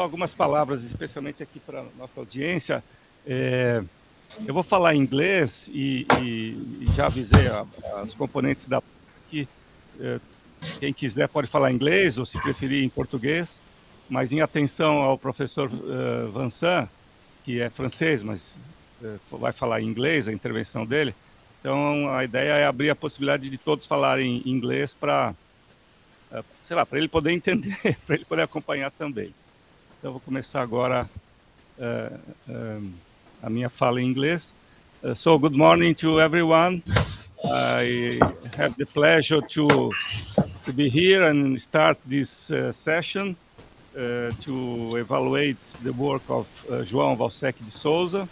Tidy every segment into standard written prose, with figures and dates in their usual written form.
Algumas palavras, especialmente aqui para a nossa audiência. Eu vou falar em inglês e já avisei os componentes da que quem quiser pode falar em inglês ou, se preferir, em português, mas em atenção ao professor Vincent, que é francês, mas vai falar em inglês, a intervenção dele. Então, a ideia é abrir a possibilidade de todos falarem em inglês para, sei lá, para ele poder entender, para ele poder acompanhar também. Então, vou começar agora a minha fala em inglês. So, good morning to everyone. I have the pleasure to be here and start this session to evaluate the work of João Valsecchi de Souza.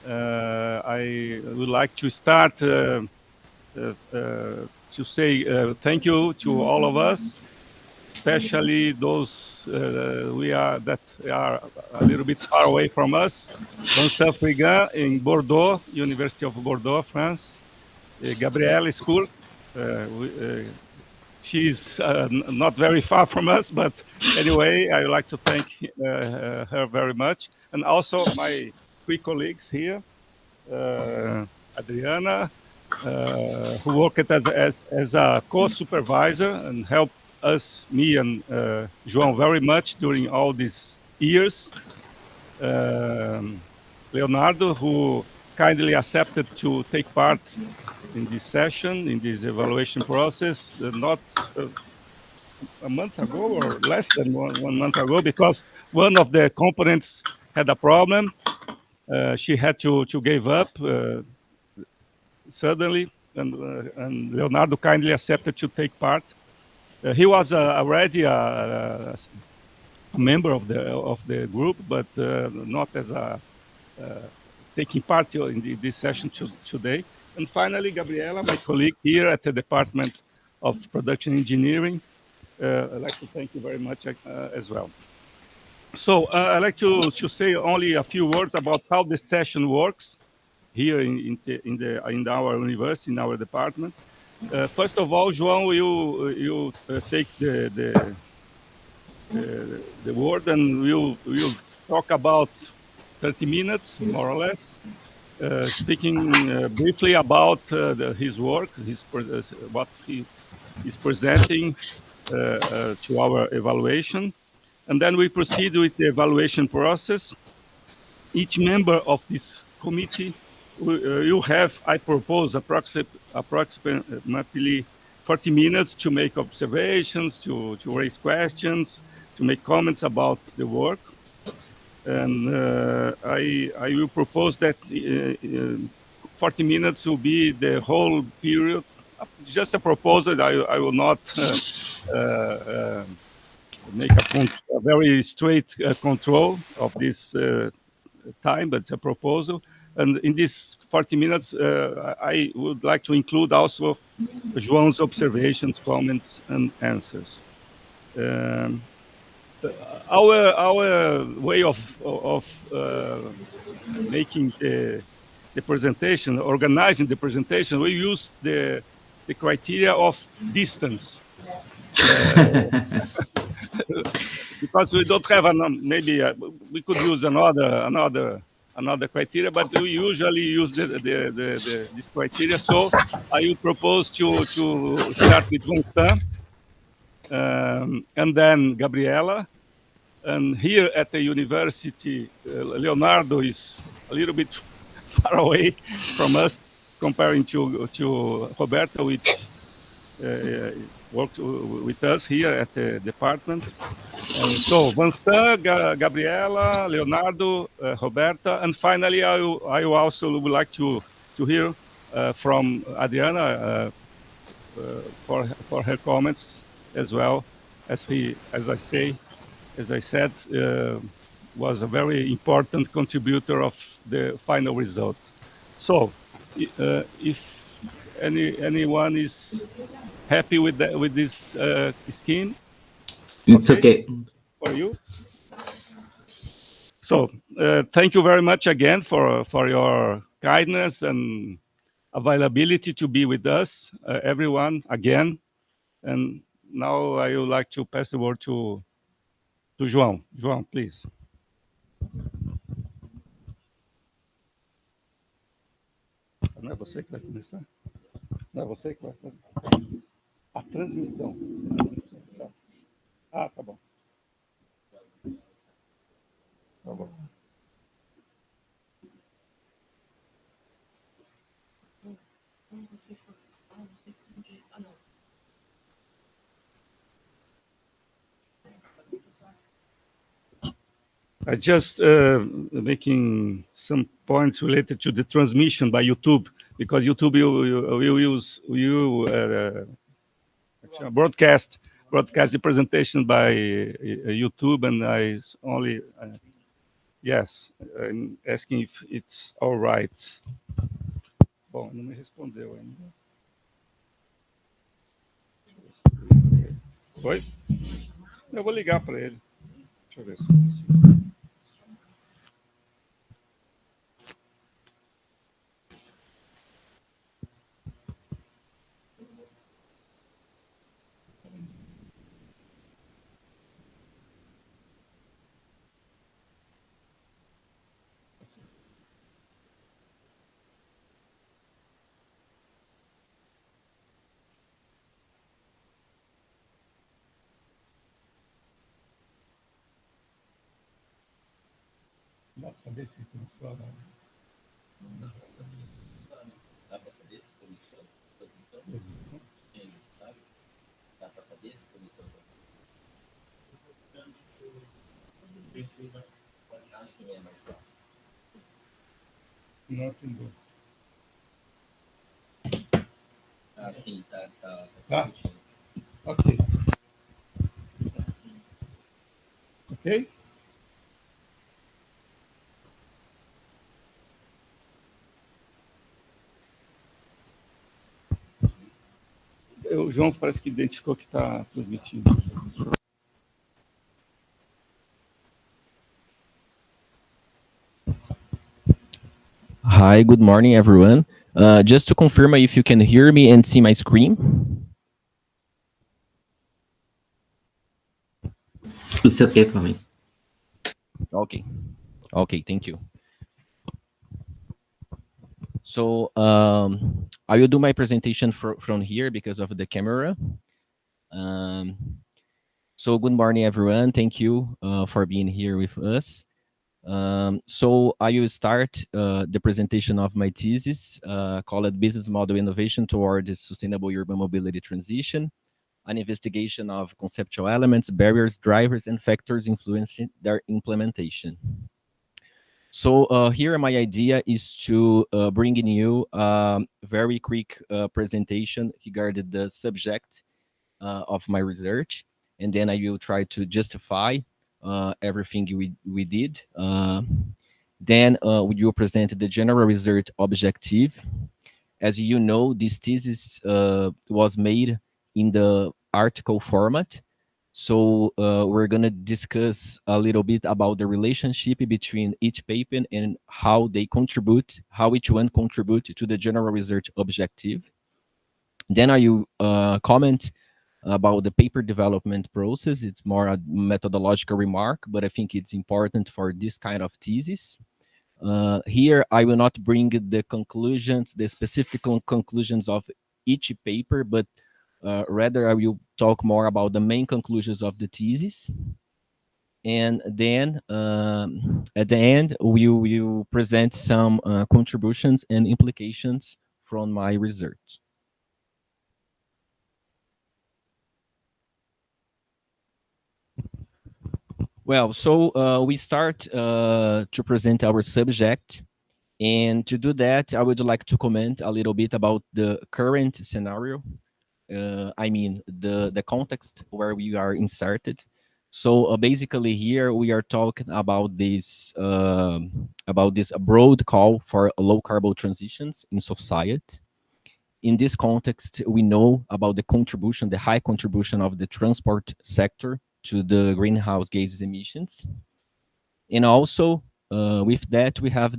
I would like to start to say thank you to all of us, especially those that are a little bit far away from us. Vincent Frigan in Bordeaux, University of Bordeaux, France. Gabrielle School. She's not very far from us, but anyway, I would like to thank her very much. And also my three colleagues here, Adriana, who worked as a co-supervisor and helped us, me and João, very much during all these years. Leonardo, who kindly accepted to take part in this session, in this evaluation process, not a month ago or less than one month ago, because one of the components had a problem. She had to give up suddenly, and Leonardo kindly accepted to take part. He was already a member of the group, but not as a taking part in this session today. And finally, Gabriela, my colleague here at the Department of Production Engineering, I'd like to thank you very much as well. So I'd like to say only a few words about how the session works here in our university, in our department. First of all, João, you take the word, and we'll talk about 30 minutes, more or less, speaking briefly about his work, what he is presenting to our evaluation. And then we proceed with the evaluation process. Each member of this committee will have, I propose, approximately 40 minutes to make observations, to raise questions, to make comments about the work. And I will propose that 40 minutes will be the whole period. Just a proposal. I will not make a very straight control of this time, but it's a proposal. And in these 40 minutes, I would like to include also João's observations, comments, and answers. Our way of making the presentation, organizing the presentation, we use the criteria of distance. Because we don't have maybe we could use another criteria, but we usually use this criteria. So I will propose to start with Vincent, and then Gabriela. And here at the university, Leonardo is a little bit far away from us, comparing to Roberto, which worked with us here at the department. And so Vincent, Gabriela, Leonardo, Roberta, and finally I also would like to hear from Adriana for her comments as well, as I said, was a very important contributor of the final result. So, if anyone is happy with this scheme, it's okay for you. So, thank you very much again for your kindness and availability to be with us, everyone, again. And now I would like to pass the word to to João. João, please. Não é você que vai começar? Não é você que vai fazer? A transmissão. Ah, tá bom. Tá bom. I just making some points related to the transmission by YouTube, because YouTube will broadcast the presentation by YouTube, and I only yes, I'm asking if it's all right. Bom, não me respondeu ainda. Oi? Eu vou ligar para ele. Deixa eu ver se eu consigo. Dá para saber se começou a... Dá para saber se começou a transmissão? Dá para saber se começou a transmissão? Assim é mais fácil. Não atendeu. Ah, sim, tá. Ok. Ok? O João parece que identificou que está transmitindo. Hi, good morning, everyone. Just to confirm if you can hear me and see my screen. It's okay for me. Okay, thank you. So I will do my presentation from here because of the camera. So good morning, everyone. Thank you for being here with us. So I will start the presentation of my thesis called Business Model Innovation Toward the Sustainable Urban Mobility Transition, an investigation of conceptual elements, barriers, drivers, and factors influencing their implementation. So here my idea is to bring in you a very quick presentation regarding the subject of my research, and then I will try to justify everything we did. Then we will present the general research objective. As you know, this thesis was made in the article format. So we're going to discuss a little bit about the relationship between each paper and how they contribute, how each one contribute to the general research objective. Then I will comment about the paper development process. It's more a methodological remark, but I think it's important for this kind of thesis. Here, I will not bring the conclusions, the specific conclusions of each paper, but rather I will talk more about the main conclusions of the thesis. And then at the end, we will present some contributions and implications from my research. Well, so we start to present our subject. And to do that, I would like to comment a little bit about the current scenario. I mean, the context where we are inserted. So basically here we are talking about this broad call for low carbon transitions in society. In this context, we know about the contribution, the high contribution of the transport sector to the greenhouse gases emissions. And also with that, we have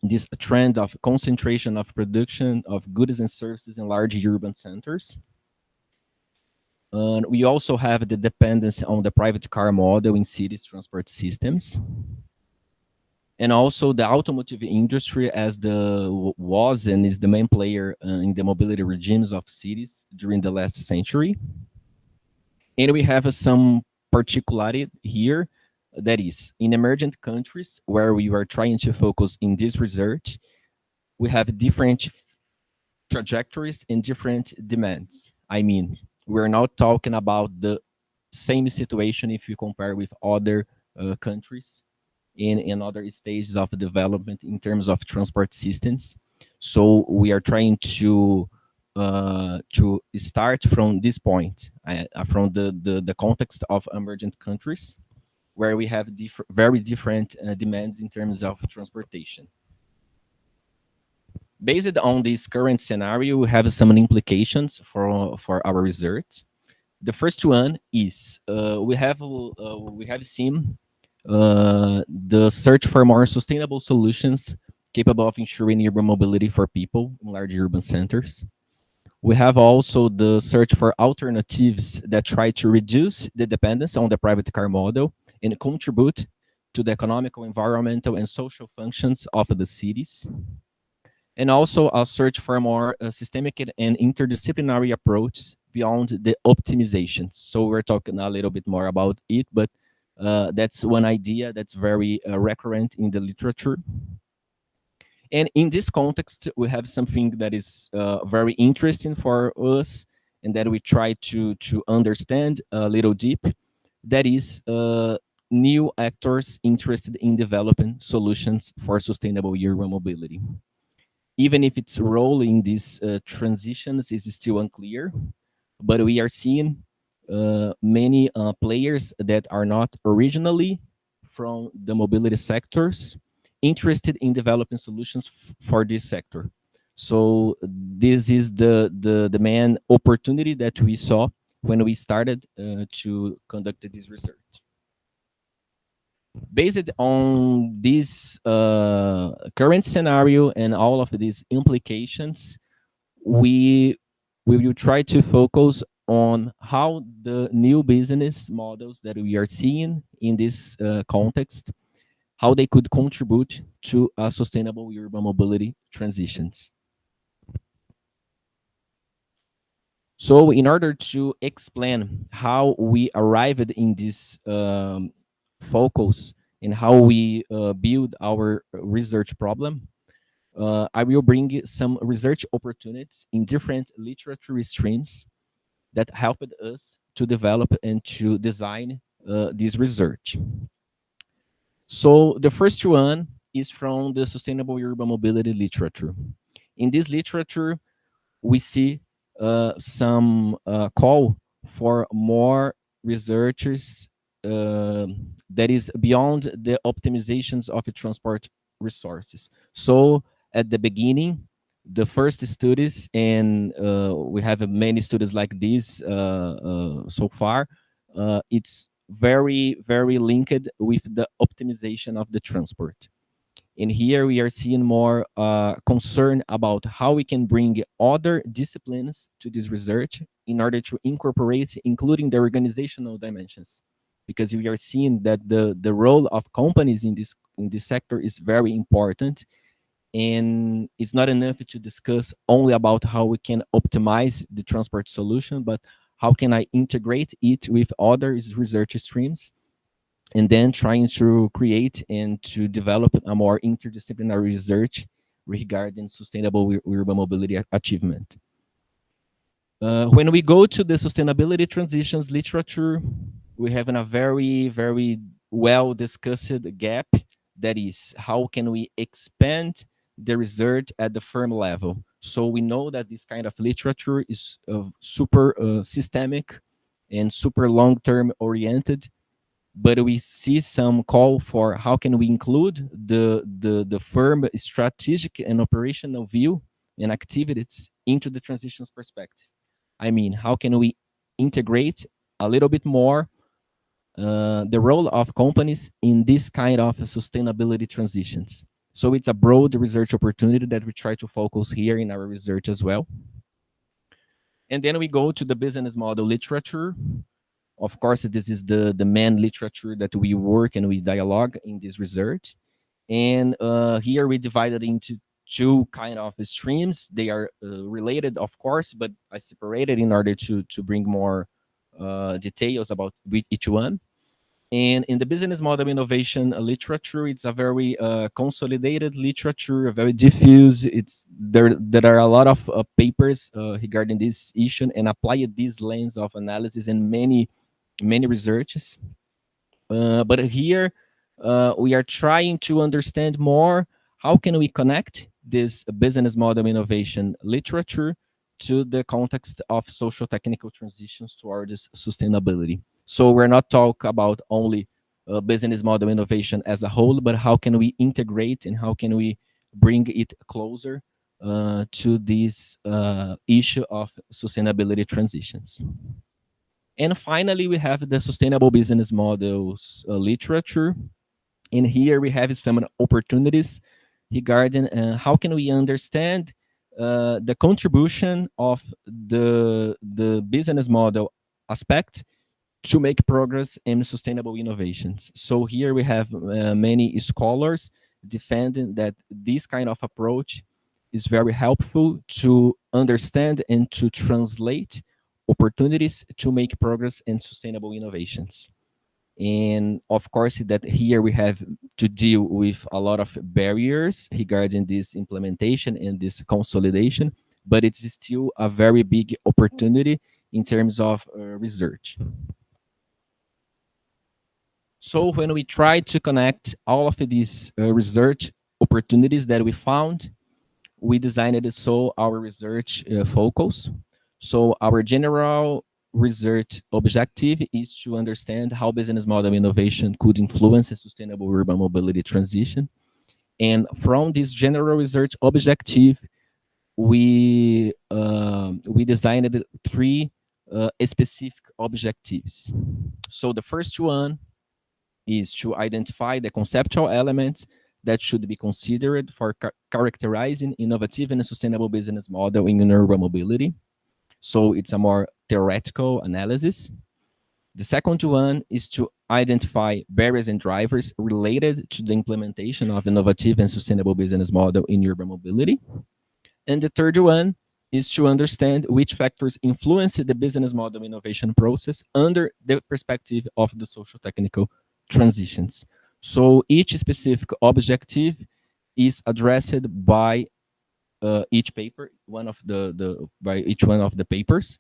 this trend of concentration of production of goods and services in large urban centers. We also have the dependency on the private car model in cities transport systems. And also the automotive industry as was and is the main player in the mobility regimes of cities during the last century. And we have some particularity here, that is, in emergent countries where we are trying to focus in this research, we have different trajectories and different demands. I mean, we're not talking about the same situation if you compare with other countries in other stages of development in terms of transport systems. So we are trying to start from this point, from the context of emergent countries, where we have very different demands in terms of transportation. Based on this current scenario, we have some implications for our research. The first one is we have seen the search for more sustainable solutions capable of ensuring urban mobility for people in large urban centers. We have also the search for alternatives that try to reduce the dependence on the private car model and contribute to the economical, environmental, and social functions of the cities. And also a search for more systemic and interdisciplinary approaches beyond the optimizations. So we're talking a little bit more about it, but that's one idea that's very recurrent in the literature. And in this context, we have something that is very interesting for us and that we try to understand a little deep. That is new actors interested in developing solutions for sustainable urban mobility. Even if its role in these transitions is still unclear, but we are seeing many players that are not originally from the mobility sectors interested in developing solutions for this sector. So this is the main opportunity that we saw when we started to conduct this research. Based on this current scenario and all of these implications, we will try to focus on how the new business models that we are seeing in this context, how they could contribute to a sustainable urban mobility transitions. So in order to explain how we arrived in this focus and how we build our research problem, I will bring some research opportunities in different literature streams that helped us to develop and to design this research. So the first one is from the sustainable urban mobility literature. In this literature, we see some call for more researchers that is beyond the optimizations of the transport resources. So at the beginning, the first studies, and we have many studies like this so far, it's very, very linked with the optimization of the transport. And here we are seeing more concern about how we can bring other disciplines to this research in order to incorporate, including the organizational dimensions, because we are seeing that the role of companies in this sector is very important, and it's not enough to discuss only about how we can optimize the transport solution, but how can I integrate it with other research streams, and then trying to create and to develop a more interdisciplinary research regarding sustainable urban mobility achievement. When we go to the sustainability transitions literature, we have a very, very well discussed gap, that is, how can we expand the research at the firm level? So we know that this kind of literature is super systemic and super long-term oriented, but we see some call for how can we include the firm strategic and operational view and activities into the transitions perspective. I mean, how can we integrate a little bit more the role of companies in this kind of sustainability transitions? So it's a broad research opportunity that we try to focus here in our research as well. And then we go to the business model literature. Of course, this is the main literature that we work and we dialogue in this research. And here we divided into two kind of streams. They are related, of course, but I separated in order to bring more details about each one. And in the business model innovation literature, it's a very consolidated literature, very diffuse. There are a lot of papers regarding this issue and applied this lens of analysis in many researches. But here we are trying to understand more how can we connect this business model innovation literature to the context of social technical transitions towards sustainability. So we're not talking about only business model innovation as a whole, but how can we integrate and how can we bring it closer to this issue of sustainability transitions. And finally, we have the sustainable business models literature. And here we have some opportunities regarding how can we understand the contribution of the business model aspect to make progress in sustainable innovations. So here we have many scholars defending that this kind of approach is very helpful to understand and to translate opportunities to make progress in sustainable innovations. And of course, that here we have to deal with a lot of barriers regarding this implementation and this consolidation, but it's still a very big opportunity in terms of research. So when we try to connect all of these research opportunities that we found, we designed it so our research focus. So our general research objective is to understand how business model innovation could influence a sustainable urban mobility transition. And from this general research objective, we designed three specific objectives. So the first one is to identify the conceptual elements that should be considered for characterizing innovative and sustainable business model in urban mobility. So it's a more theoretical analysis. The second one is to identify barriers and drivers related to the implementation of innovative and sustainable business model in urban mobility. And the third one is to understand which factors influence the business model innovation process under the perspective of the social technical transitions. So each specific objective is addressed by each paper, by each one of the papers.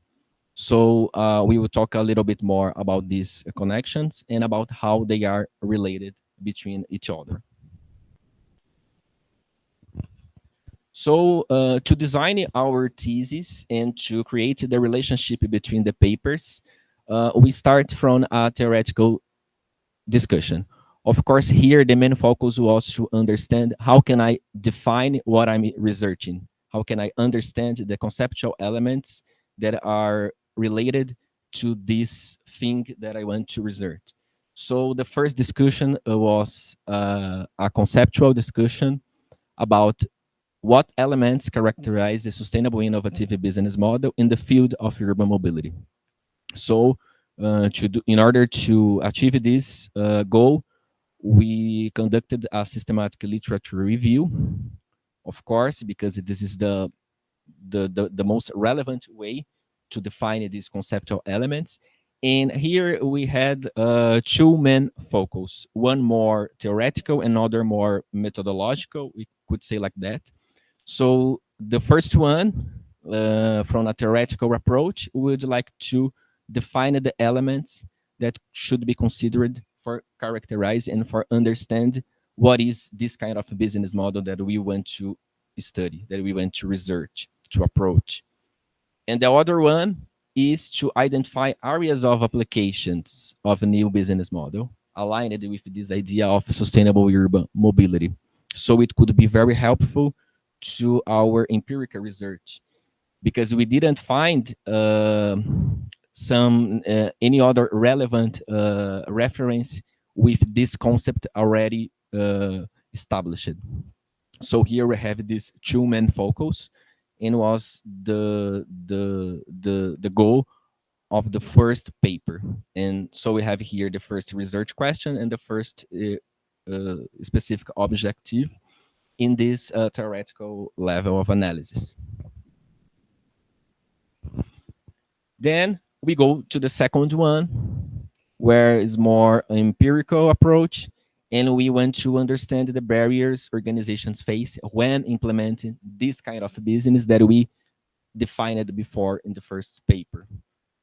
So we will talk a little bit more about these connections and about how they are related between each other. So to design our thesis and to create the relationship between the papers, we start from a theoretical discussion. Of course, here the main focus was to understand how can I define what I'm researching? How can I understand the conceptual elements that are related to this thing that I want to research? So the first discussion was a conceptual discussion about what elements characterize a sustainable innovative business model in the field of urban mobility. So in order to achieve this goal, we conducted a systematic literature review, of course, because this is the most relevant way to define these conceptual elements. And here we had two main focus, one more theoretical, another more methodological, we could say like that. So the first one, from a theoretical approach, we would like to define the elements that should be considered for characterize and for understand what is this kind of business model that we want to study, that we want to research, to approach. And the other one is to identify areas of applications of a new business model aligned with this idea of sustainable urban mobility. So it could be very helpful to our empirical research because we didn't find any other relevant reference with this concept already established. So here we have this two main focus, and was the goal of the first paper. And so we have here the first research question and the first specific objective in this theoretical level of analysis. Then we go to the second one, where is more empirical approach, and we want to understand the barriers organizations face when implementing this kind of business that we defined before in the first paper.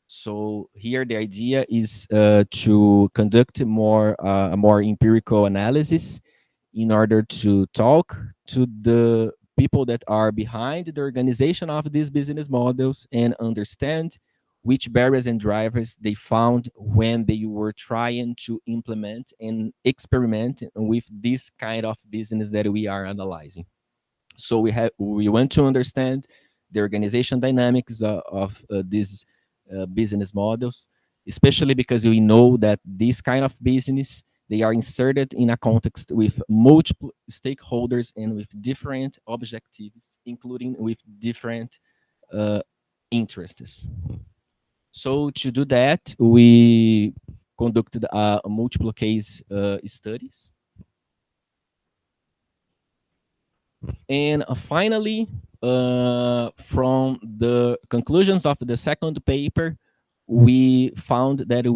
So here the idea is to conduct a more empirical analysis in order to talk to the people that are behind the organization of these business models and understand which barriers and drivers they found when they were trying to implement and experiment with this kind of business that we are analyzing. So we want to understand the organization dynamics of these business models, especially because we know that this kind of business, they are inserted in a context with multiple stakeholders and with different objectives, including with different interests. So to do that, we conducted multiple case studies. And finally, from the conclusions of the second paper, we found that it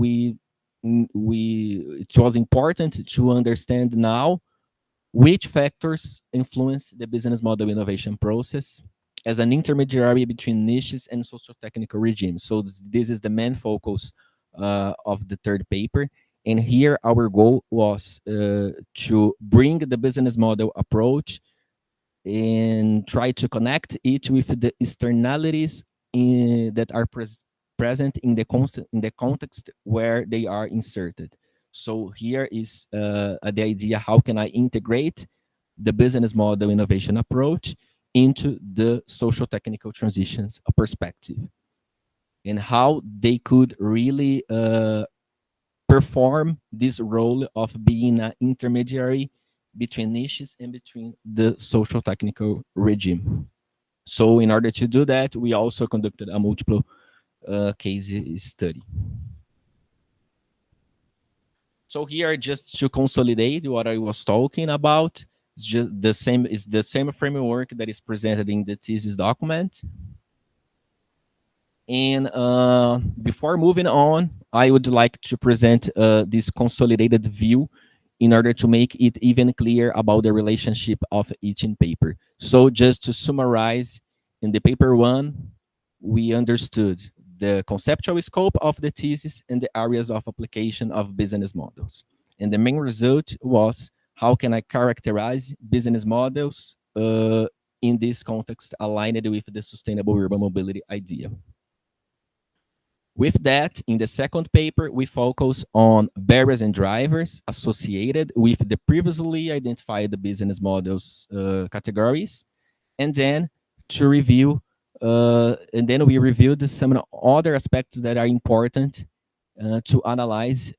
was important to understand now which factors influence the business model innovation process as an intermediary between niches and socio-technical regimes. So this is the main focus of the third paper. And here our goal was to bring the business model approach and try to connect it with the externalities that are present in the context where they are inserted. So here is the idea: how can I integrate the business model innovation approach into the social technical transitions perspective, and how they could really perform this role of being an intermediary between niches and between the social technical regime. So in order to do that, we also conducted a multiple case study. So here, just to consolidate what I was talking about, it's just the same framework that is presented in the thesis document. And before moving on, I would like to present this consolidated view in order to make it even clear about the relationship of each paper. So just to summarize, in the paper one, we understood the conceptual scope of the thesis and the areas of application of business models. And the main result was, how can I characterize business models in this context aligned with the sustainable urban mobility idea. With that, in the second paper, we focus on barriers and drivers associated with the previously identified business models categories, and then to review, we reviewed some other aspects that are important to analyze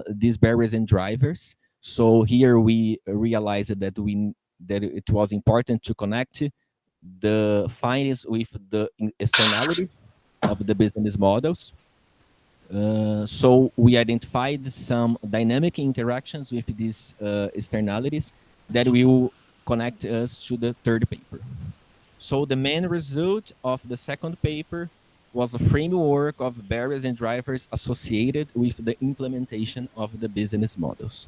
these barriers and drivers. So here we realized that it was important to connect the findings with the externalities of the business models. So we identified some dynamic interactions with these externalities that will connect us to the third paper. So the main result of the second paper was a framework of barriers and drivers associated with the implementation of the business models.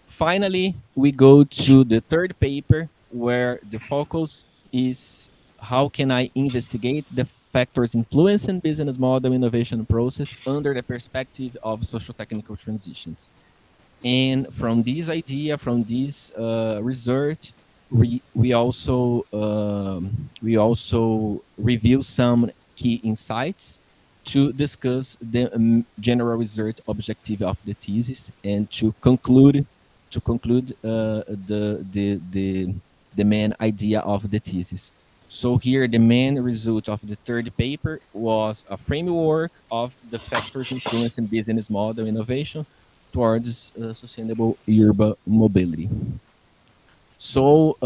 Finally, we go to the third paper, where the focus is, how can I investigate the factors influencing business model innovation process under the perspective of social technical transitions. And from this idea, from this research, we also review some key insights to discuss the general result objective of the thesis, and to conclude the main idea of the thesis. So here, the main result of the third paper was a framework of the factors influencing business model innovation towards sustainable urban mobility. So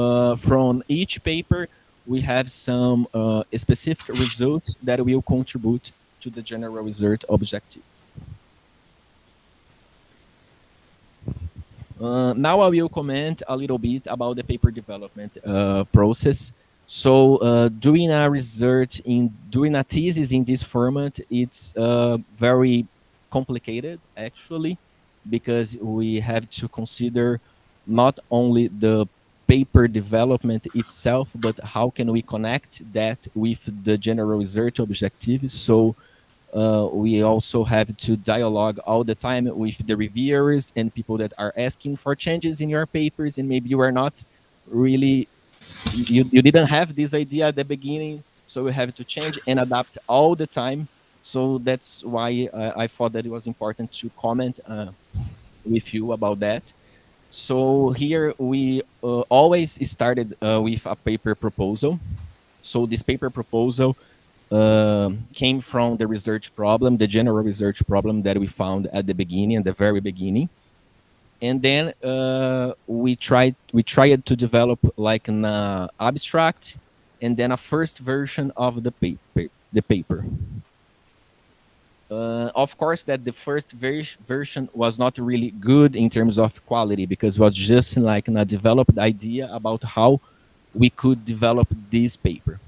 from each paper, we have some specific results that will contribute to the general result objective. Now I will comment a little bit about the paper development process. So doing a thesis in this format, it's very complicated actually, because we have to consider not only the paper development itself, but how can we connect that with the general research objective. So we also have to dialogue all the time with the reviewers and people that are asking for changes in your papers, and maybe you are not really, you didn't have this idea at the beginning, so we have to change and adapt all the time. So that's why I thought that it was important to comment with you about that. So here we always started with a paper proposal. So this paper proposal came from the research problem, the general research problem that we found at the beginning, at the very beginning. And then we tried to develop like an abstract and then a first version of the paper. Of course, that the first version was not really good in terms of quality, because it was just like a developed idea about how we could develop this paper.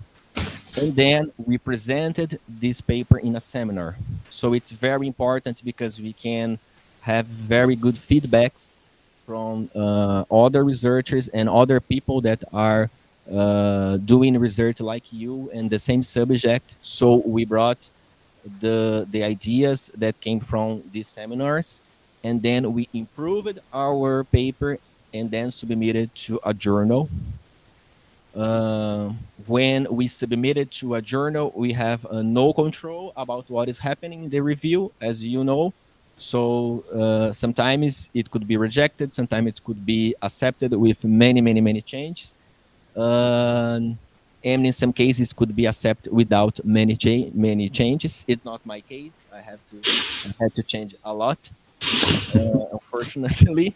And then we presented this paper in a seminar. So it's very important because we can have very good feedbacks from other researchers and other people that are doing research like you and the same subject. So we brought the ideas that came from these seminars, and then we improved our paper and then submitted to a journal. When we submit it to a journal, we have no control about what is happening in the review, as you know. So sometimes it could be rejected, sometimes it could be accepted with many changes. And in some cases, it could be accepted without many changes. It's not my case. I had to change a lot, unfortunately.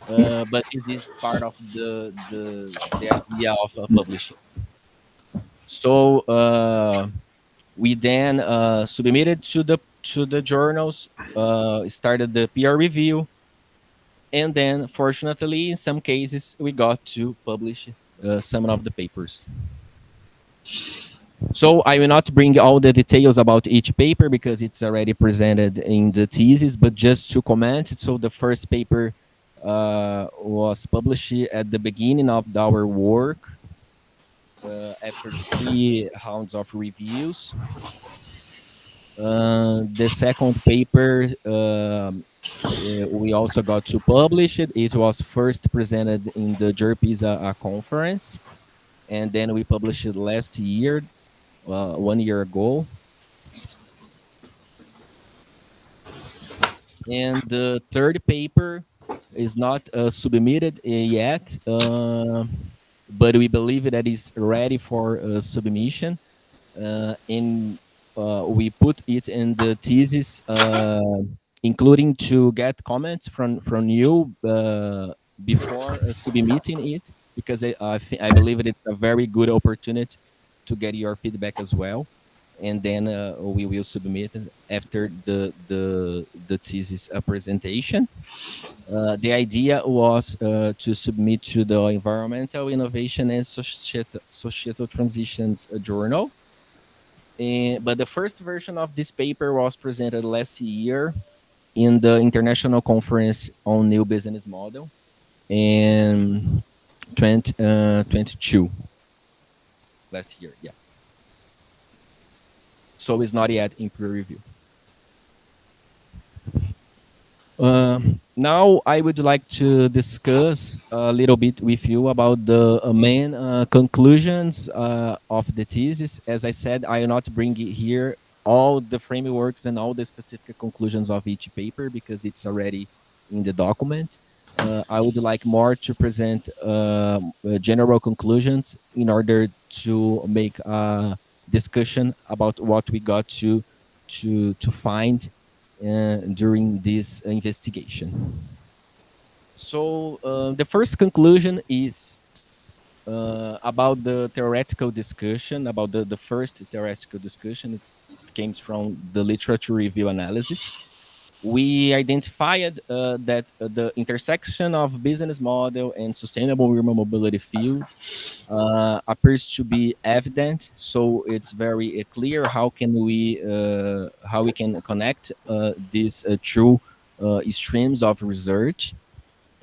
But this is part of the idea of publishing. So we then submitted to the journals, started the peer review, and then fortunately, in some cases, we got to publish some of the papers. So I will not bring all the details about each paper because it's already presented in the thesis, but just to comment. So the first paper was published at the beginning of our work after 3 rounds of reviews. The second paper, we also got to publish it. It was first presented in the JERPISA conference, and then we published it last year, 1 year ago. And the third paper is not submitted yet, but we believe that is ready for submission. And we put it in the thesis, including to get comments from you before submitting it, because I believe it's a very good opportunity to get your feedback as well. And then we will submit it after the thesis presentation. The idea was to submit to the Environmental Innovation and Societal Transitions Journal. But the first version of this paper was presented last year in the International Conference on New Business Model in 2022. Last year, yeah. So it's not yet in peer review. Now I would like to discuss a little bit with you about the main conclusions of the thesis. As I said, I will not bring here all the frameworks and all the specific conclusions of each paper because it's already in the document. I would like more to present general conclusions in order to make a discussion about what we got to find during this investigation. So the first conclusion is about the theoretical discussion, about the first theoretical discussion, it came from the literature review analysis. We identified that the intersection of business model and sustainable urban mobility field appears to be evident. So it's very clear how we can connect these two streams of research,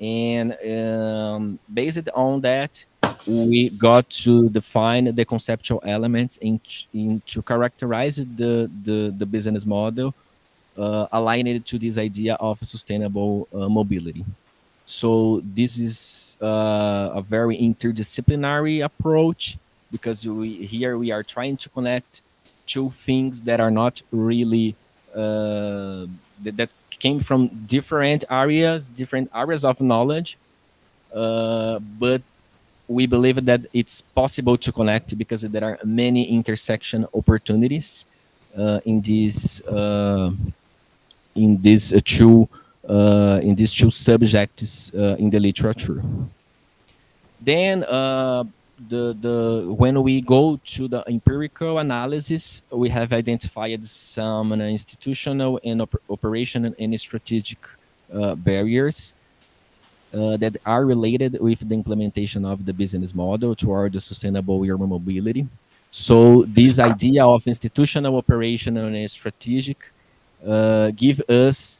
and based on that, we got to define the conceptual elements to characterize the business model, align it to this idea of sustainable mobility. So this is a very interdisciplinary approach, because we are trying to connect two things that are not really that came from different areas of knowledge, but we believe that it's possible to connect because there are many intersection opportunities in these two subjects in the literature. Then when we go to the empirical analysis, we have identified some institutional and operational and strategic barriers that are related with the implementation of the business model toward the sustainable urban mobility. So this idea of institutional, operational, and strategic give us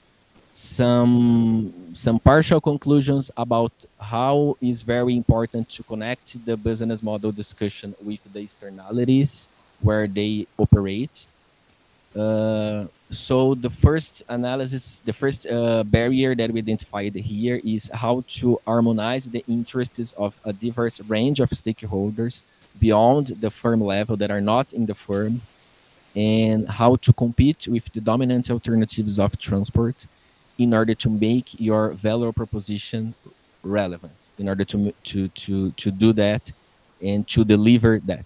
some partial conclusions about how it's very important to connect the business model discussion with the externalities where they operate. So the first analysis, the first barrier that we identified here is how to harmonize the interests of a diverse range of stakeholders beyond the firm level that are not in the firm, and how to compete with the dominant alternatives of transport in order to make your value proposition relevant, in order to do that and to deliver that.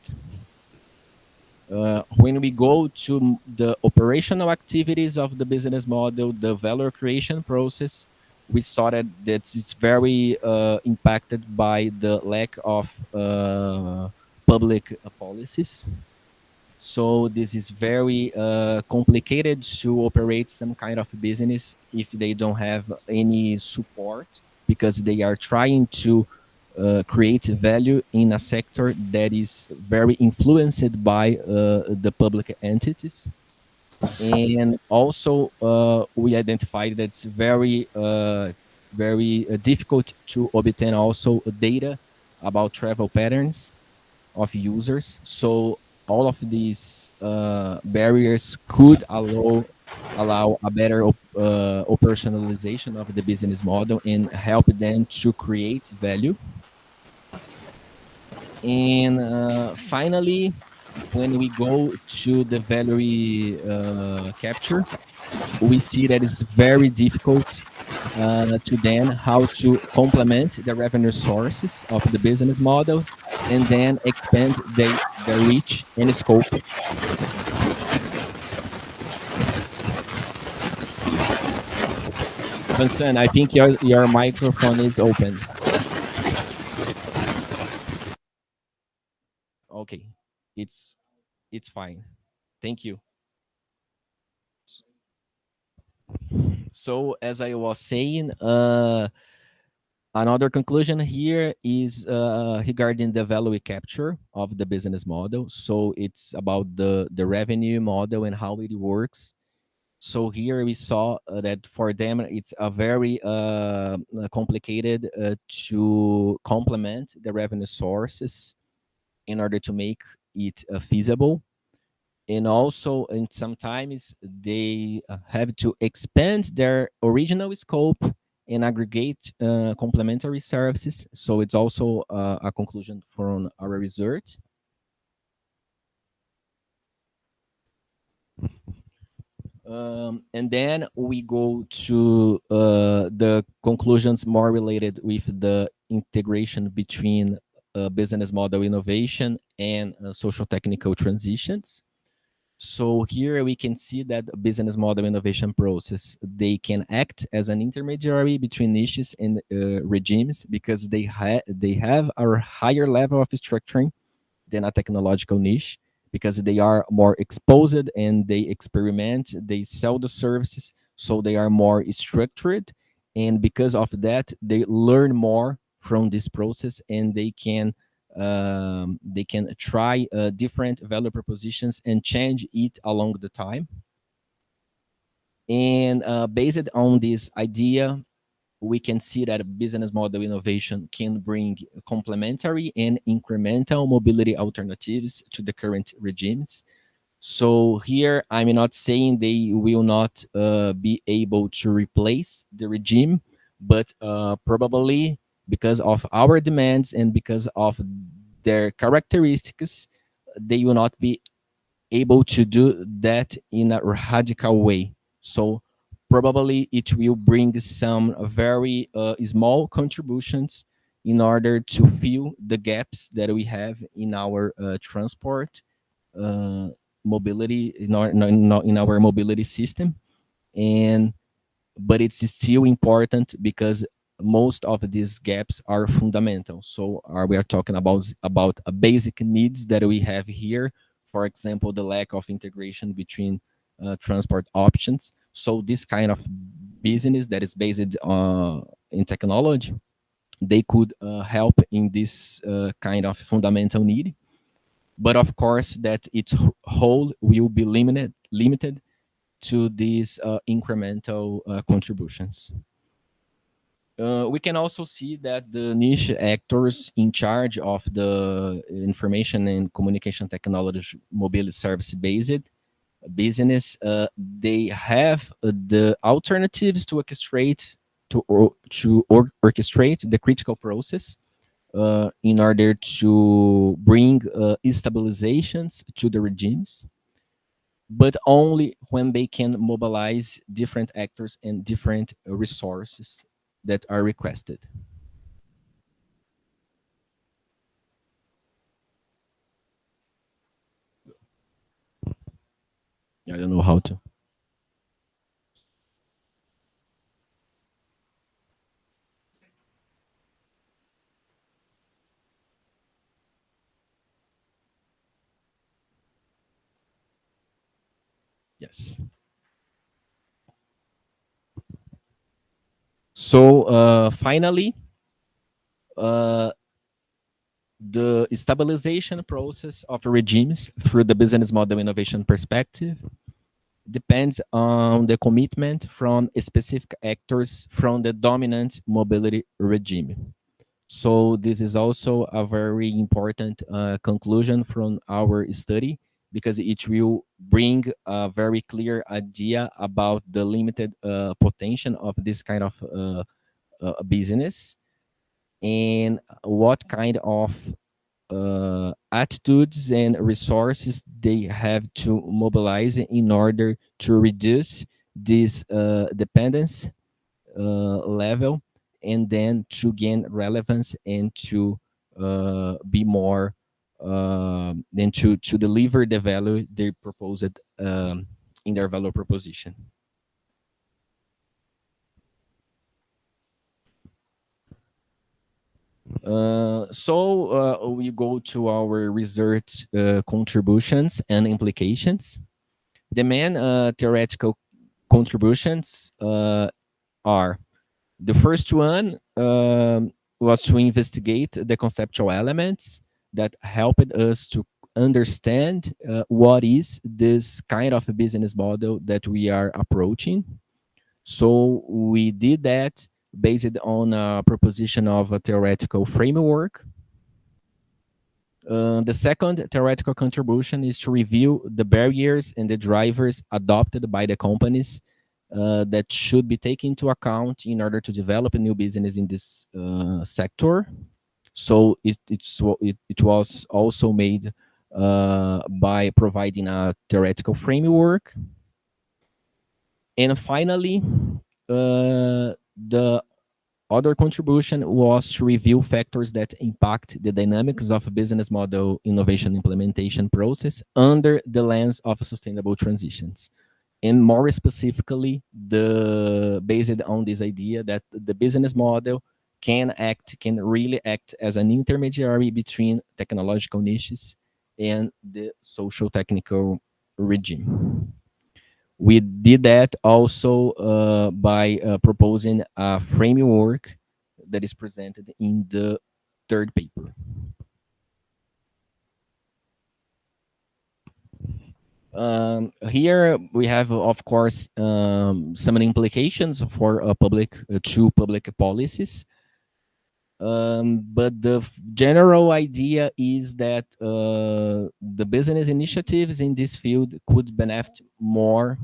When we go to the operational activities of the business model, the value creation process, we saw that it's very impacted by the lack of public policies. So this is very complicated to operate some kind of business if they don't have any support, because they are trying to create value in a sector that is very influenced by the public entities. And also we identified that it's very difficult to obtain also data about travel patterns of users. So all of these barriers could allow a better operationalization of the business model and help them to create value. And finally, when we go to the value capture, we see that it's very difficult to then how to complement the revenue sources of the business model and then expand the reach and scope. Vincent, I think your microphone is open. Okay, it's fine. Thank you. So as I was saying, another conclusion here is regarding the value capture of the business model. So it's about the revenue model and how it works. So here we saw that for them, it's a very complicated to complement the revenue sources in order to make it feasible. And also, and sometimes they have to expand their original scope and aggregate complementary services. So it's also a conclusion from our research. And then we go to the conclusions more related with the integration between business model innovation and social technical transitions. So here we can see that business model innovation process, they can act as an intermediary between niches and regimes because they have a higher level of structuring than a technological niche, because they are more exposed and they experiment, they sell the services, so they are more structured. And because of that, they learn more from this process, and they can try different value propositions and change it along the time. And based on this idea, we can see that a business model innovation can bring complementary and incremental mobility alternatives to the current regimes. So here, I'm not saying they will not be able to replace the regime, but probably because of our demands and because of their characteristics, they will not be able to do that in a radical way. So probably it will bring some very small contributions in order to fill the gaps that we have in our transport uh, mobility, in our mobility system. And but it's still important because most of these gaps are fundamental. So we are talking about a basic needs that we have here. For example, the lack of integration between transport options. So this kind of business that is based in technology, they could help in this kind of fundamental need. But of course, that its whole will be limited to these incremental contributions. We can also see that the niche actors in charge of the information and communication technology mobility service based business, they have the alternatives to orchestrate orchestrate the critical process in order to bring stabilizations to the regimes, but only when they can mobilize different actors and different resources that are requested. I don't know how to. Yes. So finally, uh, the stabilization process of regimes through the business model innovation perspective depends on the commitment from specific actors from the dominant mobility regime. So this is also a very important conclusion from our study, because it will bring a very clear idea about the limited potential of this kind of business, and what kind of attitudes and resources they have to mobilize in order to reduce this dependence level, and then to gain relevance and to be more than to deliver the value they proposed in their value proposition. So we go to our research contributions and implications. The main theoretical contributions are: the first one was to investigate the conceptual elements that helped us to understand what is this kind of business model that we are approaching. So we did that based on a proposition of a theoretical framework. The second theoretical contribution is to review the barriers and the drivers adopted by the companies that should be taken into account in order to develop a new business in this sector. So it was also made by providing a theoretical framework. And finally, the other contribution was to review factors that impact the dynamics of a business model innovation implementation process under the lens of sustainable transitions. And more specifically, based on this idea that the business model can really act as an intermediary between technological niches and the social technical regime. We did that also by proposing a framework that is presented in the third paper. Here we have, of course, some implications for public policies. But the general idea is that the business initiatives in this field could benefit more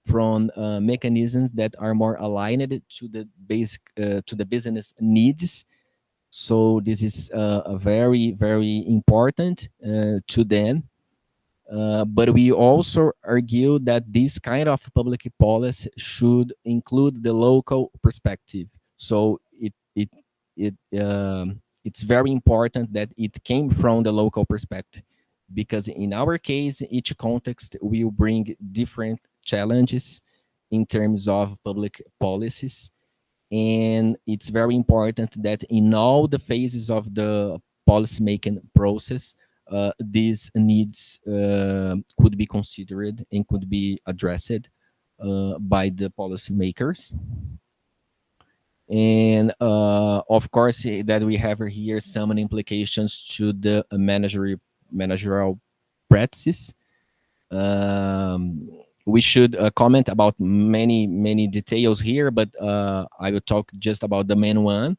from mechanisms that are more aligned to the business needs. So this is very, very important to them. But we also argue that this kind of public policy should include the local perspective. So it's very important that it came from the local perspective, because in our case, each context will bring different challenges in terms of public policies. And it's very important that in all the phases of the policymaking process, these needs could be considered and could be addressed by the policymakers. And of course, that we have here some implications to the managerial practices. We should comment about many details here, but I will talk just about the main one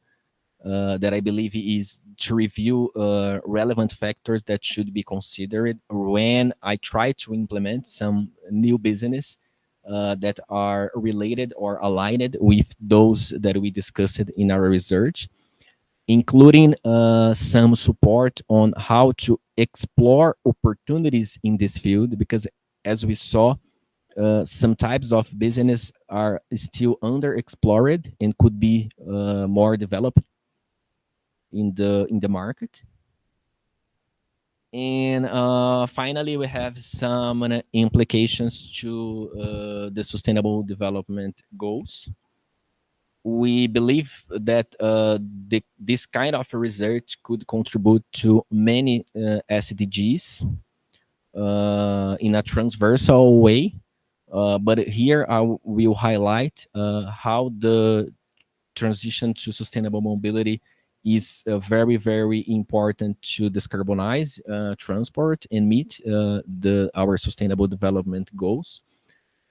that I believe is to review relevant factors that should be considered when I try to implement some new business that are related or aligned with those that we discussed in our research, including some support on how to explore opportunities in this field, because as we saw, some types of business are still underexplored and could be more developed in the market. And finally, we have some implications to the sustainable development goals. We believe that this kind of research could contribute to many SDGs in a transversal way. But here I will highlight how the transition to sustainable mobility is very, very important to decarbonize transport and meet our sustainable development goals.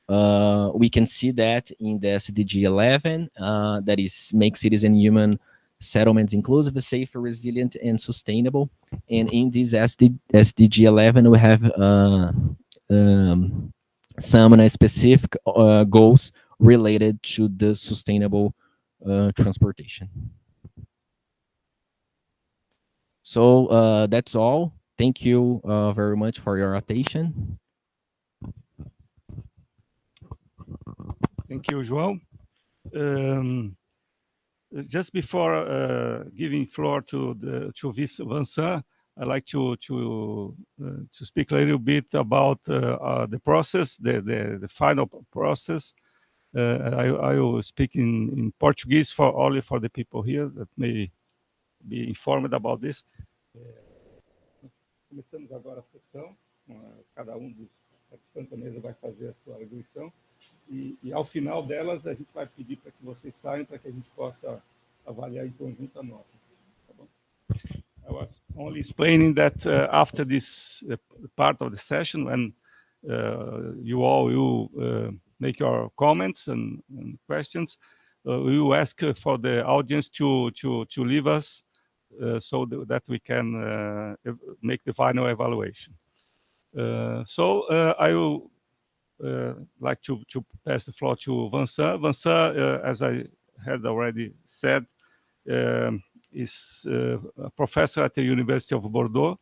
We can see that in the SDG 11, that is make cities and human settlements inclusive, safe, resilient, and sustainable. And in this SDG 11, we have some specific goals related to the sustainable transportation. So that's all. Thank you very much for your attention. Thank you, João. Just before giving floor to Vincent, I'd like to speak a little bit about the process, the final process. I will speak in Portuguese only for the people here that may be informed about this. Começamos agora a sessão. Cada dos participantes da mesa vai fazer a sua arguição. E ao final delas, a gente vai pedir para que vocês saiam para que a gente possa avaliar em conjunto a nota. Tá bom? I was only explaining that after this part of the session, when you all will make your comments and questions, we will ask for the audience to leave us so that we can make the final evaluation. So I will like to pass the floor to Vincent. Vincent, as I had already said, is a professor at the University of Bordeaux.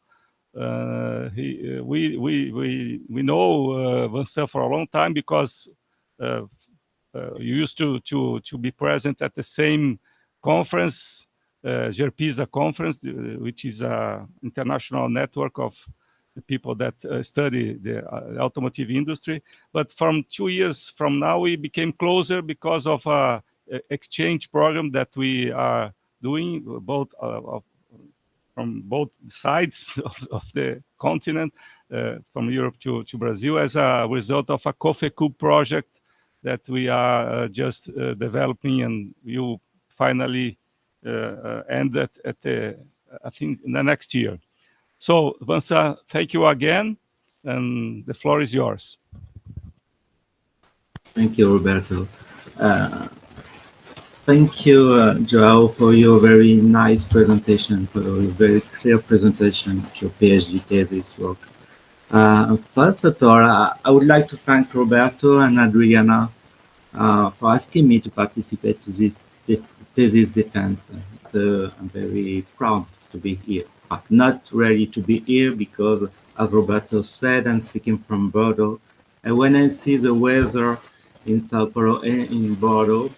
We know Vincent for a long time because you used to be present at the same conference, GERPISA conference, which is an international network of the people that study the automotive industry. But from 2 years from now, we became closer because of a exchange program that we are doing both from both sides of the continent, from Europe to Brazil, as a result of a COFECUB project that we are just developing, and will finally end at the, I think, in the next year. So, Vansa, thank you again, and the floor is yours. Thank you, Roberto. Thank you, João, for your very nice presentation, for your very clear presentation of your PhD thesis work. First of all, I would like to thank Roberto and Adriana for asking me to participate to this thesis defense. So I'm very proud to be here. I'm not ready to be here because, as Roberto said, I'm speaking from Bordeaux. And when I see the weather in Sao Paulo and in Bordeaux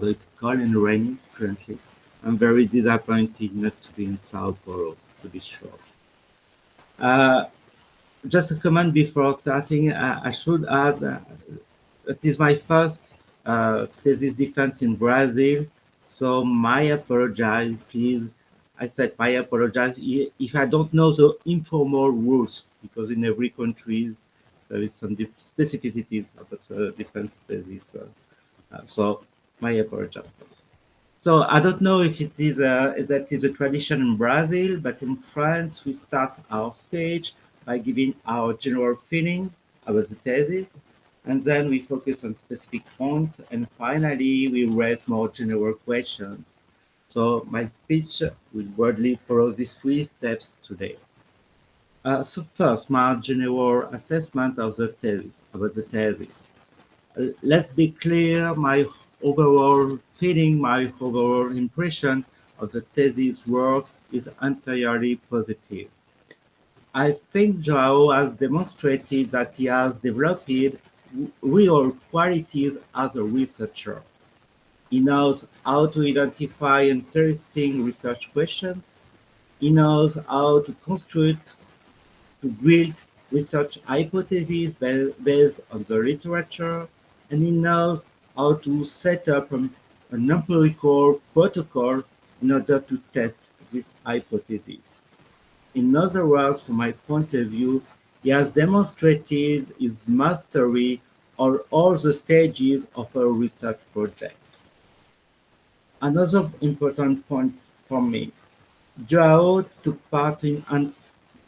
it's cold and rainy currently, I'm very disappointed not to be in Sao Paulo, to be sure. Just a comment before starting, I should add it is my first thesis defense in Brazil, so my apologize, please. I said my apologize if I don't know the informal rules, because in every country there is some specificities about the defense thesis. So my apologies. So I don't know if it is that is a tradition in Brazil, but in France we start our speech by giving our general feeling about the thesis, and then we focus on specific points, and finally we raise more general questions. So my speech will broadly follow these 3 steps today. So first, my general assessment of the thesis, about the thesis. Let's be clear, my overall feeling, my overall impression of the thesis work is entirely positive. I think João has demonstrated that he has developed real qualities as a researcher. He knows how to identify interesting research questions. He knows how to construct, to build research hypotheses based on the literature, and he knows how to set up an empirical protocol in order to test this hypothesis. In other words, from my point of view, he has demonstrated his mastery on all the stages of a research project. Another important point for me, João took part in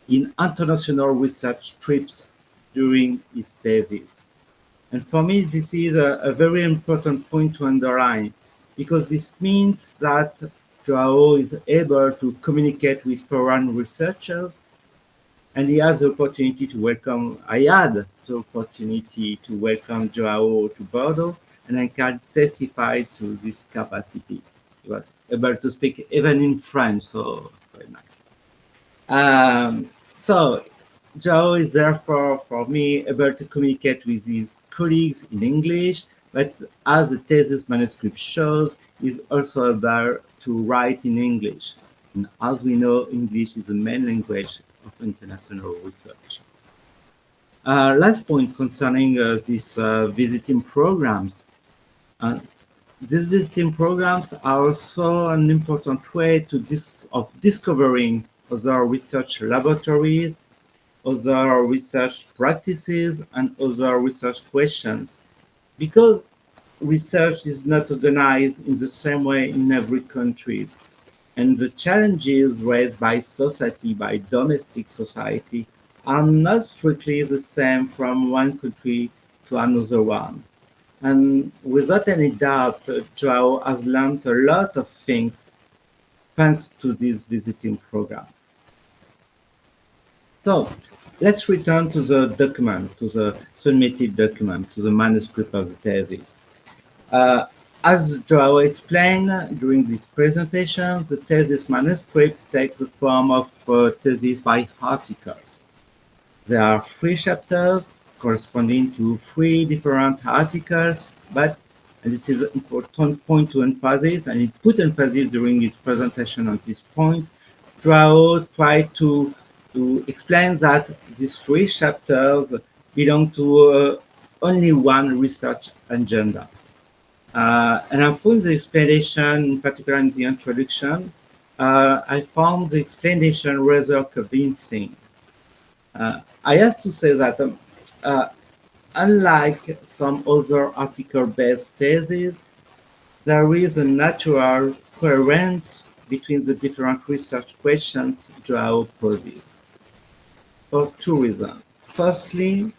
international research trips during his thesis. And for me, this is a very important point to underline, because this means that João is able to communicate with foreign researchers, and he has the opportunity to welcome, I had the opportunity to welcome João to Bordeaux, and I can testify to this capacity. He was able to speak even in French, so very nice. So João is therefore, for me, able to communicate with his colleagues in English, but as the thesis manuscript shows, is also able to write in English. And as we know, English is the main language of international research. Last point concerning these visiting programs. These visiting programs are also an important way of discovering other research laboratories, other research practices, and other research questions, because research is not organized in the same way in every country, and the challenges raised by society, by domestic society, are not strictly the same from one country to another one. And without any doubt, João has learned a lot of things thanks to these visiting programs. So let's return to the document, to the submitted document, to the manuscript of the thesis. As João explained during this presentation, the thesis manuscript takes the form of thesis by articles. There are 3 chapters corresponding to 3 different articles, but and this is an important point to emphasize, and he put emphasis during his presentation on this point. João tried to explain that these three chapters belong to only one research agenda. And I found the explanation, in particular in the introduction, I found the explanation rather convincing. I have to say that unlike some other article-based theses, there is a natural coherence between the different research questions João poses, for two reasons. Firstly,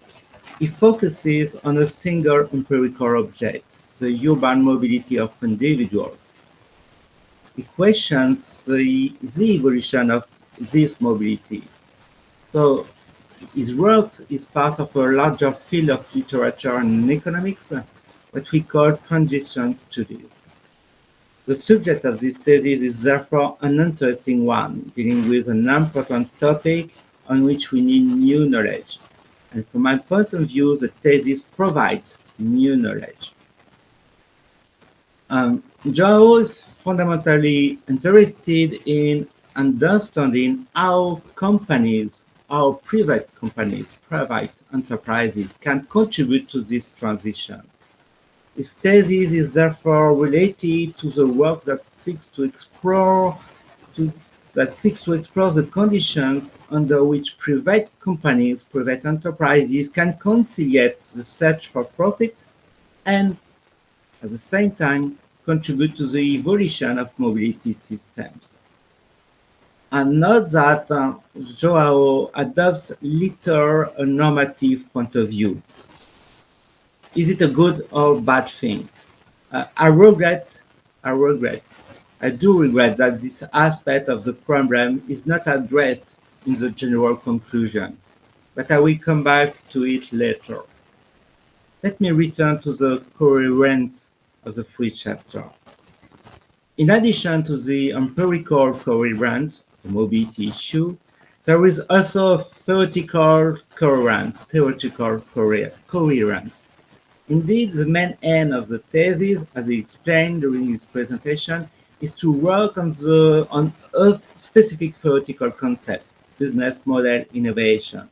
it focuses on a single empirical object, the urban mobility of individuals. It questions the evolution of this mobility. So his work is part of a larger field of literature and economics, what we call transition studies. The subject of this thesis is therefore an interesting one, dealing with an important topic on which we need new knowledge. And from my point of view, the thesis provides new knowledge. João is fundamentally interested in understanding how companies, how private companies, private enterprises can contribute to this transition. His thesis is therefore related to the work that seeks to explore the conditions under which private companies, private enterprises can conciliate the search for profit and at the same time contribute to the evolution of mobility systems. And note that João adopts little a normative point of view. Is it a good or bad thing? I do regret that this aspect of the problem is not addressed in the general conclusion, but I will come back to it later. Let me return to the coherence of the three chapters. In addition to the empirical coherence, the mobility issue, there is also a theoretical coherence. Indeed, the main aim of the thesis, as he explained during his presentation, is to work on a specific theoretical concept, business model innovation.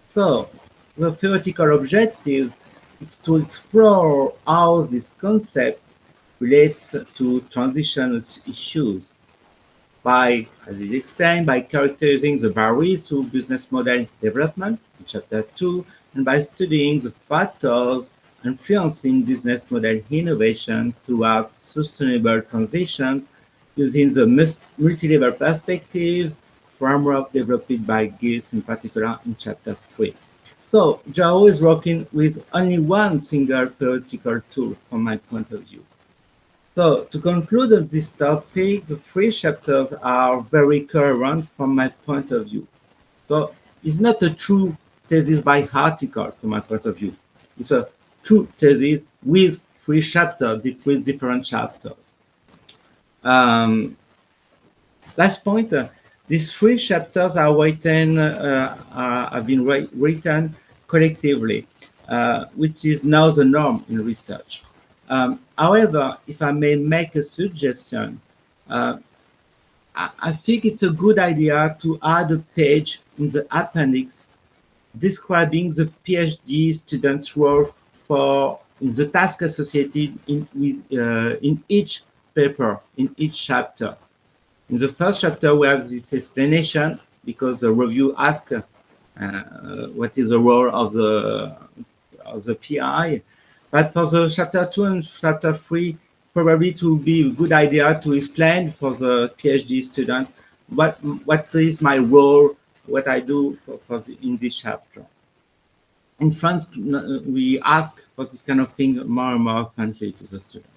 So, the theoretical objective is to explore how this concept relates to transition issues by, as he explained, by characterizing the barriers to business model development in chapter 2, and by studying the factors influencing business model innovation towards sustainable transition using the multi-level perspective framework developed by Gibbs in particular in chapter 3. So João is working with only one single theoretical tool from my point of view. So to conclude on this topic, the three chapters are very coherent from my point of view. So it's not a true thesis by article from my point of view. It's a true thesis with three chapters, with different chapters. Last point, these three chapters are written, have been written collectively, which is now the norm in research. However, if I may make a suggestion, I think it's a good idea to add a page in the appendix describing the PhD student's role in the task associated in each paper, in each chapter. In the first chapter, we have this explanation because the review asks what is the role of the PI. But for the chapter 2 and chapter 3, probably it would be a good idea to explain for the PhD student what is my role, what I do in this chapter. In France, we ask for this kind of thing more and more frequently to the student.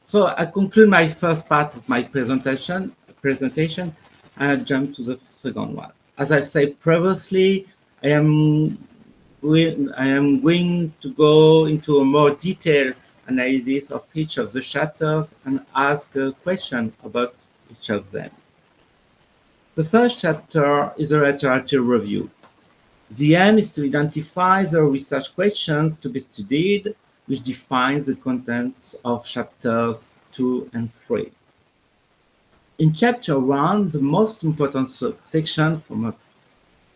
So I conclude my first part of my presentation and I jump to the second one. As I said previously, I am going to go into a more detailed analysis of each of the chapters and ask a question about each of them. The first chapter is a literature review. The aim is to identify the research questions to be studied which defines the contents of chapters 2 and 3. In chapter 1, the most important section,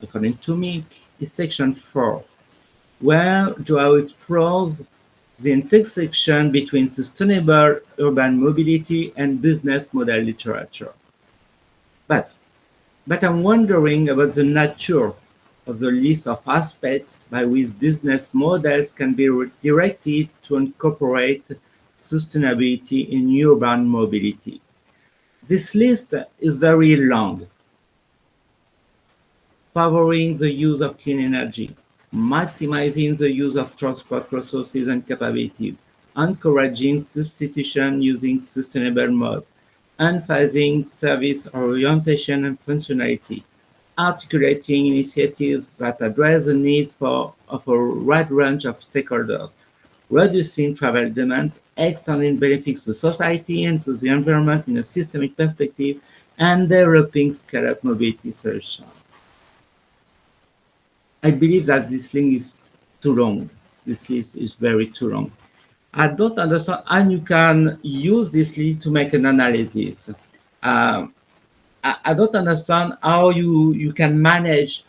according to me, is section 4, where João explores the intersection between sustainable urban mobility and business model literature. But I'm wondering about the nature of the list of aspects by which business models can be directed to incorporate sustainability in urban mobility. This list is very long, favoring the use of clean energy, maximizing the use of transport resources and capabilities, encouraging substitution using sustainable modes, emphasizing service orientation and functionality, articulating initiatives that address the needs of a wide range of stakeholders, reducing travel demands, extending benefits to society and to the environment in a systemic perspective, and developing scale-up mobility solutions. I believe that this link is too long. This list is very too long. I don't understand how you can use this list to make an analysis. I don't understand how you can manage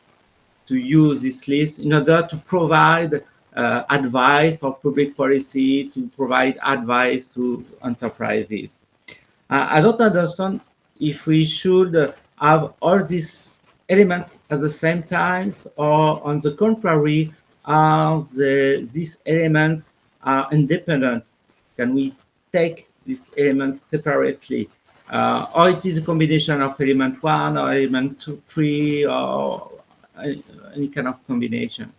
to use this list in order to provide advice for public policy, to provide advice to enterprises. I don't understand if we should have all these elements at the same time, or on the contrary, these elements are independent. Can we take these elements separately? Or it is a combination of element 1 or element 2, 3, or any kind of combination.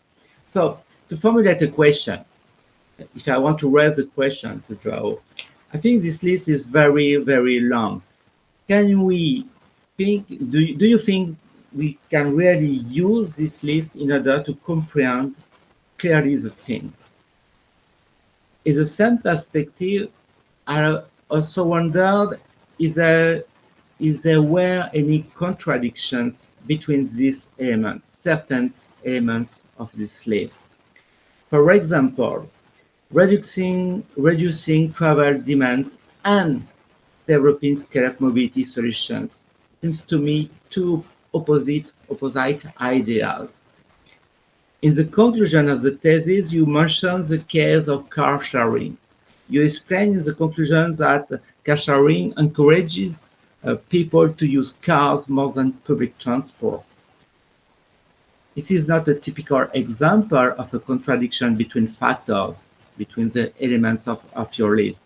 So to formulate a question, if I want to raise a question to João, I think this list is very, very long. Can we think, do you think we can really use this list in order to comprehend clearly the things? In the same perspective, I also wondered, is there were any contradictions between these elements, certain elements of this list? For example, reducing travel demands and developing scale-up mobility solutions seems to me two opposite ideas. In the conclusion of the thesis, you mention the case of car sharing. You explain in the conclusion that car sharing encourages people to use cars more than public transport. This is not a typical example of a contradiction between factors, between the elements of your list.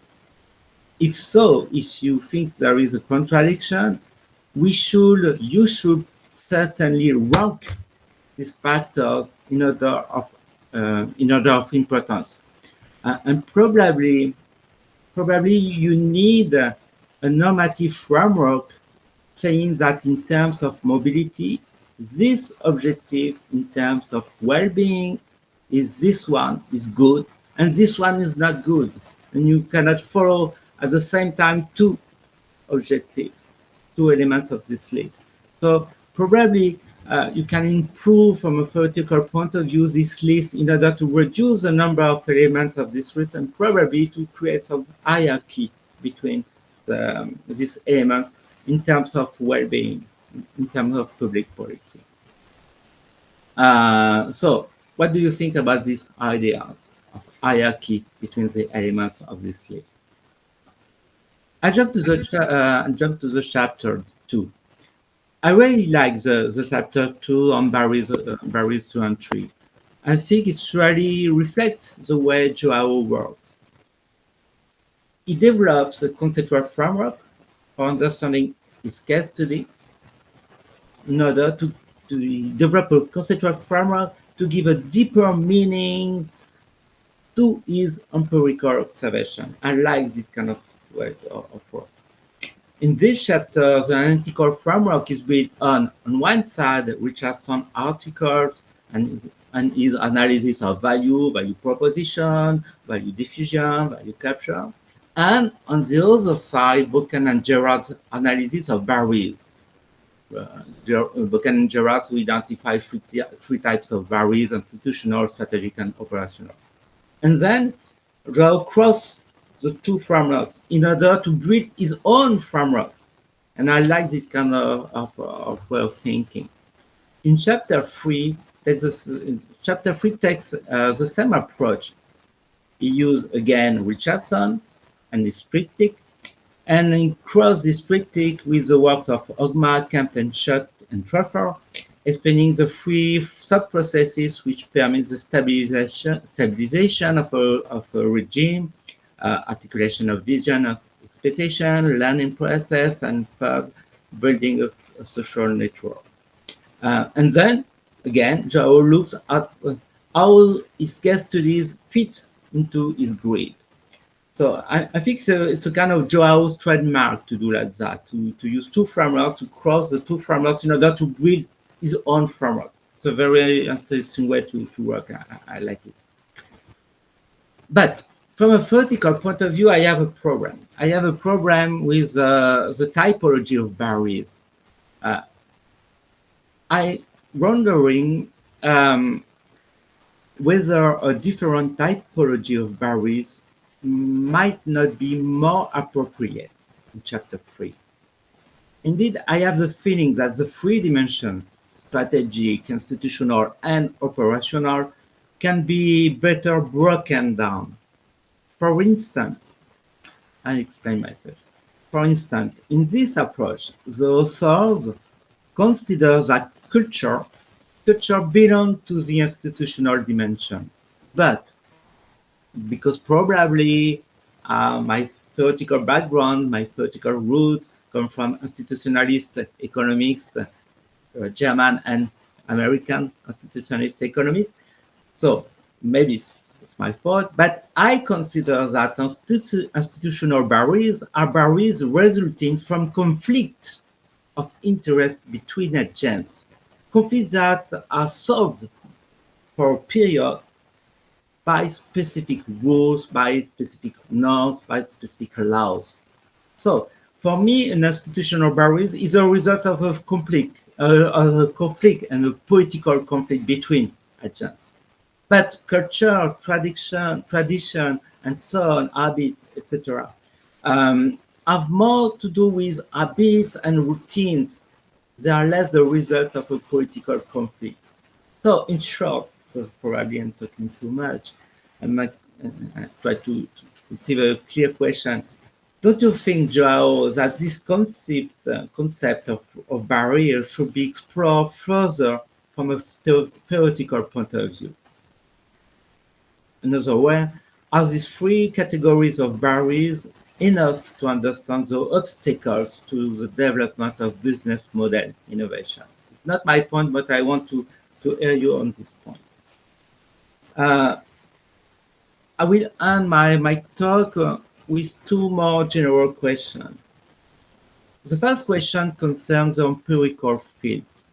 If so, if you think there is a contradiction, you should certainly rank these factors in order of importance, and probably you need a normative framework saying that in terms of mobility, these objectives in terms of well-being this one is good and this one is not good, and you cannot follow at the same time two objectives, two elements of this list. So probably you can improve from a theoretical point of view this list in order to reduce the number of elements of this list and probably to create some hierarchy between these elements in terms of well-being, in terms of public policy. So what do you think about these ideas of hierarchy between the elements of this list? I jump to the chapter 2. I really like the chapter 2 on barriers 2 and 3. I think it really reflects the way João works. He develops a conceptual framework for understanding his case study in order to develop a conceptual framework to give a deeper meaning to his empirical observation. I like this kind of way of work. In this chapter, the analytical framework is built on one side, Richardson articles and his analysis of value proposition, value diffusion, value capture, and on the other side, Buchan and Gerard's analysis of barriers. Buchan and Gerard who identify three types of barriers: institutional, strategic, and operational. And then João crossed the two frameworks in order to build his own frameworks. And I like this kind of way of thinking. In chapter 3, chapter 3 takes the same approach. He used again Richardson and his triptych, and he crossed this triptych with the works of Ogma, Kemp, and Schott and Treffer, explaining the three sub-processes which permit the stabilization of a regime, articulation of vision, of expectation, learning process, and third, building a social network. And then, again, João looks at how his case studies fit into his grid. So I think it's a kind of João's trademark to do like that, to use two frameworks, to cross the two frameworks in order to build his own framework. It's a very interesting way to work. I like it. But from a theoretical point of view, I have a problem. I have a problem with the typology of barriers. I'm wondering whether a different typology of barriers might not be more appropriate in chapter 3. Indeed, I have the feeling that the three dimensions, strategic, institutional, and operational, can be better broken down. For instance, I'll explain myself. For instance, in this approach, the authors consider that culture belongs to the institutional dimension, but because probably my theoretical background, my theoretical roots come from institutionalist economics, German and American institutionalist economists. So maybe it's my fault, but I consider that institutional barriers are barriers resulting from conflict of interest between agents, conflicts that are solved for a period by specific rules, by specific norms, by specific laws. So for me, an institutional barrier is a result of a conflict and a political conflict between agents. But culture, tradition, and so on, habits, etc., have more to do with habits and routines. They are less the result of a political conflict. So in short, because probably I'm talking too much, I might try to receive a clear question. Don't you think, João, that this concept of barrier should be explored further from a theoretical point of view? Another way, are these three categories of barriers enough to understand the obstacles to the development of business model innovation? It's not my point, but I want to hear you on this point. I will end my talk with two more general questions. The first question concerns the empirical fields.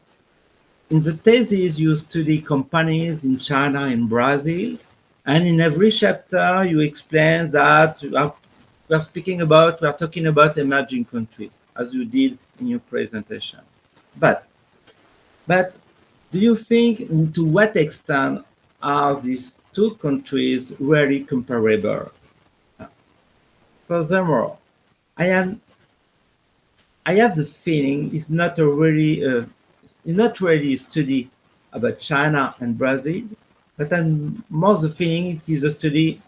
In the thesis, you study companies in China and Brazil, and in every chapter, you explain that we are talking about emerging countries, as you did in your presentation. But do you think to what extent are these two countries really comparable? Furthermore, I have the feeling it's not really a study about China and Brazil, but I'm more the feeling it is a study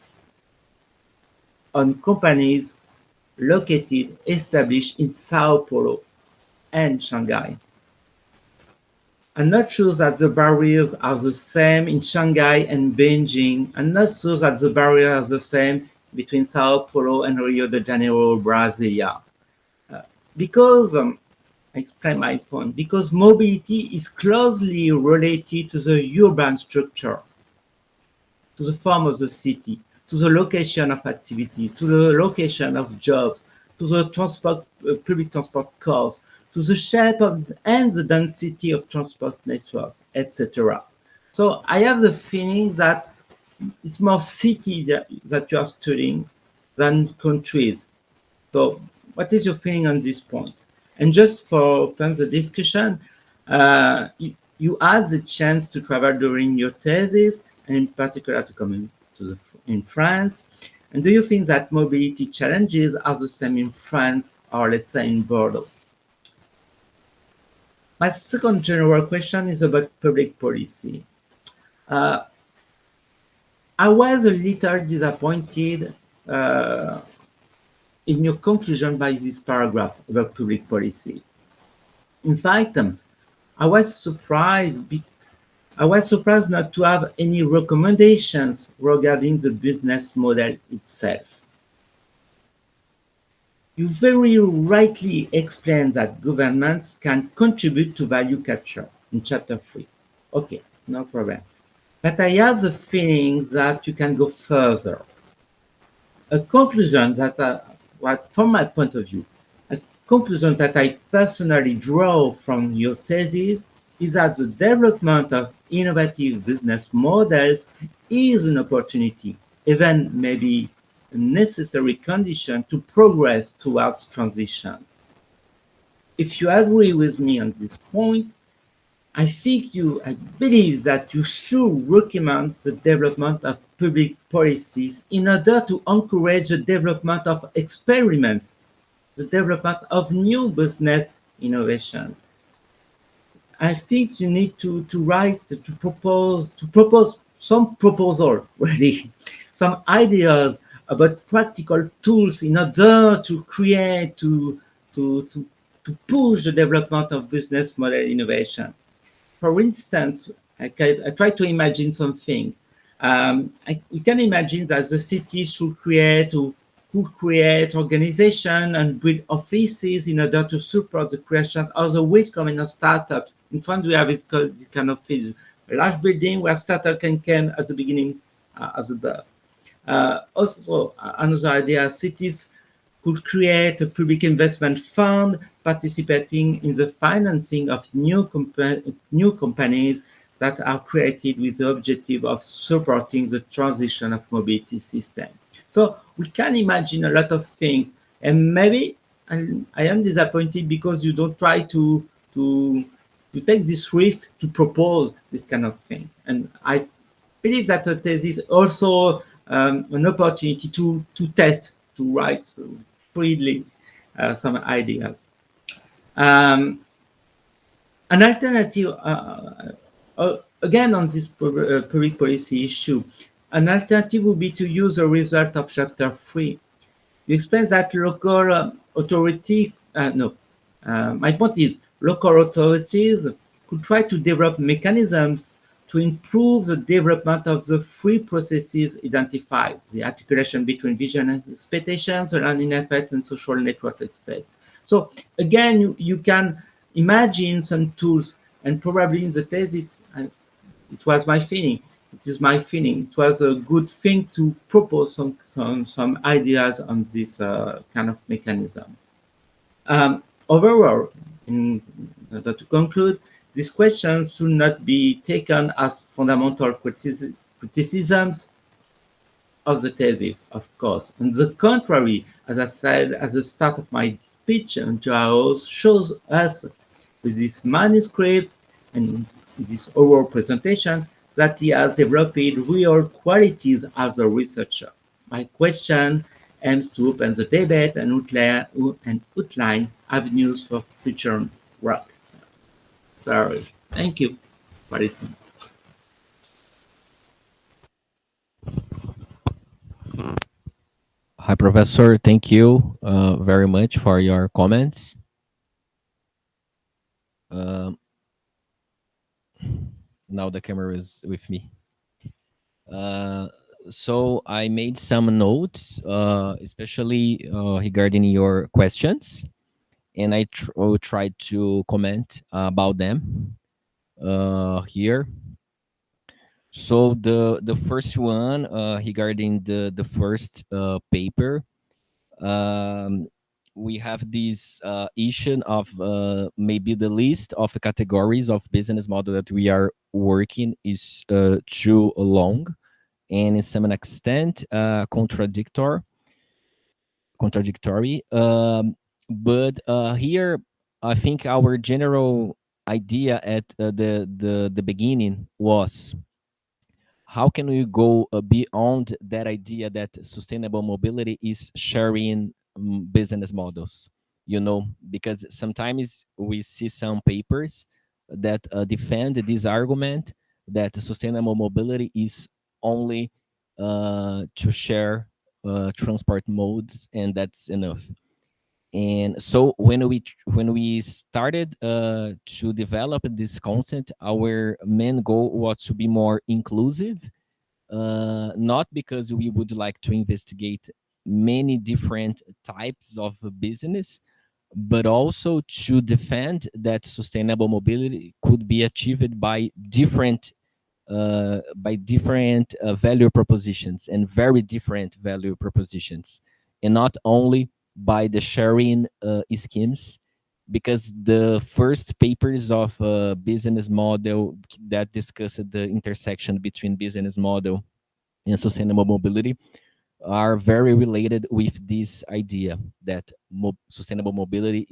on companies located, established in Sao Paulo and Shanghai. I'm not sure that the barriers are the same in Shanghai and Beijing. I'm not sure that the barriers are the same between Sao Paulo and Rio de Janeiro, Brasilia. Because, I explain my point, because mobility is closely related to the urban structure, to the form of the city, to the location of activities, to the location of jobs, to the public transport costs, to the shape of and the density of transport networks, etc. So I have the feeling that it's more city that you are studying than countries. So what is your feeling on this point? And just for open the discussion, you had the chance to travel during your thesis, and in particular to come to in France? And do you think that mobility challenges are the same in France or, let's say, in Bordeaux? My second general question is about public policy. I was a little disappointed in your conclusion by this paragraph about public policy. In fact, I was surprised not to have any recommendations regarding the business model itself. You very rightly explain that governments can contribute to value capture in chapter 3. Okay, no problem. But I have the feeling that you can go further. A conclusion that, from my point of view, a conclusion that I personally draw from your thesis is that the development of innovative business models is an opportunity, even maybe a necessary condition to progress towards transition. If you agree with me on this point, I believe that you should recommend the development of public policies in order to encourage the development of experiments, the development of new business innovation. I think you need to propose some proposal, really, some ideas about practical tools in order to create, to push the development of business model innovation. For instance, I try to imagine something. We can imagine that the city should create organization and build offices in order to support the creation of the welcoming of startups. In France, we have it called this kind of thing, a large building where startup can come at the beginning of the birth. Also, another idea, cities could create a public investment fund participating in the financing of new companies that are created with the objective of supporting the transition of mobility system. So we can imagine a lot of things, and maybe I am disappointed because you don't try to take this risk to propose this kind of thing. And I believe that the thesis also an opportunity to test, to write freely some ideas. An alternative, again on this public policy issue, an alternative would be to use the result of chapter 3. You explain that local authority, my point is local authorities could try to develop mechanisms to improve the development of the three processes identified, the articulation between vision and expectations, the learning effect, and social network effect. So again, you can imagine some tools, and probably in the thesis, it was my feeling. It is my feeling. It was a good thing to propose some ideas on this kind of mechanism. Overall, in order to conclude, these questions should not be taken as fundamental criticisms of the thesis, of course. On the contrary, as I said at the start of my speech, João shows us with this manuscript and this oral presentation that he has developed real qualities as a researcher. My question aims to open the debate and outline avenues for future work. Sorry. Thank you for listening. Hi, Professor. Thank you very much for your comments. Now the camera is with me. So I made some notes, especially regarding your questions, and I will try to comment about them here. So the first one regarding the first paper, we have this issue of maybe the list of categories of business model that we are working is too long and in some extent contradictory. But here, I think our general idea at the beginning was how can we go beyond that idea that sustainable mobility is sharing business models? Because sometimes we see some papers that defend this argument that sustainable mobility is only to share transport modes, and that's enough. And so when we started to develop this concept, our main goal was to be more inclusive, not because we would like to investigate many different types of business, but also to defend that sustainable mobility could be achieved by different value propositions, and very different value propositions, and not only by the sharing schemes, because the first papers of business model that discussed the intersection between business model and sustainable mobility are very related with this idea that sustainable mobility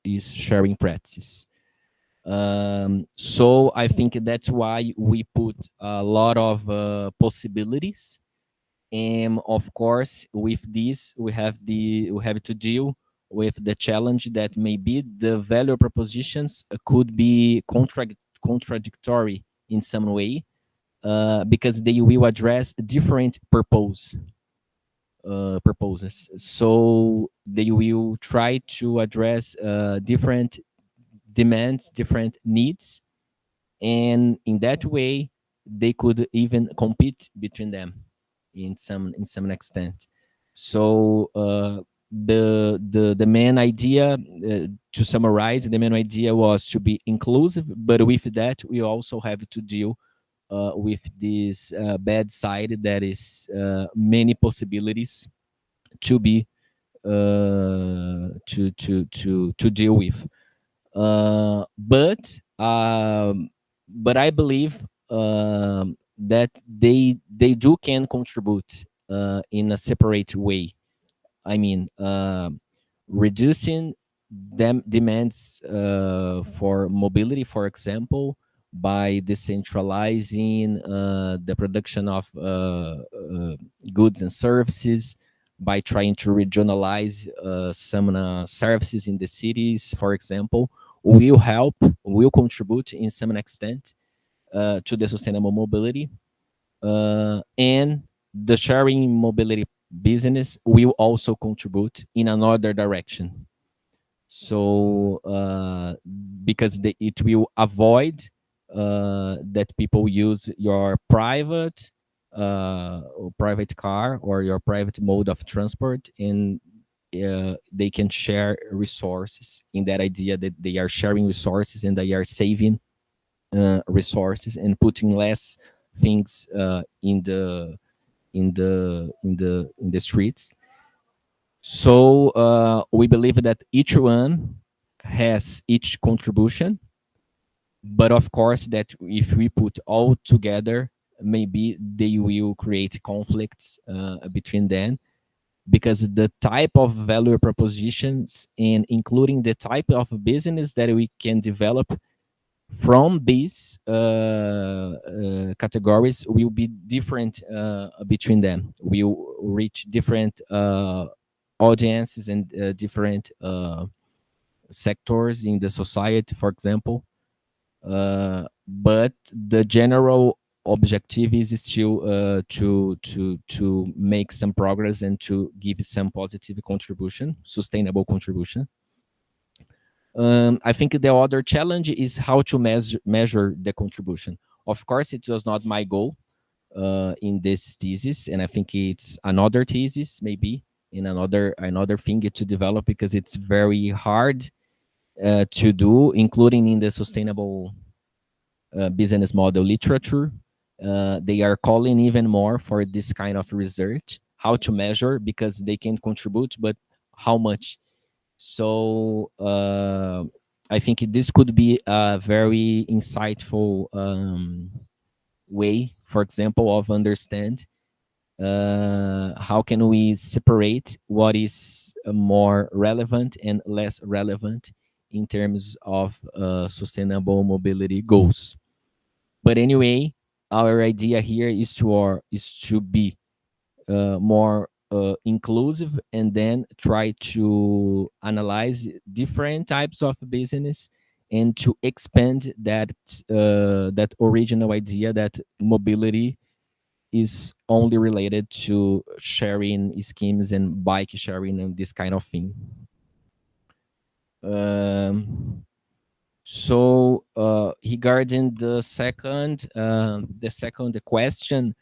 is sharing practices. So I think that's why we put a lot of possibilities, and of course, with this, we have to deal with the challenge that maybe the value propositions could be contradictory in some way, because they will address different purposes. So they will try to address different demands, different needs, and in that way, they could even compete between them in some extent. So the main idea, to summarize, the main idea was to be inclusive, but with that, we also have to deal with this bad side that is many possibilities to be to deal with. But I believe that they can contribute in a separate way. I mean, reducing them demands for mobility, for example, by decentralizing the production of goods and services, by trying to regionalize some services in the cities, for example, will contribute in some extent to the sustainable mobility. And the sharing mobility business will also contribute in another direction. So because it will avoid that people use your private car or your private mode of transport, and they can share resources, in that idea that they are sharing resources and they are saving resources and putting less things in the streets. So we believe that each one has each contribution, but of course that if we put all together, maybe they will create conflicts between them, because the type of value propositions and including the type of business that we can develop from these categories will be different between them. Will reach different audiences and different sectors in the society, for example. But the general objective is still to make some progress and to give some positive contribution, sustainable contribution. I think the other challenge is how to measure the contribution. Of course, it was not my goal in this thesis, and I think it's another thesis, maybe in another thing to develop, because it's very hard to do, including in the sustainable business model literature. They are calling even more for this kind of research, how to measure, because they can contribute, but how much? So I think this could be a very insightful way, for example, of understand how can we separate what is more relevant and less relevant in terms of sustainable mobility goals. But anyway, our idea here is to be more inclusive, and then try to analyze different types of business and to expand that original idea that mobility is only related to sharing schemes and bike sharing and this kind of thing. So regarding the second question,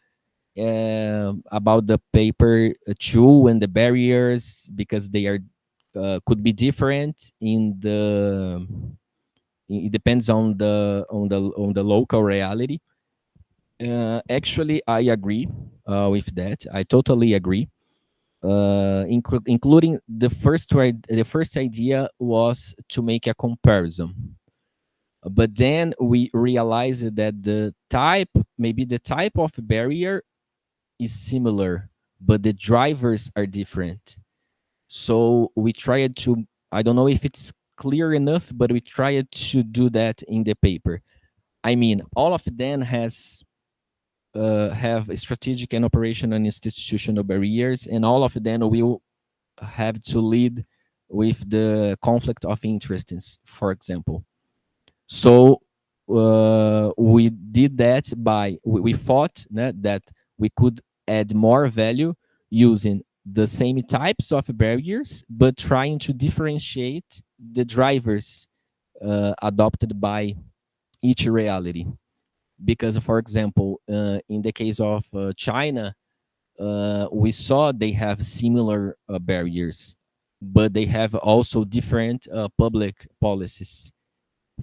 about the paper 2 and the barriers, because they are could be different in the, it depends on the local reality. Actually, I agree with that. I totally agree. Including the first idea was to make a comparison, but then we realized that maybe the type of barrier is similar, but the drivers are different. So we tried to, I don't know if it's clear enough, but we tried to do that in the paper. I mean, all of them have strategic and operational and institutional barriers, and all of them will have to lead with the conflict of interests, for example. So we did that by, we thought that we could add more value using the same types of barriers, but trying to differentiate the drivers adopted by each reality. Because, for example, in the case of China, we saw they have similar barriers, but they have also different public policies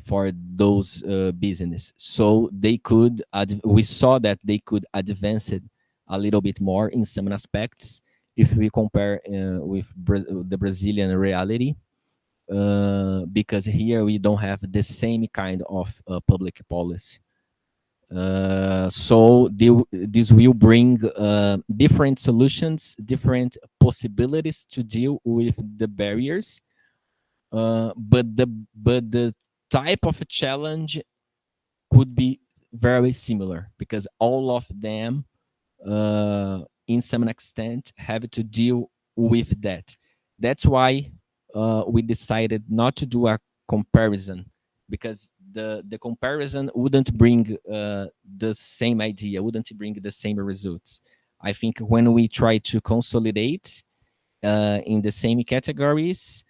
for those business. So they could, we saw that they could advance it a little bit more in some aspects if we compare with the Brazilian reality, because here we don't have the same kind of public policy. So this will bring different solutions, different possibilities to deal with the barriers, but the type of a challenge could be very similar, because all of them, in some extent, have to deal with that. That's why we decided not to do a comparison, because the comparison wouldn't bring the same idea, wouldn't bring the same results. I think when we try to consolidate in the same categories,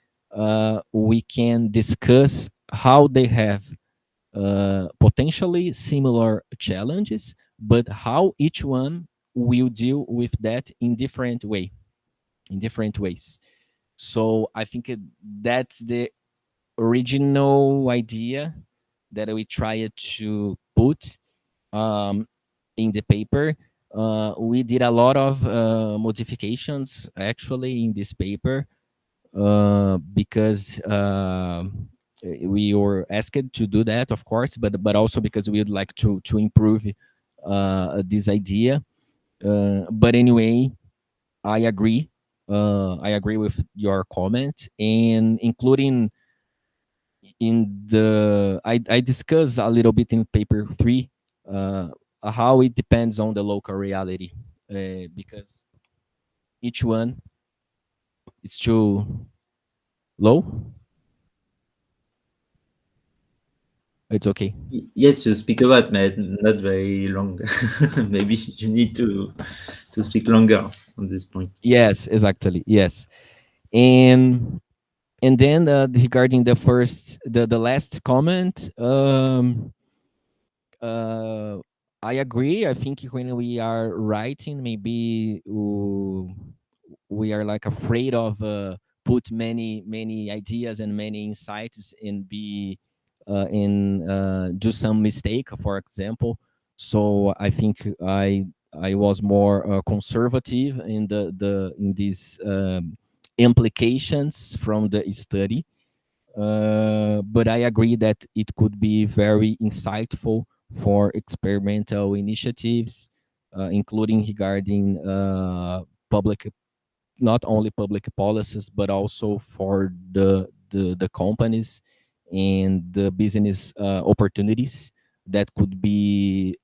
we can discuss how they have potentially similar challenges, but how each one will deal with that in different ways. So I think that's the original idea that we tried to put in the paper. We did a lot of modifications actually in this paper, because we were asked to do that, of course, but also because we would like to improve this idea. But anyway, I agree. I agree with your comment, and including in the, I discuss a little bit in paper 3 how it depends on the local reality, because each one is too low. It's okay. Yes, you speak a lot, but not very long. Maybe you need to speak longer on this point. Yes, exactly. Yes, and then regarding the last comment, I agree. I think when we are writing, maybe we are like afraid of put many ideas and many insights and be do some mistake, for example. So I think I was more conservative in in these implications from the study, but I agree that it could be very insightful for experimental initiatives, including regarding public, not only public policies, but also for the companies and the business opportunities that could be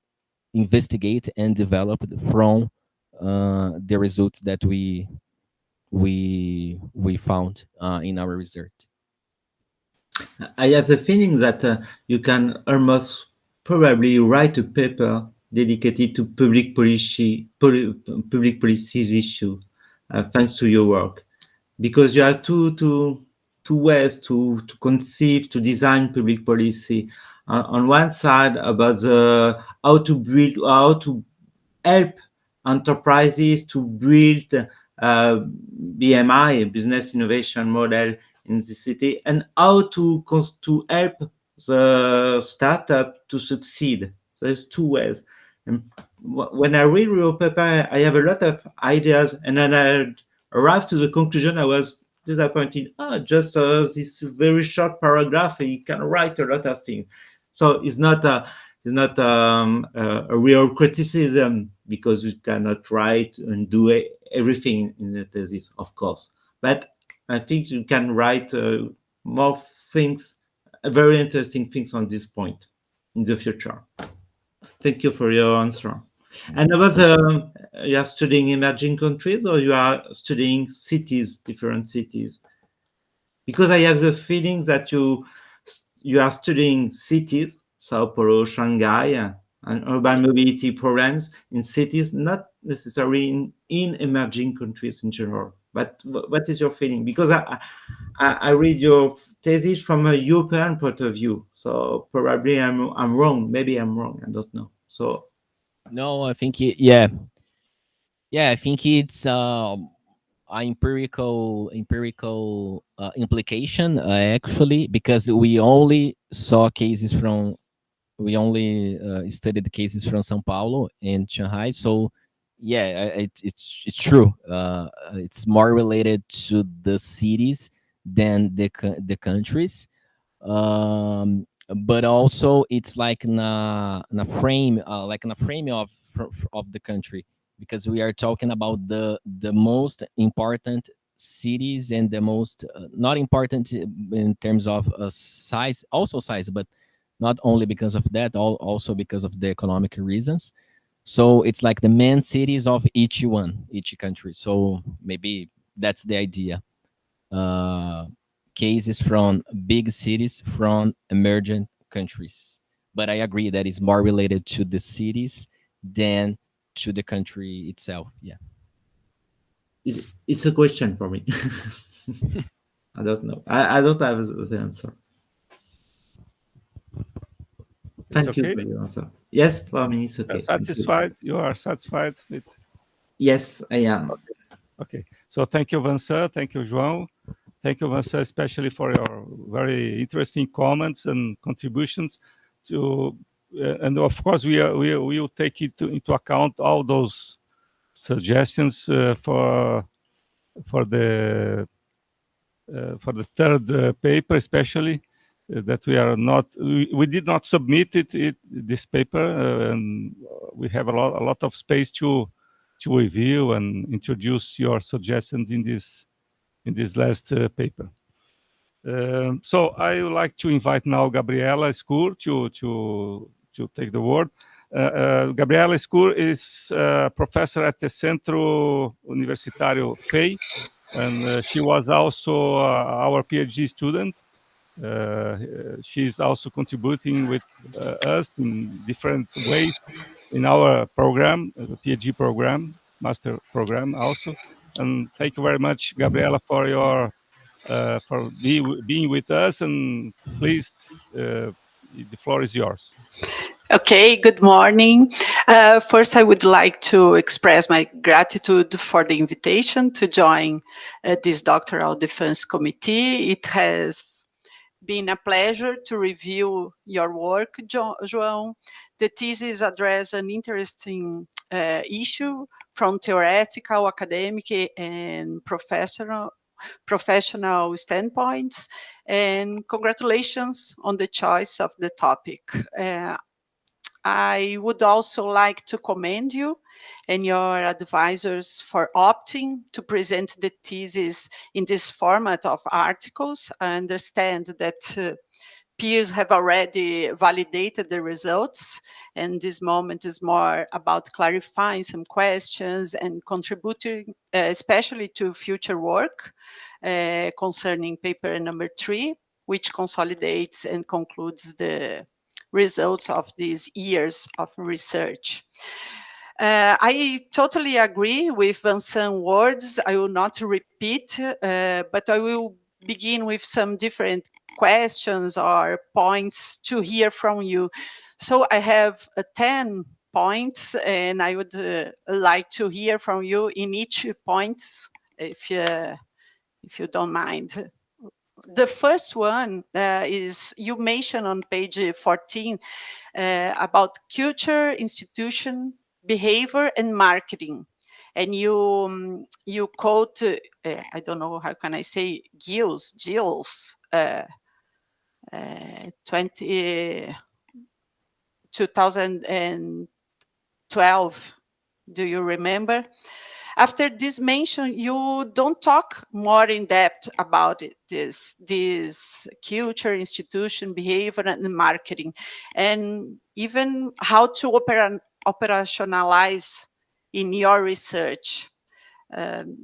investigate and develop from the results that we found in our research. I have the feeling that you can almost probably write a paper dedicated to public policies issue, thanks to your work, because you have two ways to conceive, to design public policy. On one side, about the how to help enterprises to build BMI, business innovation model in the city, and how to help the startup to succeed. So there's two ways. And when I read your paper, I have a lot of ideas, and then I arrived to the conclusion I was disappointed. Just this very short paragraph, and you can write a lot of things. So it's not a real criticism, because you cannot write and do everything in the thesis, of course. But I think you can write more things, very interesting things on this point in the future. Thank you for your answer. And about you are studying emerging countries, or you are studying cities, different cities? Because I have the feeling that you are studying cities, Sao Paulo, Shanghai, and urban mobility programs in cities, not necessarily in emerging countries in general. But what is your feeling? Because I read your thesis from a European point of view, so probably I'm wrong. Maybe I'm wrong. I don't know. So No, I think yeah, I think it's empirical implication actually, because we only saw cases from we only studied cases from São Paulo and Shanghai. So yeah, it's true. It's more related to the cities than the countries. But also it's like in a frame, of the country, because we are talking about the most important cities and the most not important in terms of size, also size, but not only because of that, also because of the economic reasons. So it's like the main cities of each country. So maybe that's the idea. Uh, Cases from big cities from emergent countries. But I agree that it's more related to the cities than to the country itself. Yeah. it's a question for me. I don't know. I don't have the answer. It's Thank you okay? for your answer. Yes, for me, it's okay. Satisfied? You are satisfied with? Yes, I am. Okay. So thank you, Vincent. Thank you, João. Thank you, Vincent, especially for your very interesting comments and contributions to, and of course we will take it into account all those suggestions for the third paper, especially that we did not submit this paper, and we have a lot of space to review and introduce your suggestions in this last paper. So I would like to invite now Gabriela Skur to take the word. Gabriela Skur is professor at the Centro Universitário FEI, and she was also our PhD student. She's also contributing with us in different ways in our program, the PhD program, master program also. And thank you very much, Gabriela, for being with us. And please, the floor is yours. Okay, good morning. First, I would like to express my gratitude for the invitation to join this doctoral defense committee. It has been a pleasure to review your work, João. The thesis address an interesting issue from theoretical, academic, and professional standpoints, and congratulations on the choice of the topic. I would also like to commend you and your advisors for opting to present the thesis in this format of articles. I understand that peers have already validated the results, and this moment is more about clarifying some questions and contributing especially to future work concerning paper number 3, which consolidates and concludes the results of these years of research. I totally agree with Vincent's words. I will not repeat, but I will begin with some different questions or points to hear from you. So I have 10 points, and I would like to hear from you in each point, if you don't mind. The first one is you mentioned on page 14 about culture, institution, behavior, and marketing. And you quote, I don't know, how can I say, Gilles, 2012. Do you remember? After this mention, you don't talk more in depth about it, this culture, institution, behavior, and marketing, and even how to operationalize in your research.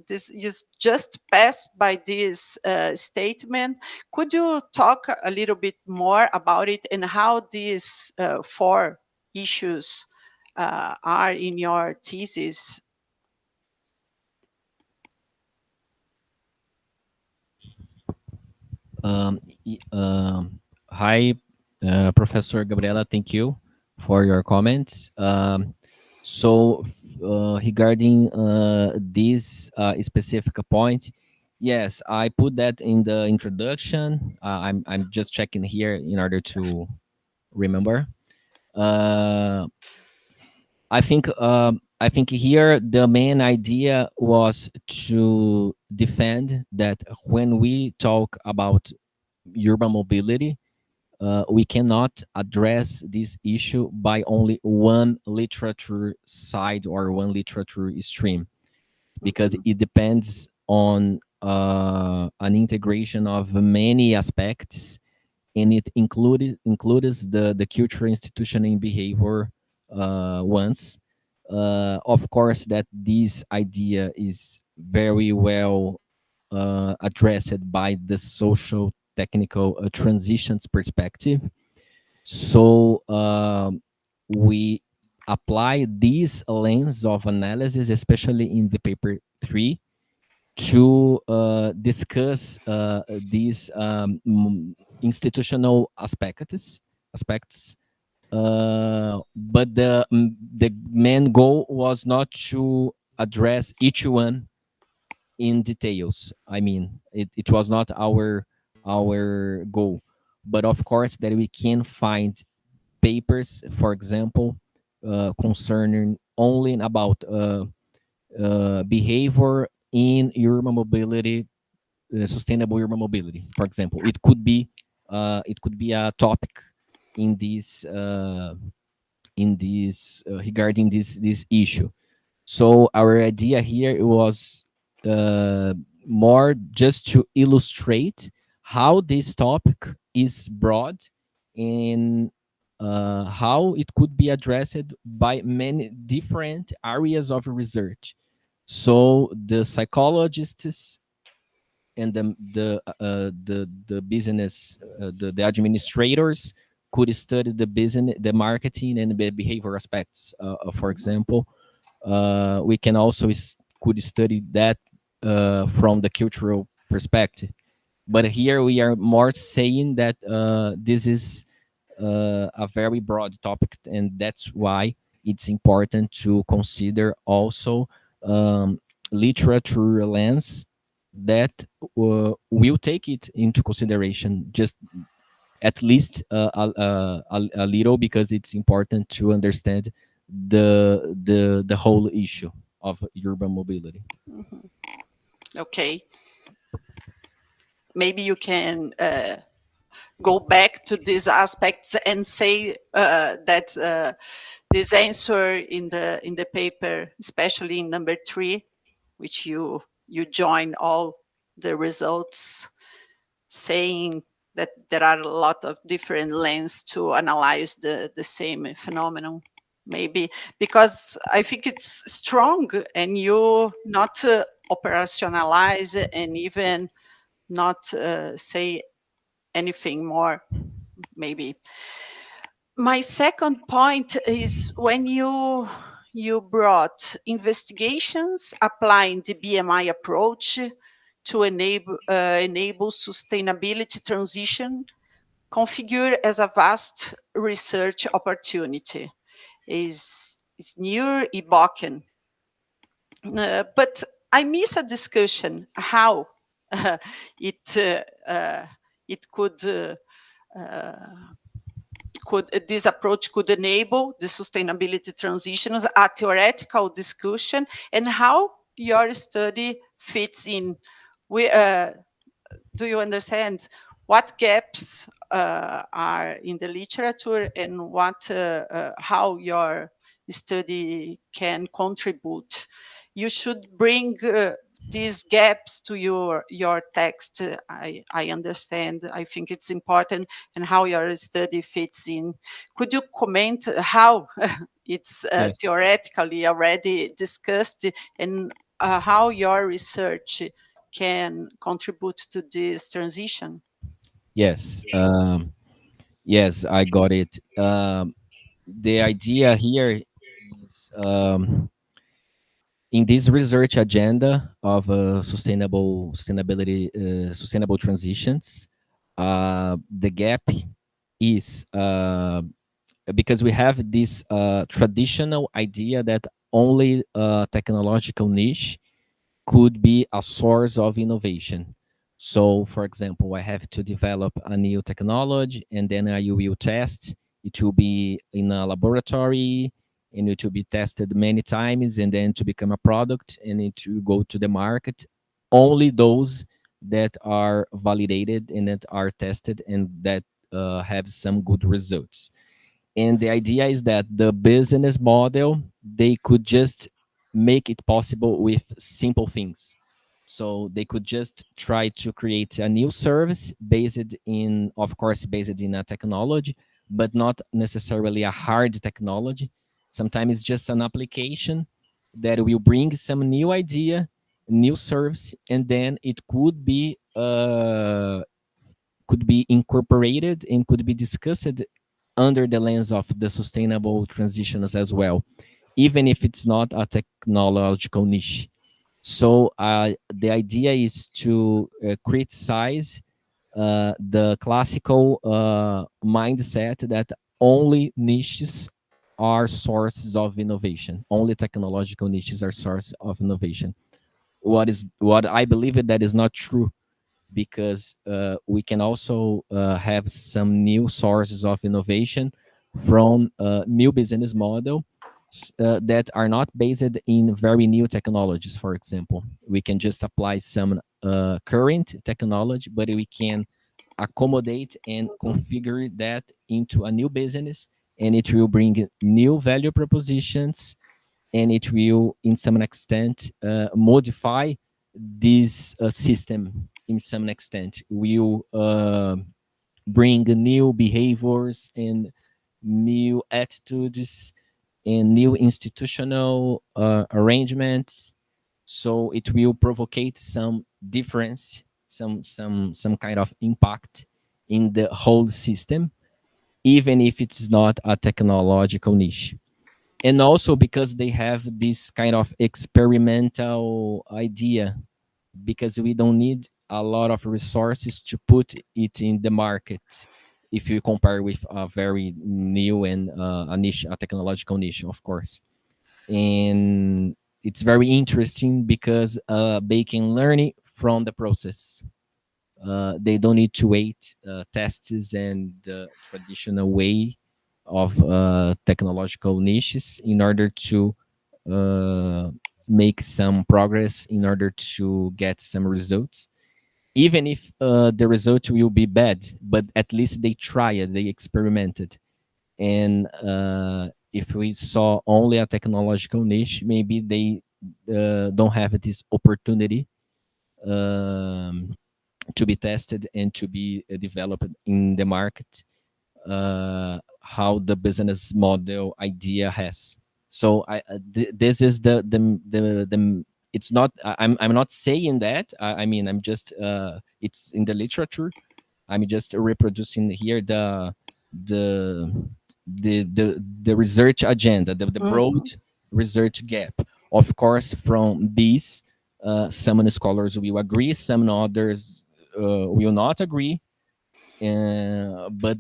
This is just passed by this statement. Could you talk a little bit more about it and how these 4 issues are in your thesis? Hi, Professor Gabriela. Thank you for your comments. Regarding this specific point, yes, I put that in the introduction. I'm just checking here in order to remember. I think here the main idea was to defend that when we talk about urban mobility, we cannot address this issue by only one literature side or one literature stream, because it depends on an integration of many aspects, and it includes the culture, institution, and behavior ones. Of course, that this idea is very well addressed by the social technical transitions perspective. So we apply this lens of analysis, especially in the paper 3, to discuss these institutional aspects. But the main goal was not to address each one in details. I mean, it was not our goal, but of course that we can find papers, for example, concerning only about behavior in urban mobility, sustainable urban mobility. For example, it could be a topic in this regarding this issue. So our idea here was more just to illustrate how this topic is broad and how it could be addressed by many different areas of research. So the psychologists and the business, the administrators could study the business, the marketing, and the behavior aspects. For example, we can also could study that from the cultural perspective. But here we are more saying that this is a very broad topic, and that's why it's important to consider also literature lens that will take it into consideration, just at least a little, because it's important to understand the whole issue of urban mobility. Okay. Maybe you can go back to these aspects and say that this answer in the paper, especially in number 3, which you join all the results, saying that there are a lot of different lenses to analyze the same phenomenon. Maybe because I think it's strong and you not operationalize and even not say anything more, maybe. My second point is when you brought investigations applying the BMI approach to enable sustainability transition configure as a vast research opportunity is near Iboken. But I miss a discussion how it could this approach could enable the sustainability transitions, a theoretical discussion, and how your study fits in. Do you understand what gaps are in the literature and how your study can contribute? You should bring these gaps to your text. I understand. I think it's important, and how your study fits in. Could you comment how it's Yes. theoretically already discussed, and how your research can contribute to this transition? Yes. Yes, I got it. The idea here is in this research agenda of sustainable transitions. The gap is because we have this traditional idea that only technological niche could be a source of innovation. So, for example, I have to develop a new technology and then I will test. It will be in a laboratory and it will be tested many times and then to become a product and it will go to the market. Only those that are validated and that are tested and that have some good results. And the idea is that the business model, they could just make it possible with simple things. So they could just try to create a new service based in, of course, based in a technology, but not necessarily a hard technology. Sometimes it's just an application that will bring some new idea, new service, and then it could be incorporated and could be discussed under the lens of the sustainable transitions as well, even if it's not a technological niche. So the idea is to criticize the classical mindset that only niches are sources of innovation. Only technological niches are source of innovation. What I believe that is not true, because we can also have some new sources of innovation from new business model that are not based in very new technologies. For example, we can just apply some current technology, but we can accommodate and configure that into a new business, and it will bring new value propositions, and it will, in some extent, modify this system. In some extent, will bring new behaviors and new attitudes and new institutional arrangements. So it will provocate some difference, some kind of impact in the whole system, even if it's not a technological niche. And also because they have this kind of experimental idea, because we don't need a lot of resources to put it in the market if you compare with a very new and a niche, a technological niche, of course. And it's very interesting because they can learn it from the process. They don't need to wait tests and the traditional way of technological niches in order to make some progress, in order to get some results. Even if the result will be bad, but at least they tried, they experimented. And if we saw only a technological niche, maybe they don't have this opportunity to be tested and to be developed in the market, how the business model idea has. So this is the it's not, I'm not saying that, I mean, I'm just it's in the literature. I'm just reproducing here the the research agenda, the broad research gap. Of course, from these, some scholars will agree, some others will not agree, but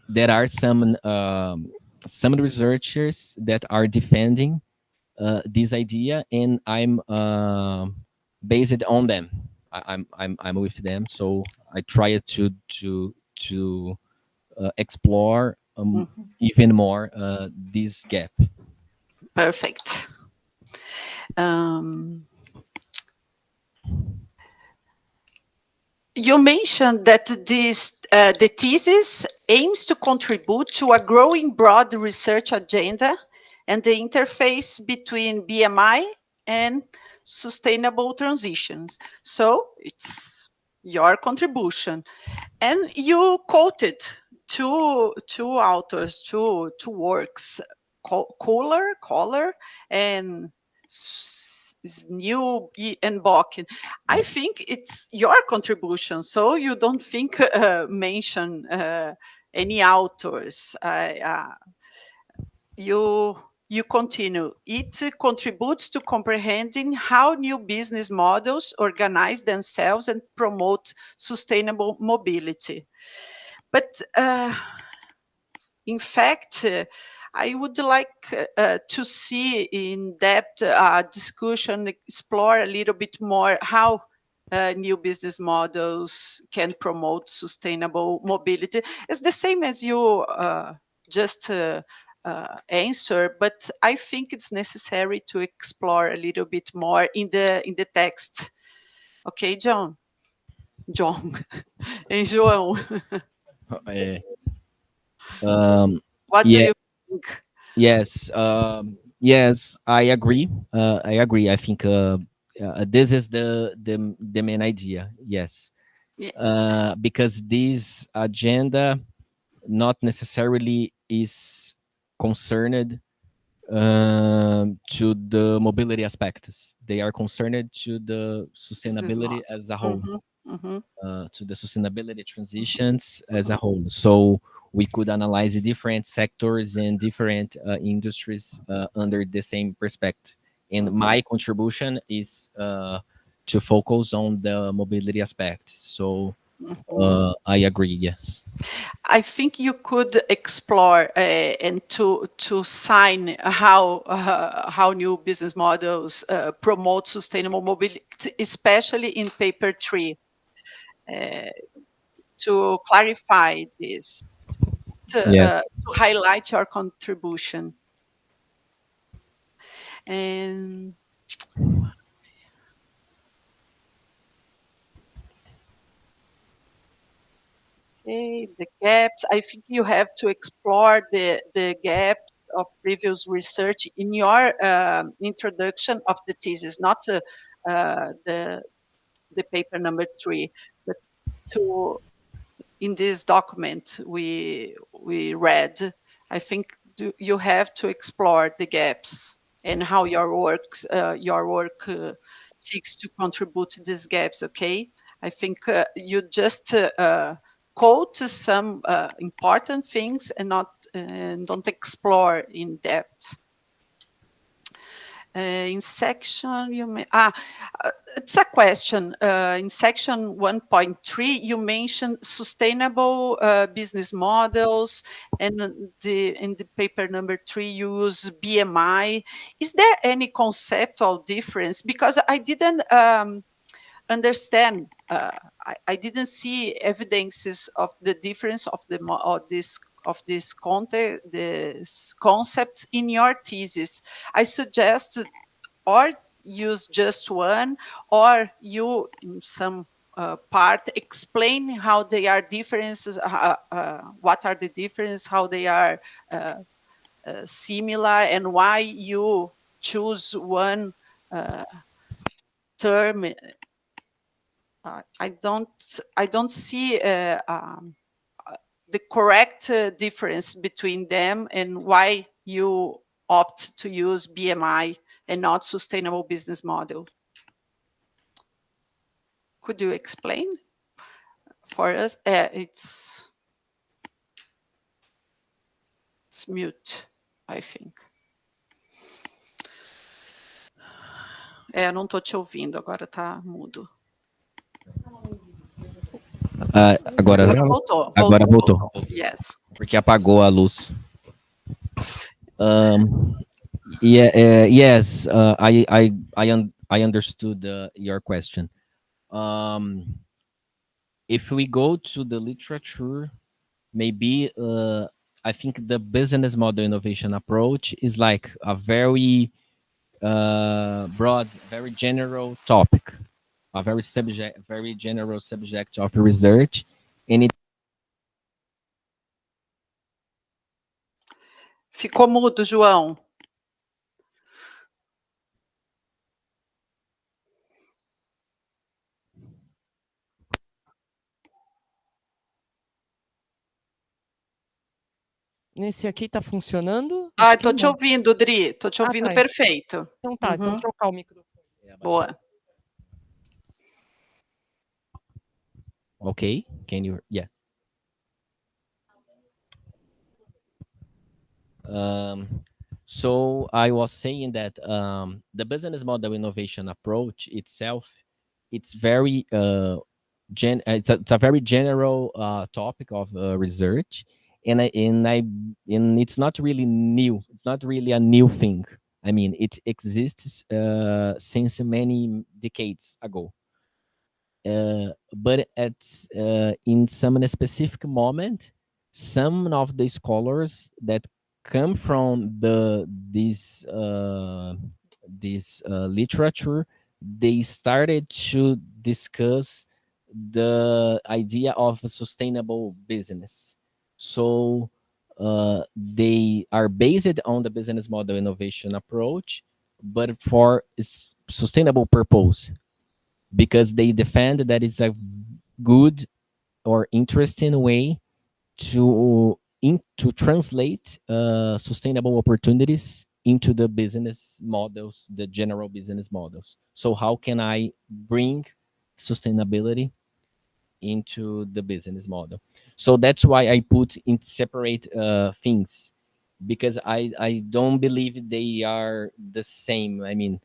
there are some researchers that are defending this idea, and I'm based on them. I'm with them, so I try to explore even more this gap. Perfect. You mentioned that the thesis aims to contribute to a growing broad research agenda and the interface between BMI and sustainable transitions. So it's your contribution. And you quoted two authors, two works, Kohler and New and Bock. I think it's your contribution, so you don't think mention any authors. You continue. It contributes to comprehending how new business models organize themselves and promote sustainable mobility. But in fact, I would like to see in depth discussion, explore a little bit more how new business models can promote sustainable mobility. It's the same as you just answer, but I think it's necessary to explore a little bit more in the text. Okay, John and João. What do Yeah, you think? yes, yes, I agree. I agree. I think this is the main idea. Yes, Yes. because this agenda not necessarily is concerned to the mobility aspects. They are concerned to the Business sustainability model. as a whole, Mhm. to the sustainability transitions as a whole. So we could analyze different sectors and different industries under the same perspective. And my contribution is to focus on the mobility aspect. So I agree. Yes. I think you could explore and to sign how new business models promote sustainable mobility, especially in paper 3, to clarify this, Yes. to highlight your contribution. And okay, the gaps. I think you have to explore the gaps of previous research in your introduction of the thesis, not the paper number 3, but to in this document we read. I think you have to explore the gaps and how your work seeks to contribute to these gaps. Okay, I think you just quote some important things and not don't explore in depth. In section, you may it's a question. In section 1.3, you mentioned sustainable business models, and in the paper number 3, you use BMI. Is there any conceptual difference? Because I didn't understand. I didn't see evidences of the difference of this concepts in your thesis. I suggest or use just one, or you in some part explain how they are differences, what are the differences, how they are similar, and why you choose one term I don't see the correct difference between them and why you opt to use BMI and not sustainable business model. Could you explain for us? It's mute, I think. Eu não estou te ouvindo, agora está mudo. Agora voltou. Agora voltou. Yes. Porque apagou a luz. Yes, I understood your question. If we go to the literature, maybe I think the business model innovation approach is like a very broad, very general topic, a very general subject of research, and it. Ficou mudo, João. Nesse aqui tá funcionando? Estou te ouvindo, Dri. Estou te ouvindo perfeito. Então tá, então trocar o microfone. Boa. Okay, can you, yeah. So I was saying that the business model innovation approach itself, it's very it's a very general topic of research, and it's not really new. It's not really a new thing. I mean, it exists since many decades ago. But in some specific moment, some of the scholars that come from this literature, they started to discuss the idea of a sustainable business. So they are based on the business model innovation approach, but for sustainable purpose, because they defend that it's a good or interesting way to translate sustainable opportunities into the business models, the general business models. So how can I bring sustainability into the business model? So that's why I put in separate things, because I don't believe they are the same. I mean,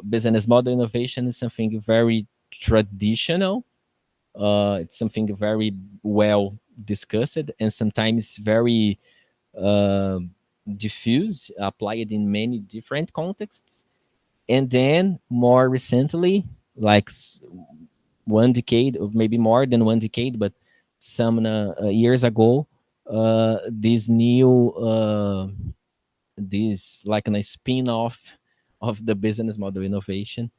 business model innovation is something very traditional. It's something very well discussed and sometimes very diffuse, applied in many different contexts. And then more recently, like 1 decade, or maybe more than 1 decade, but some years ago, this new, this like a spin-off of the business model innovation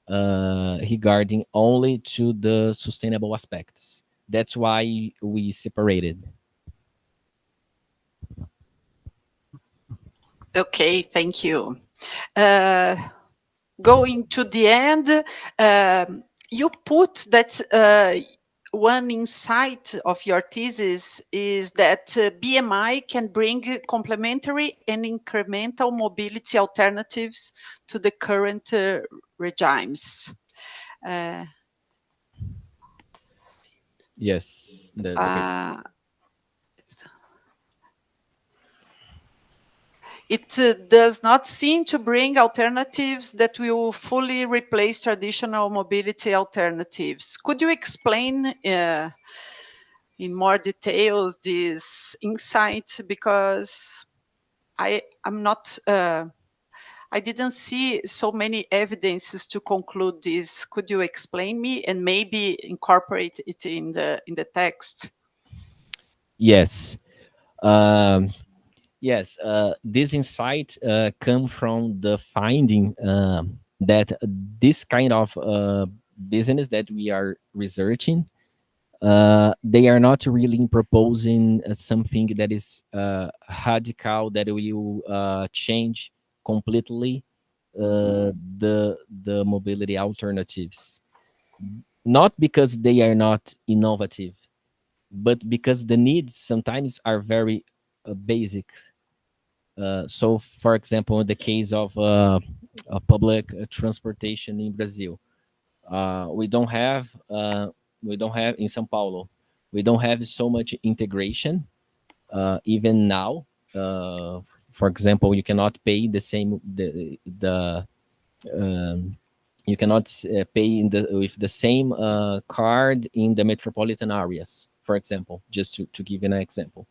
regarding only to the sustainable aspects. That's why we separated. Okay, thank you. Going to the end, you put that one insight of your thesis is that BMI can bring complementary and incremental mobility alternatives to the current regimes. Yes. It does not seem to bring alternatives that will fully replace traditional mobility alternatives. Could you explain in more details this insight? Because I didn't see so many evidences to conclude this. Could you explain me and maybe incorporate it in the text? Yes. Yes, this insight come from the finding that this kind of business that we are researching, they are not really proposing something that is radical, that will change completely the mobility alternatives. not because they are not innovative, but because the needs sometimes are very basic. So, for example, in the case of public transportation in Brazil, we don't have in São Paulo, we don't have so much integration. Even now, for example, you cannot pay the same you cannot pay with the same card in the metropolitan areas, for example, just to give an example.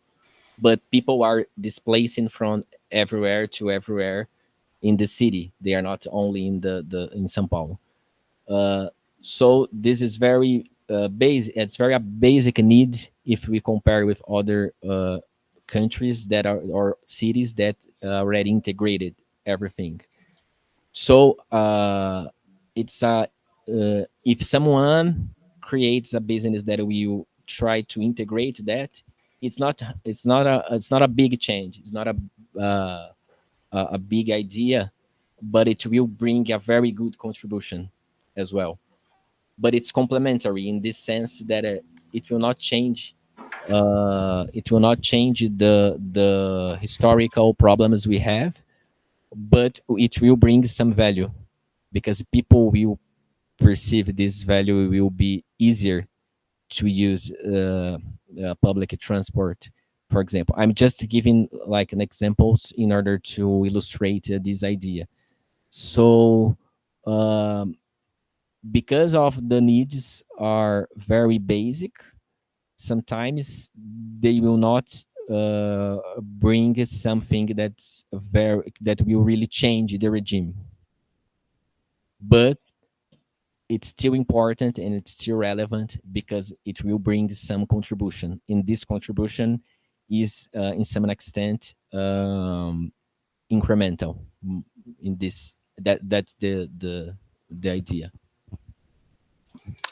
But people are displacing from everywhere to everywhere in the city. They are not only in in São Paulo. So this is very basic. It's very a basic need if we compare with other countries that are or cities that already integrated everything. So it's a if someone creates a business that will try to integrate that, it's not a big change. It's not a big idea, but it will bring a very good contribution as well. But it's complementary in this sense that it will not change. It will not change the historical problems we have, but it will bring some value because people will perceive this value will be easier to use public transport. For example, I'm just giving like an examples in order to illustrate this idea. So because of the needs are very basic, sometimes they will not bring something that will really change the regime. But it's still important and it's still relevant because it will bring some contribution. And this contribution is, in some extent, incremental. In this, that's the idea.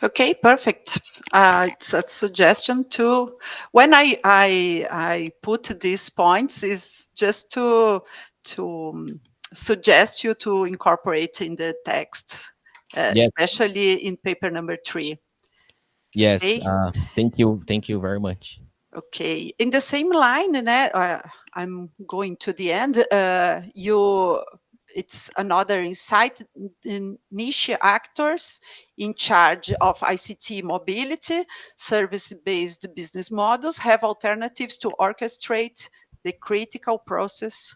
Okay, perfect. It's a suggestion to when I put these points is just to suggest you to incorporate in the text, Yes. especially in paper number 3. Yes. Okay. Thank you very much. Okay. In the same line, and I'm going to the end. It's another insight. In niche actors in charge of ICT mobility, service-based business models have alternatives to orchestrate the critical process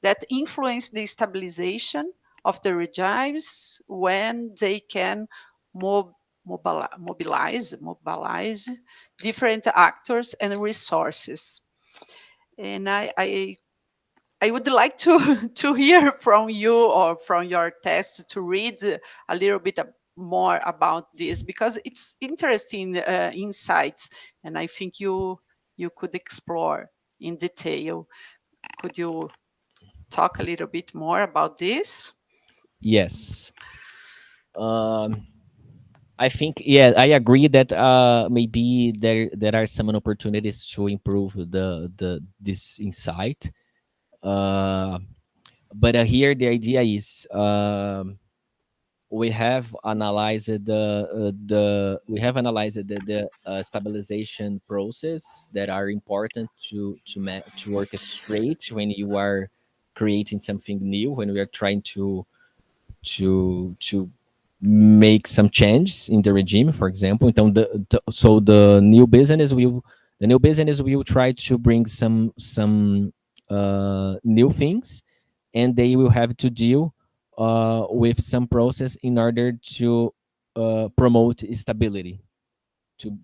that influence the stabilization of the regimes when they can mobilize different actors and resources. And I would like to to hear from you or from your test to read a little bit more about this because it's interesting insights, and I think you could explore in detail. Could you talk a little bit more about this? Yes. I think, yeah, I agree that maybe there are some opportunities to improve this insight. But here the idea is we have analyzed the stabilization process that are important to orchestrate when you are creating something new, when we are trying to make some changes in the regime, for example. Então, so the new business will try to bring some new things, and they will have to deal with some process in order to promote stability, to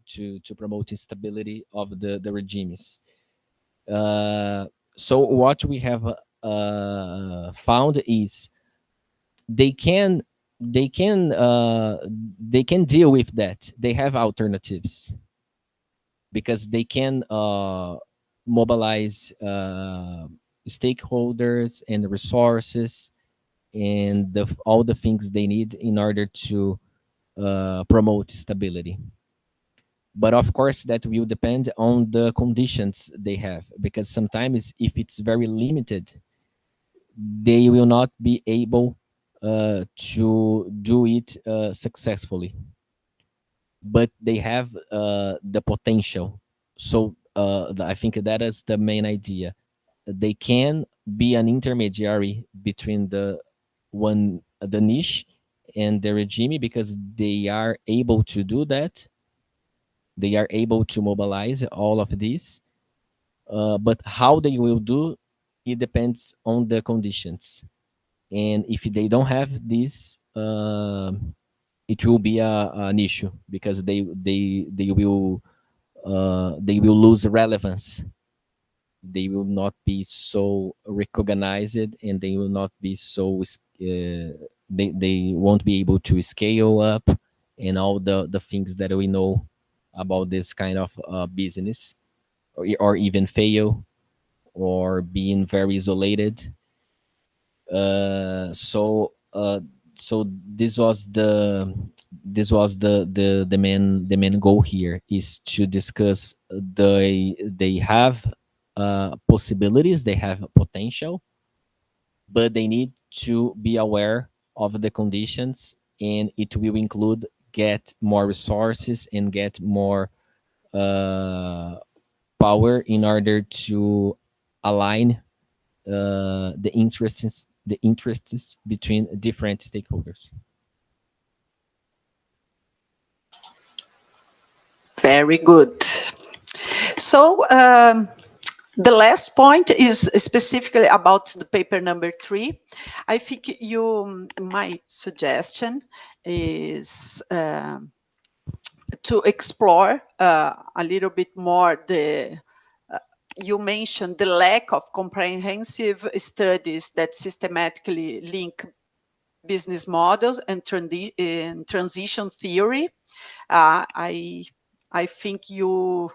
promote stability of the regimes. So what we have found is they can deal with that. They have alternatives because they can mobilize stakeholders and resources and all the things they need in order to promote stability. But of course, that will depend on the conditions they have, because sometimes if it's very limited, they will not be able to do it successfully. but they have the potential. So I think that is the main idea. They can be an intermediary between the niche and the regime, because they are able to do that. They are able to mobilize all of this, but how they will do it depends on the conditions. And if they don't have this, it will be an issue, because they will lose relevance. They will not be so recognized, and they will not be so they won't be able to scale up, and all the things that we know about this kind of business, or even fail, or being very isolated. So this was the main goal here, is to discuss they have possibilities, they have potential, but they need to be aware of the conditions, and it will include get more resources and get more power in order to align the interests between different stakeholders. Very good. So the last point is specifically about the paper number 3. I think my suggestion is to explore a little bit more you mentioned the lack of comprehensive studies that systematically link business models and transition theory. I think you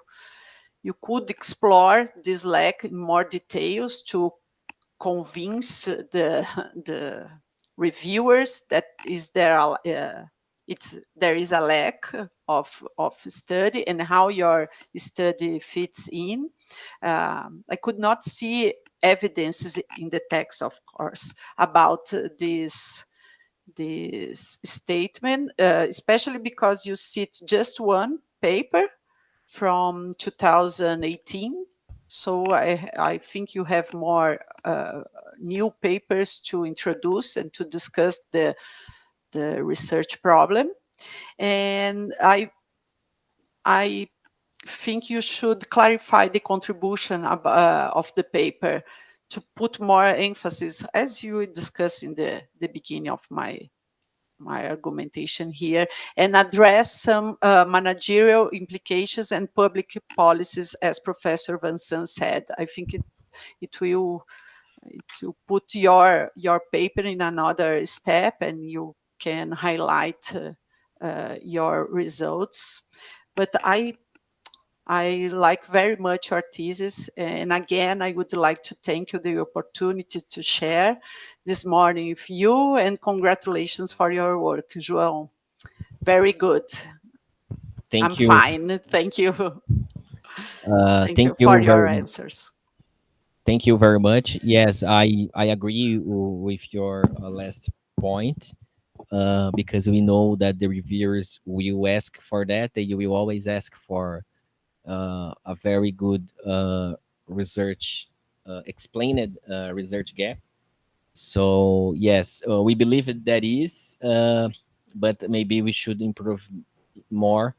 could explore this lack in more details to convince the reviewers that there is a lack of study, and how your study fits in. I could not see evidences in the text, of course, about this statement, especially because you cite just one paper from 2018. So I think you have more new papers to introduce and to discuss the research problem. And I think you should clarify the contribution of the paper to put more emphasis, as you discussed in the beginning of my argumentation here, and address some managerial implications and public policies, as Professor Vincent said. I think it will put your paper in another step, and you can highlight your results. But I like very much your thesis, and again, I would like to thank you the opportunity to share this morning with you, and congratulations for your work, João. Very good. Thank you. Fine. Thank you. Thank you for your answers. Thank you very much. Yes, I agree with your last point, because we know that the reviewers will ask for that. They will always ask for a very good research, explained research gap. So yes, we believe that is, but maybe we should improve more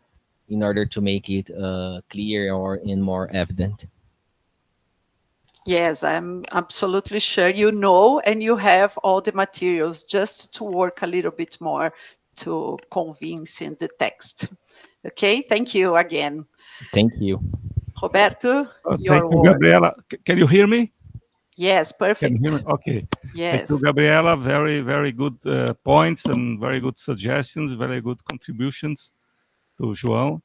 in order to make it clear and more evident. Yes, I'm absolutely sure you know, and you have all the materials, just to work a little bit more to convince in the text. Okay, thank you again. Thank you. Roberto, your thank you, word. Gabriela. Can you hear me? Yes, perfect. Can you hear me? Okay. Yes. Thank you, Gabriela. Very, very good points and very good suggestions, very good contributions to João.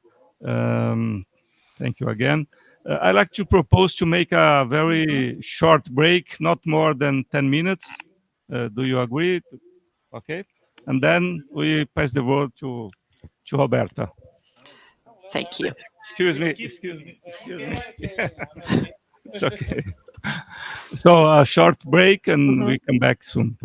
Thank you again. I'd like to propose to make a very short break, not more than 10 minutes. Do you agree? Okay. And then we pass the word to Roberta. Thank you. Excuse me. It's okay. So a short break, and we come back soon.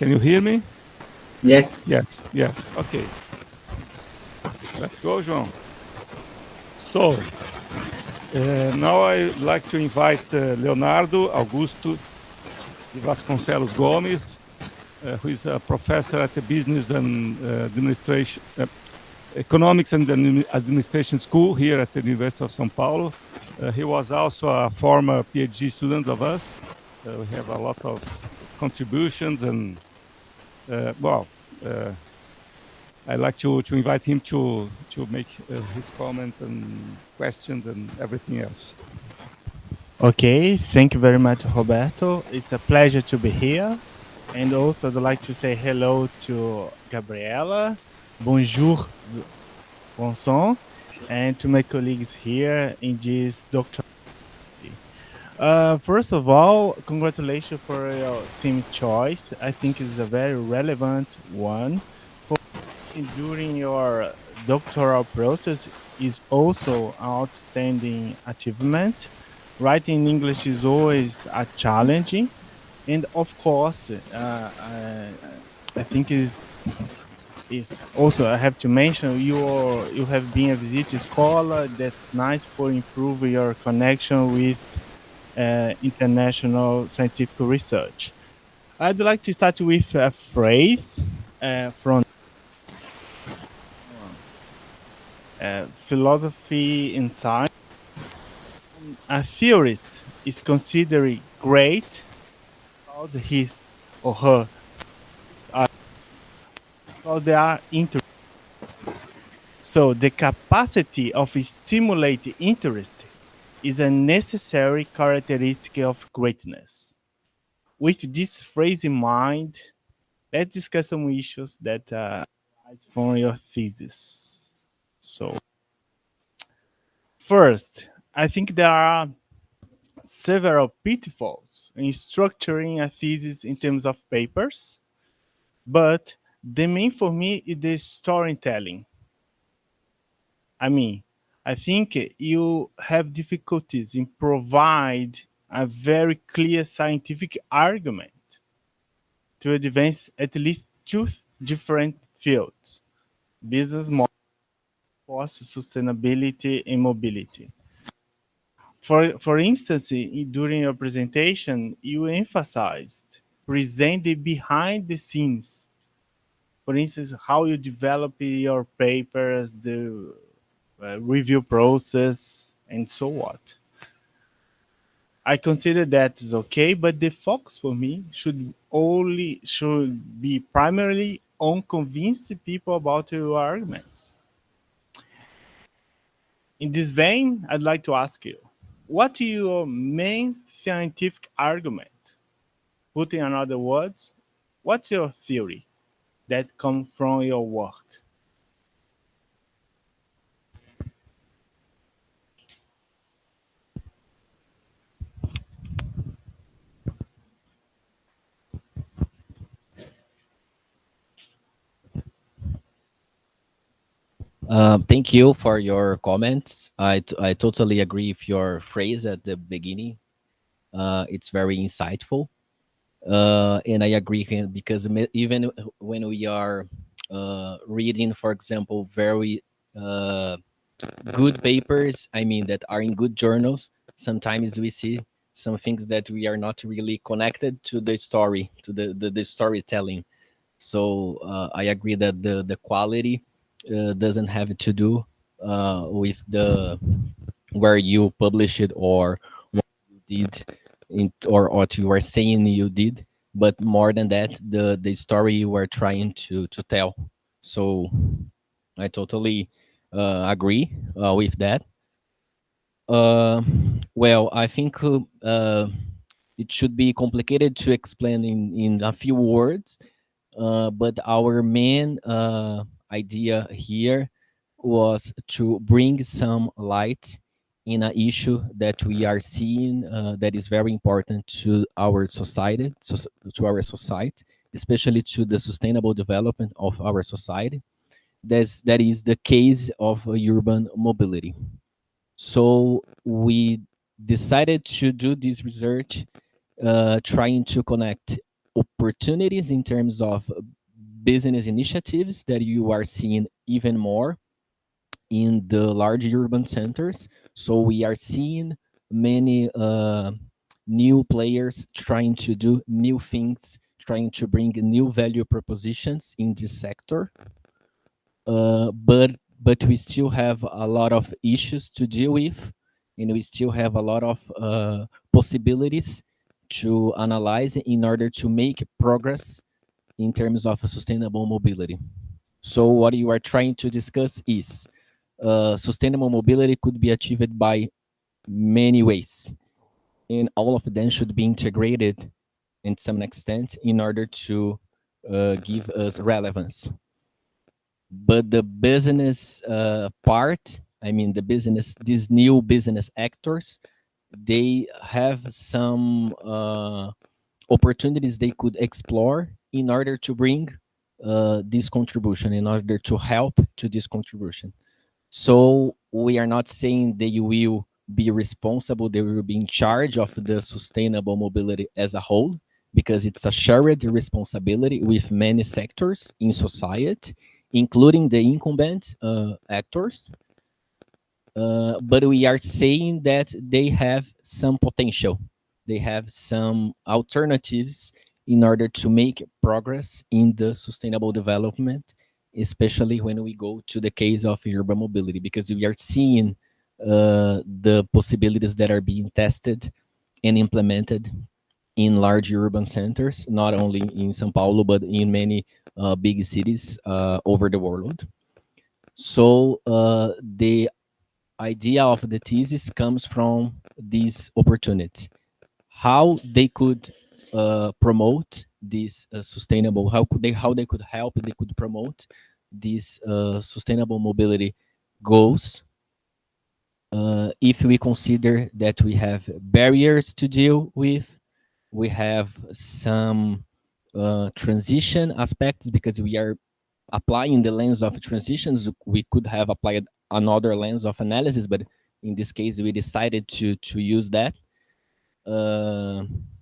Can you hear me? Yes. Yes, yes. Okay. Let's go, João. So, now I'd like to invite Leonardo Augusto de Vasconcelos Gomes, who is a professor at the Business and Administration, Economics and Administration School here at the University of São Paulo. He was also a former PhD student of us. We have a lot of contributions and, I'd like to invite him to make his comments and questions and everything else. Okay, thank you very much, Roberto. It's a pleasure to be here. And also, I'd like to say hello to Gabriela. Bonjour, Vincent, and to my colleagues here in this doctorate. First of all, congratulations for your theme choice. I think it's a very relevant one. For during your doctoral process is also an outstanding achievement. Writing in English is always a challenging, and of course, I think is also I have to mention you have been a visiting scholar. That's nice for improving your connection with international scientific research. I'd like to start with a phrase from philosophy and science. A theorist is considered great because his or her because they are interested. So the capacity of stimulate interest is a necessary characteristic of greatness. With this phrase in mind, let's discuss some issues that arise from your thesis. So first, I think there are several pitfalls in structuring a thesis in terms of papers, but the main for me is the storytelling. I mean, I think you have difficulties in provide a very clear scientific argument to advance at least two different fields: business model, cost, sustainability, and mobility. For instance, during your presentation, you emphasized present the behind the scenes. For instance, how you develop your papers, the review process, and so what. I consider that is okay, but the focus for me should be primarily on convincing people about your arguments. In this vein, I'd like to ask you, what is your main scientific argument? Put in other words, what's your theory that comes from your work? Thank you for your comments. I totally agree with your phrase at the beginning. It's very insightful. And I agree because even when we are reading, for example, very good papers, I mean, that are in good journals, sometimes we see some things that we are not really connected to the story, to the storytelling. So I agree that the quality doesn't have to do with the where you publish it or what you did or what you are saying you did, but more than that, the story you were trying to tell. So I totally agree with that. Well, I think it should be complicated to explain in a few words, but our main idea here was to bring some light in an issue that we are seeing that is very important to our society, especially to the sustainable development of our society. That is the case of urban mobility. So we decided to do this research trying to connect opportunities in terms of business initiatives that you are seeing even more in the large urban centers. So we are seeing many new players trying to do new things, trying to bring new value propositions in this sector. But we still have a lot of issues to deal with, and we still have a lot of possibilities to analyze in order to make progress in terms of sustainable mobility. So what you are trying to discuss is sustainable mobility could be achieved by many ways, and all of them should be integrated in some extent in order to give us relevance. But the business part, I mean, these new business actors, they have some opportunities they could explore in order to bring this contribution, in order to help to this contribution. So we are not saying they will be responsible, they will be in charge of the sustainable mobility as a whole, because it's a shared responsibility with many sectors in society, including the incumbent actors. But we are saying that they have some potential. They have some alternatives in order to make progress in the sustainable development, especially when we go to the case of urban mobility, because we are seeing the possibilities that are being tested and implemented in large urban centers, not only in São Paulo, but in many big cities over the world. So the idea of the thesis comes from this opportunity. How they could promote this sustainable, how they could help, they could promote these sustainable mobility goals if we consider that we have barriers to deal with, we have some transition aspects because we are applying the lens of transitions. We could have applied another lens of analysis, but in this case, we decided to use that.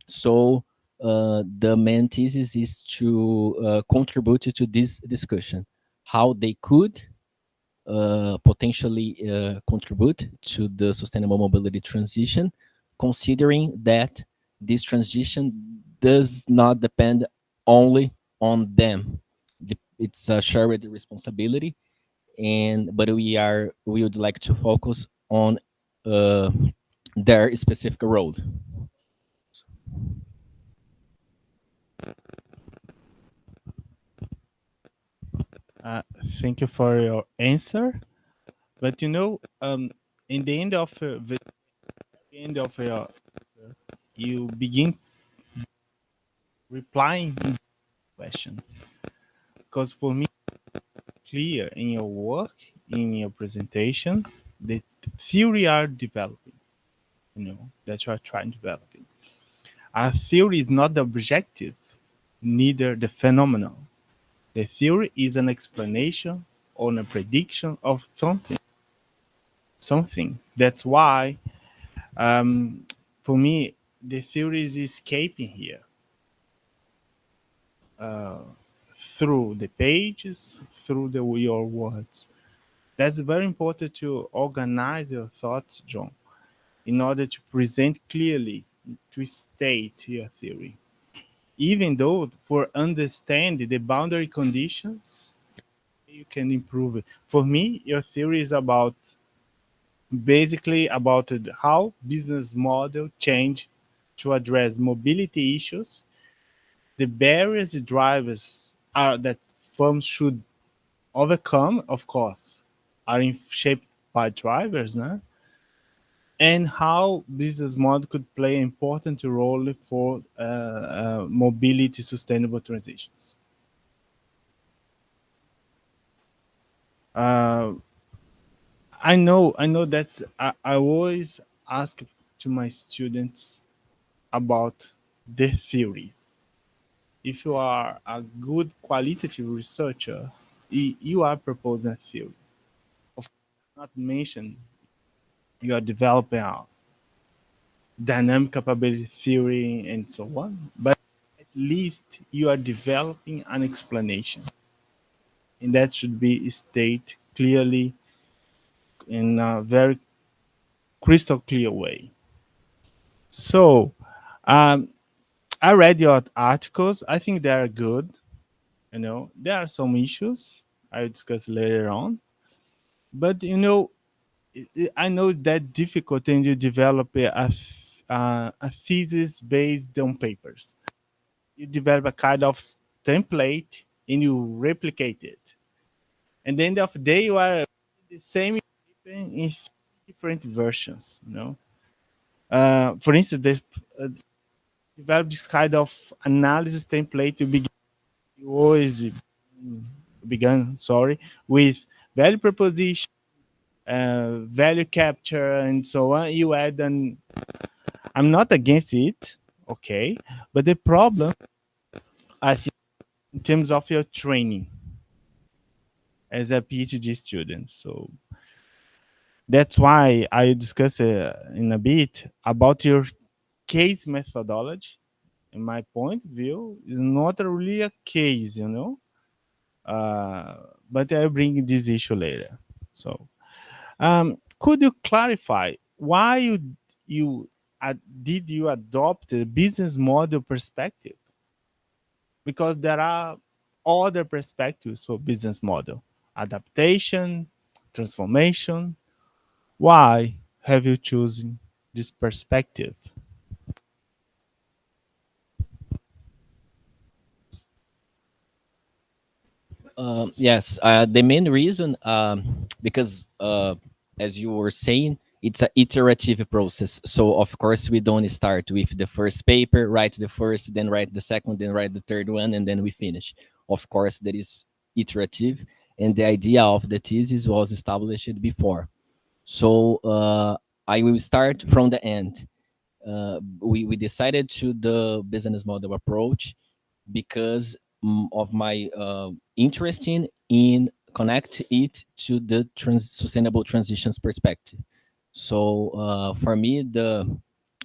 So the main thesis is to contribute to this discussion, how they could potentially contribute to the sustainable mobility transition, considering that this transition does not depend only on them. It's a shared responsibility, but we would like to focus on their specific role. Thank you for your answer. But in the end of your, you begin replying in the question, because for me, clear in your work, in your presentation, the theory are developing. That you are trying developing. A theory is not the objective, neither the phenomenon. The theory is an explanation or a prediction of something. That's why, for me, the theory is escaping here through the pages, through your words. That's very important to organize your thoughts, John, in order to present clearly, to state your theory. Even though for understanding the boundary conditions, you can improve it. For me, your theory is basically about how business model change to address mobility issues, the barriers, the drivers are that firms should overcome, of course, are shaped by drivers, no? And how business model could play an important role for mobility sustainable transitions. I know that's I always ask to my students about the theories. If you are a good qualitative researcher, you are proposing a theory. Of course, not mention you are developing a dynamic capability theory and so on, but least you are developing an explanation. And that should be stated clearly in a very crystal clear way. So, I read your articles. I think they are good. There are some issues I will discuss later on. But, I know that difficult and you develop a thesis based on papers. You develop a kind of template and you replicate it. And at the end of the day, you are the same in different versions. For instance, develop this kind of analysis template. You always began, with value proposition, value capture, and so on. You add an. I'm not against it, okay, but the problem, I think, in terms of your training as a PhD student. So that's why I discuss in a bit about your case methodology. In my point of view, is not really a case. But I'll bring this issue later. So, could you clarify why did you adopt the business model perspective? Because there are other perspectives for business model: adaptation, transformation. Why have you chosen this perspective? Yes, the main reason, because as you were saying, it's an iterative process. So of course we don't start with the first paper, write the first, then write the second, then write the third one, and then we finish. Of course, that is iterative, and the idea of the thesis was established before. So I will start from the end. We decided to the business model approach because of my interest in connect it to the sustainable transitions perspective. So for me, the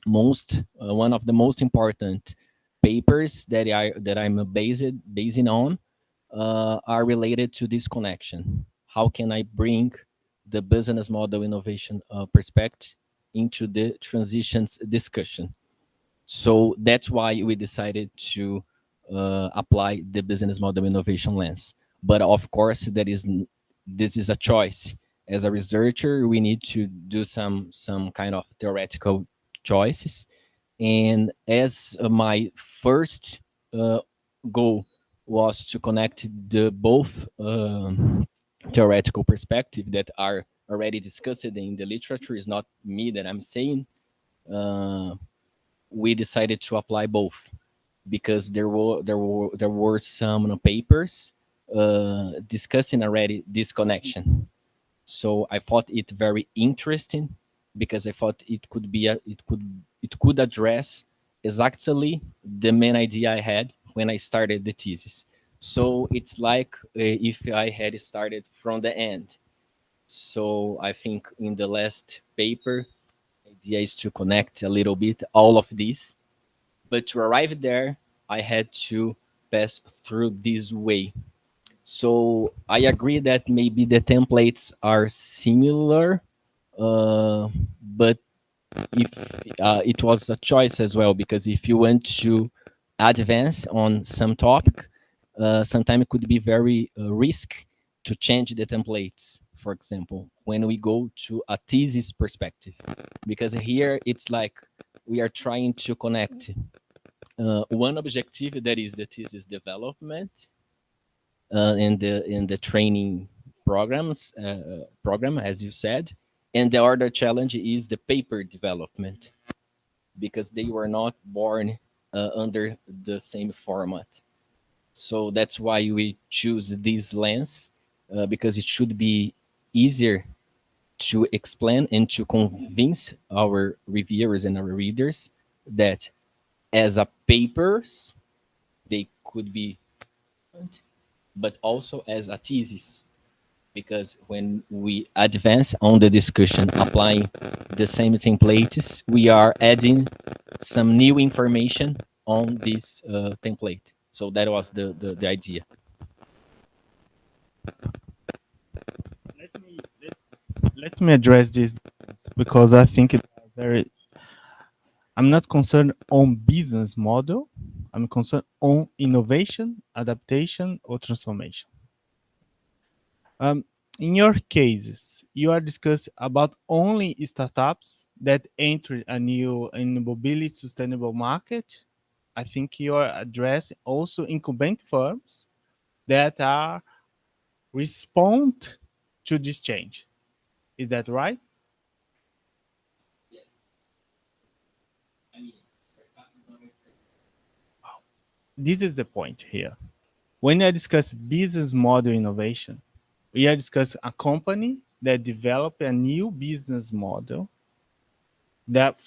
most one of the most important papers that I'm basing on are related to this connection. How can I bring the business model innovation perspective into the transitions discussion? So that's why we decided to apply the business model innovation lens. But of course, this is a choice. As a researcher, we need to do some kind of theoretical choices. And as my first goal was to connect the both theoretical perspective that are already discussed in the literature, is not me that I'm saying. We decided to apply both because there were some papers discussing already this connection. So I thought it very interesting because I thought it could address exactly the main idea I had when I started the thesis. So it's like if I had started from the end. So I think in the last paper, the idea is to connect a little bit all of this. But to arrive there, I had to pass through this way. So I agree that maybe the templates are similar, but if it was a choice as well, because if you want to advance on some topic, sometimes it could be very risk to change the templates. For example, when we go to a thesis perspective, because here it's like we are trying to connect one objective, that is the thesis development in the training program, as you said, and the other challenge is the paper development, because they were not born under the same format. So that's why we choose this lens, because it should be easier to explain and to convince our reviewers and our readers that as a papers they could be, but also as a thesis, because when we advance on the discussion applying the same templates, we are adding some new information on this template. So that was the idea. Let me address this because I think it's very. I'm not concerned on business model. I'm concerned on innovation, adaptation, or transformation. In your cases, you are discussing about only startups that enter a new and mobility sustainable market. I think you are addressing also incumbent firms that are respond to this change. Is that right? Yes. I mean, we're talking about it. This is the point here. When I discuss business model innovation, we are discussing a company that develop a new business model that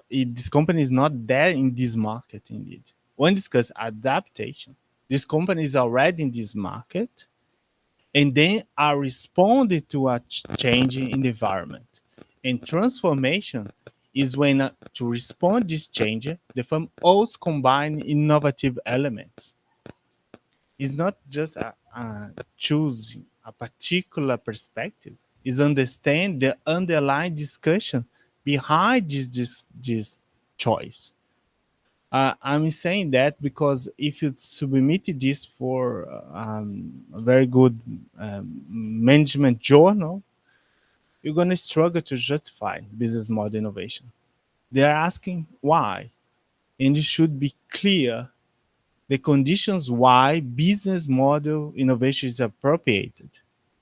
this company is not there in this market indeed. When discuss adaptation, this company is already in this market and they are responding to a change in the environment. And transformation is when to respond this change, the firm also combine innovative elements. It's not just choosing a particular perspective. It's understand the underlying discussion behind this choice. I'm saying that because if you submit this for a very good management journal, you're going to struggle to justify business model innovation. They're asking why, and it should be clear the conditions why business model innovation is appropriated,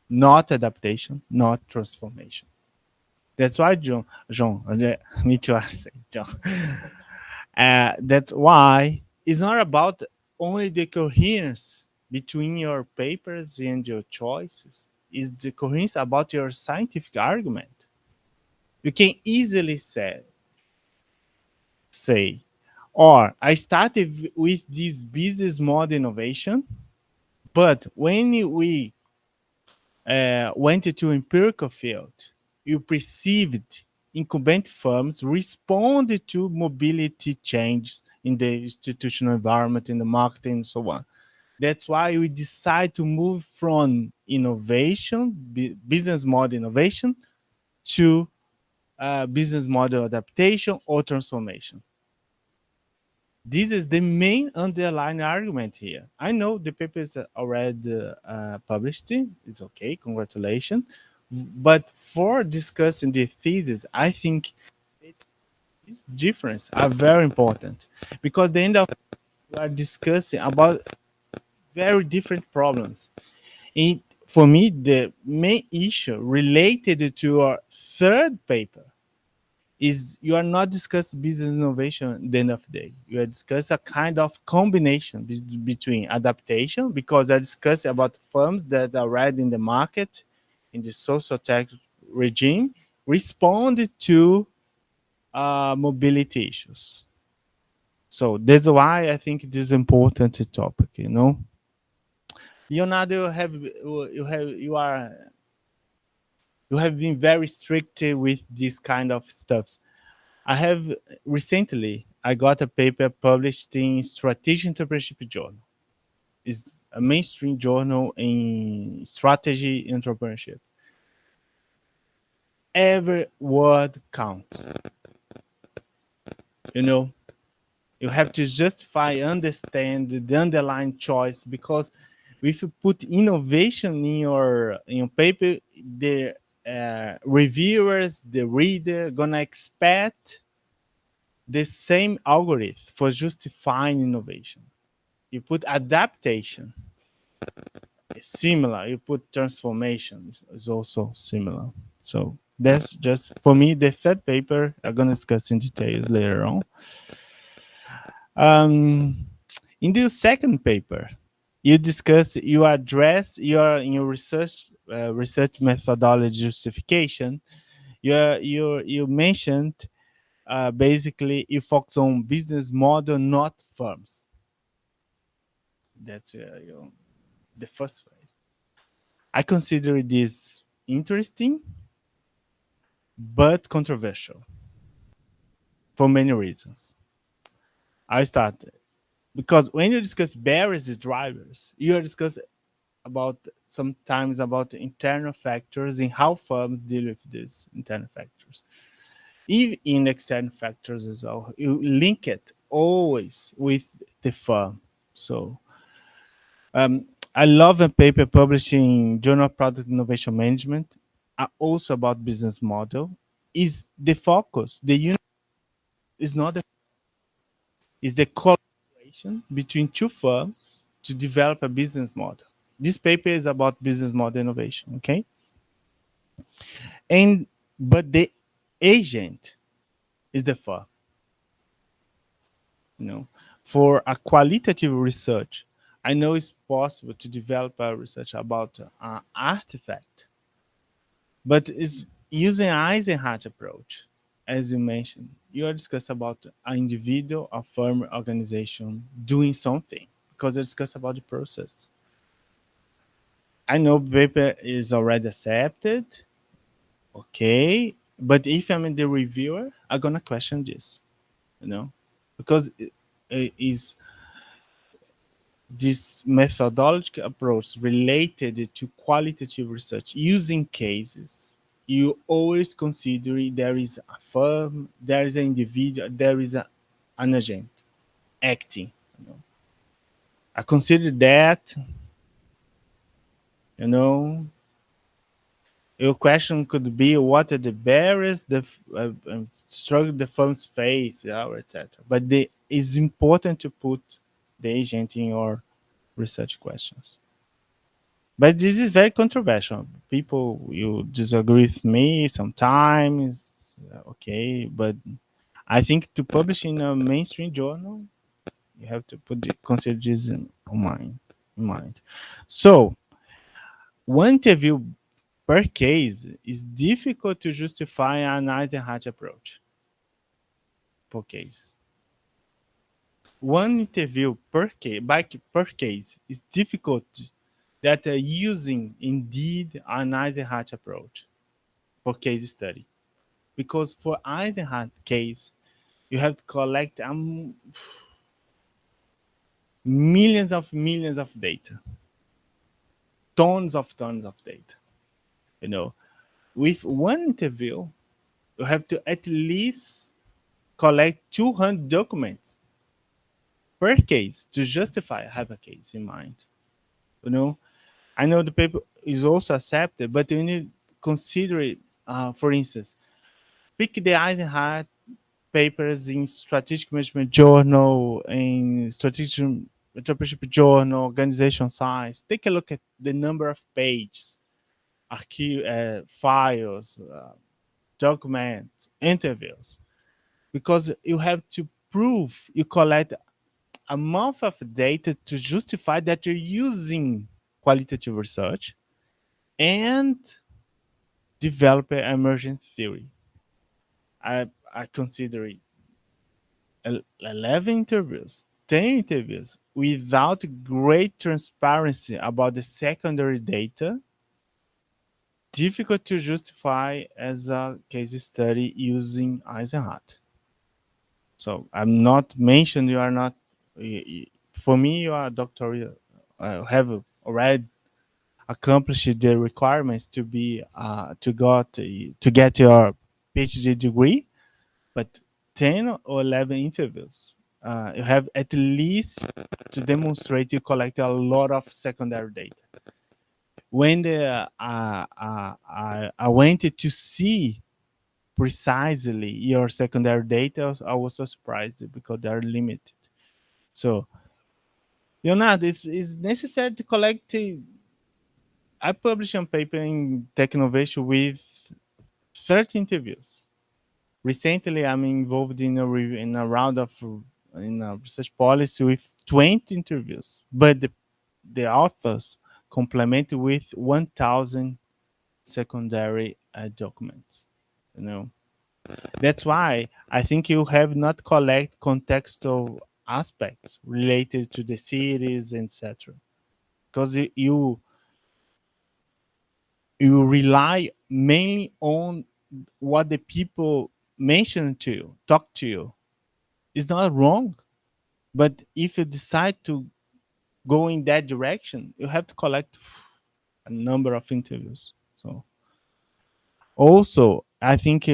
not adaptation, not transformation. That's why, John, me too, I say, John. That's why it's not about only the coherence between your papers and your choices. It's the coherence about your scientific argument. You can easily say, or I started with this business model innovation, but when we went to empirical field, you perceived incumbent firms responded to mobility changes in the institutional environment, in the market, and so on. That's why we decide to move from innovation, business model innovation, to business model adaptation or transformation. This is the main underlying argument here. I know the paper is already published. It's okay, congratulations. But for discussing the thesis, I think these differences are very important because the end of we are discussing about very different problems. And for me, the main issue related to our third paper is you are not discussing business innovation at the end of the day. You are discussing a kind of combination between adaptation, because I discuss about firms that are already in the market, in the social tech regime, respond to mobility issues. So that's why I think it is important topic, you know. Leonardo, you have been very strict with this kind of stuffs. I have recently I got a paper published in Strategic Entrepreneurship Journal. It's a mainstream journal in strategy entrepreneurship. Every word counts. You know, you have to justify, understand the underlying choice, because if you put innovation in your paper, the reviewers, the reader, gonna expect the same algorithm for justifying innovation. You put adaptation, it's similar. You put transformation, is also similar. So that's just for me. The third paper I'm gonna discuss in details later on. In the second paper, you address your research methodology justification. You mentioned basically you focus on business model, not firms. That's the first phrase. I consider this interesting, but controversial for many reasons. I start because when you discuss barriers and drivers, you are discussing about sometimes about internal factors and how firms deal with these internal factors. Even in external factors as well, you link it always with the firm. So I love a paper published in Journal of Product Innovation Management, also about business model. Is the focus, the unit is not the, is the collaboration between two firms to develop a business model. This paper is about business model innovation, okay? And but the agent is the firm. You know, for a qualitative research, I know it's possible to develop a research about an artifact, but it's using Eisenhower approach, as you mentioned. You are discussing about an individual, a firm, organization doing something because you discuss about the process. I know paper is already accepted, okay, but if I'm the reviewer, I'm gonna question this, you know, because it is this methodological approach related to qualitative research using cases. You always consider there is a firm, there is an individual, there is an agent acting. You know. I consider that, you know, your question could be what are the barriers the struggle the firms face, yeah, etc. But it's important to put the agent in your research questions. But this is very controversial. People will disagree with me sometimes, okay, but I think to publish in a mainstream journal, you have to consider this in mind. So one interview per case is difficult to justify an Eisenhower approach per case. One interview per case is difficult that using indeed an Eisenhower approach for case study. Because for Eisenhower case, you have to collect millions of data, tons of data. You know, with one interview, you have to at least collect 200 documents per case to justify have a case in mind. You know, I know the paper is also accepted, but you need to consider it. For instance, pick the Eisenhower papers in Strategic Management Journal, in Strategic Entrepreneurship Journal, Organization Science. Take a look at the number of pages, files, documents, interviews, because you have to prove you collect a month of data to justify that you're using qualitative research and develop an emergent theory. I consider it 11 interviews, 10 interviews without great transparency about the secondary data, difficult to justify as a case study using Eisenhower. So I'm not mentioned you are not, for me, you are a doctor, have already accomplished the requirements to be, to get your PhD degree, but 10 or 11 interviews. You have at least to demonstrate you collect a lot of secondary data. When I went to see precisely your secondary data, I was so surprised because they are limited. So, Leonardo, it's necessary to collect. I published a paper in Technovation with 30 interviews. Recently, I'm involved in a round of in a research policy with 20 interviews, but the authors complement with 1,000 secondary documents. You know, that's why I think you have not collect contextual aspects related to the cities, etc. Because you rely mainly on what the people mention to you, talk to you. It's not wrong. But if you decide to go in that direction, you have to collect a number of interviews. So also, I think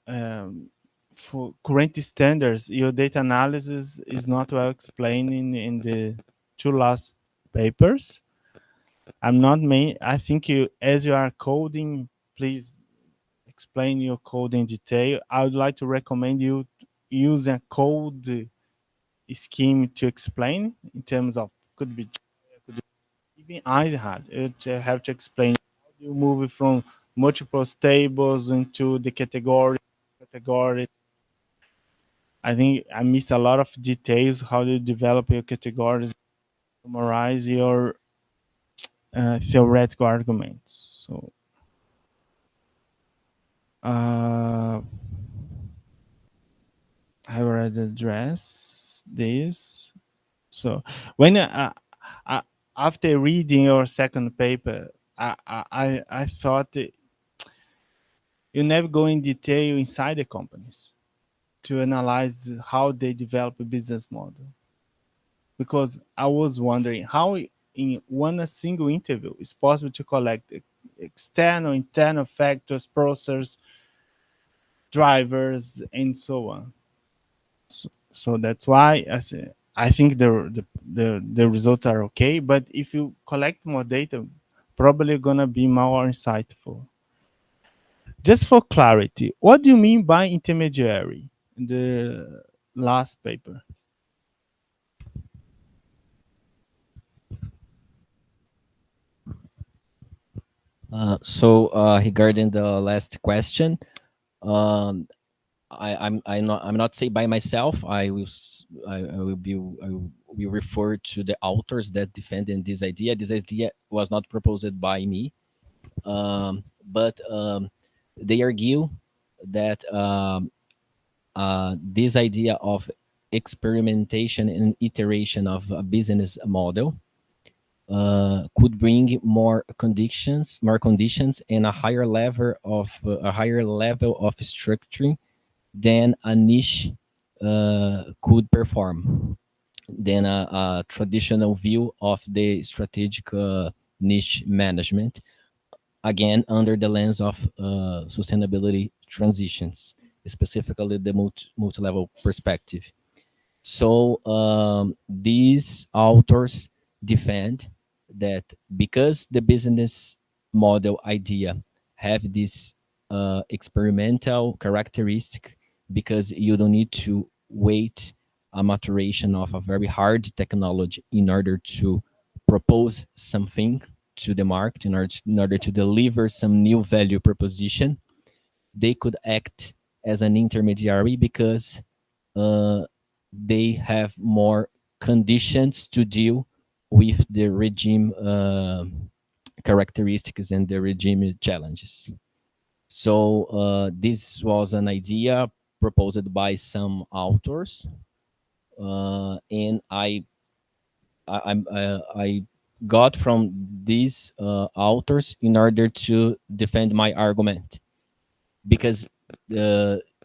um, for current standards, your data analysis is not well explained in the two last papers. I think you, as you are coding, please explain your code in detail. I would like to recommend you use a code scheme to explain in terms of could be even Eisenhower. You have to explain how you move from multiple tables into the category. I think I missed a lot of details. How do you develop your categories, summarize your theoretical arguments. So I already addressed this. So when after reading your second paper, I thought you never go in detail inside the companies to analyze how they develop a business model. Because I was wondering how in one a single interview it's possible to collect external, internal factors, processors, drivers, and so on. So that's why I think the results are okay. But if you collect more data, probably gonna be more insightful. Just for clarity, what do you mean by intermediary in the last paper? Regarding the last question, I'm not say by myself. I will refer to the authors that defended this idea. This idea was not proposed by me, but they argue that this idea of experimentation and iteration of a business model could bring more conditions, and a higher level of structuring than a niche could perform, than a traditional view of the strategic niche management, again under the lens of sustainability transitions, specifically the multi-level perspective. So these authors defend that because the business model idea have this experimental characteristic, because you don't need to wait a maturation of a very hard technology in order to propose something to the market, in order to deliver some new value proposition, they could act as an intermediary because uh, they have more conditions to deal with the regime characteristics and the regime challenges. So this was an idea proposed by some authors, and I got from these authors in order to defend my argument, because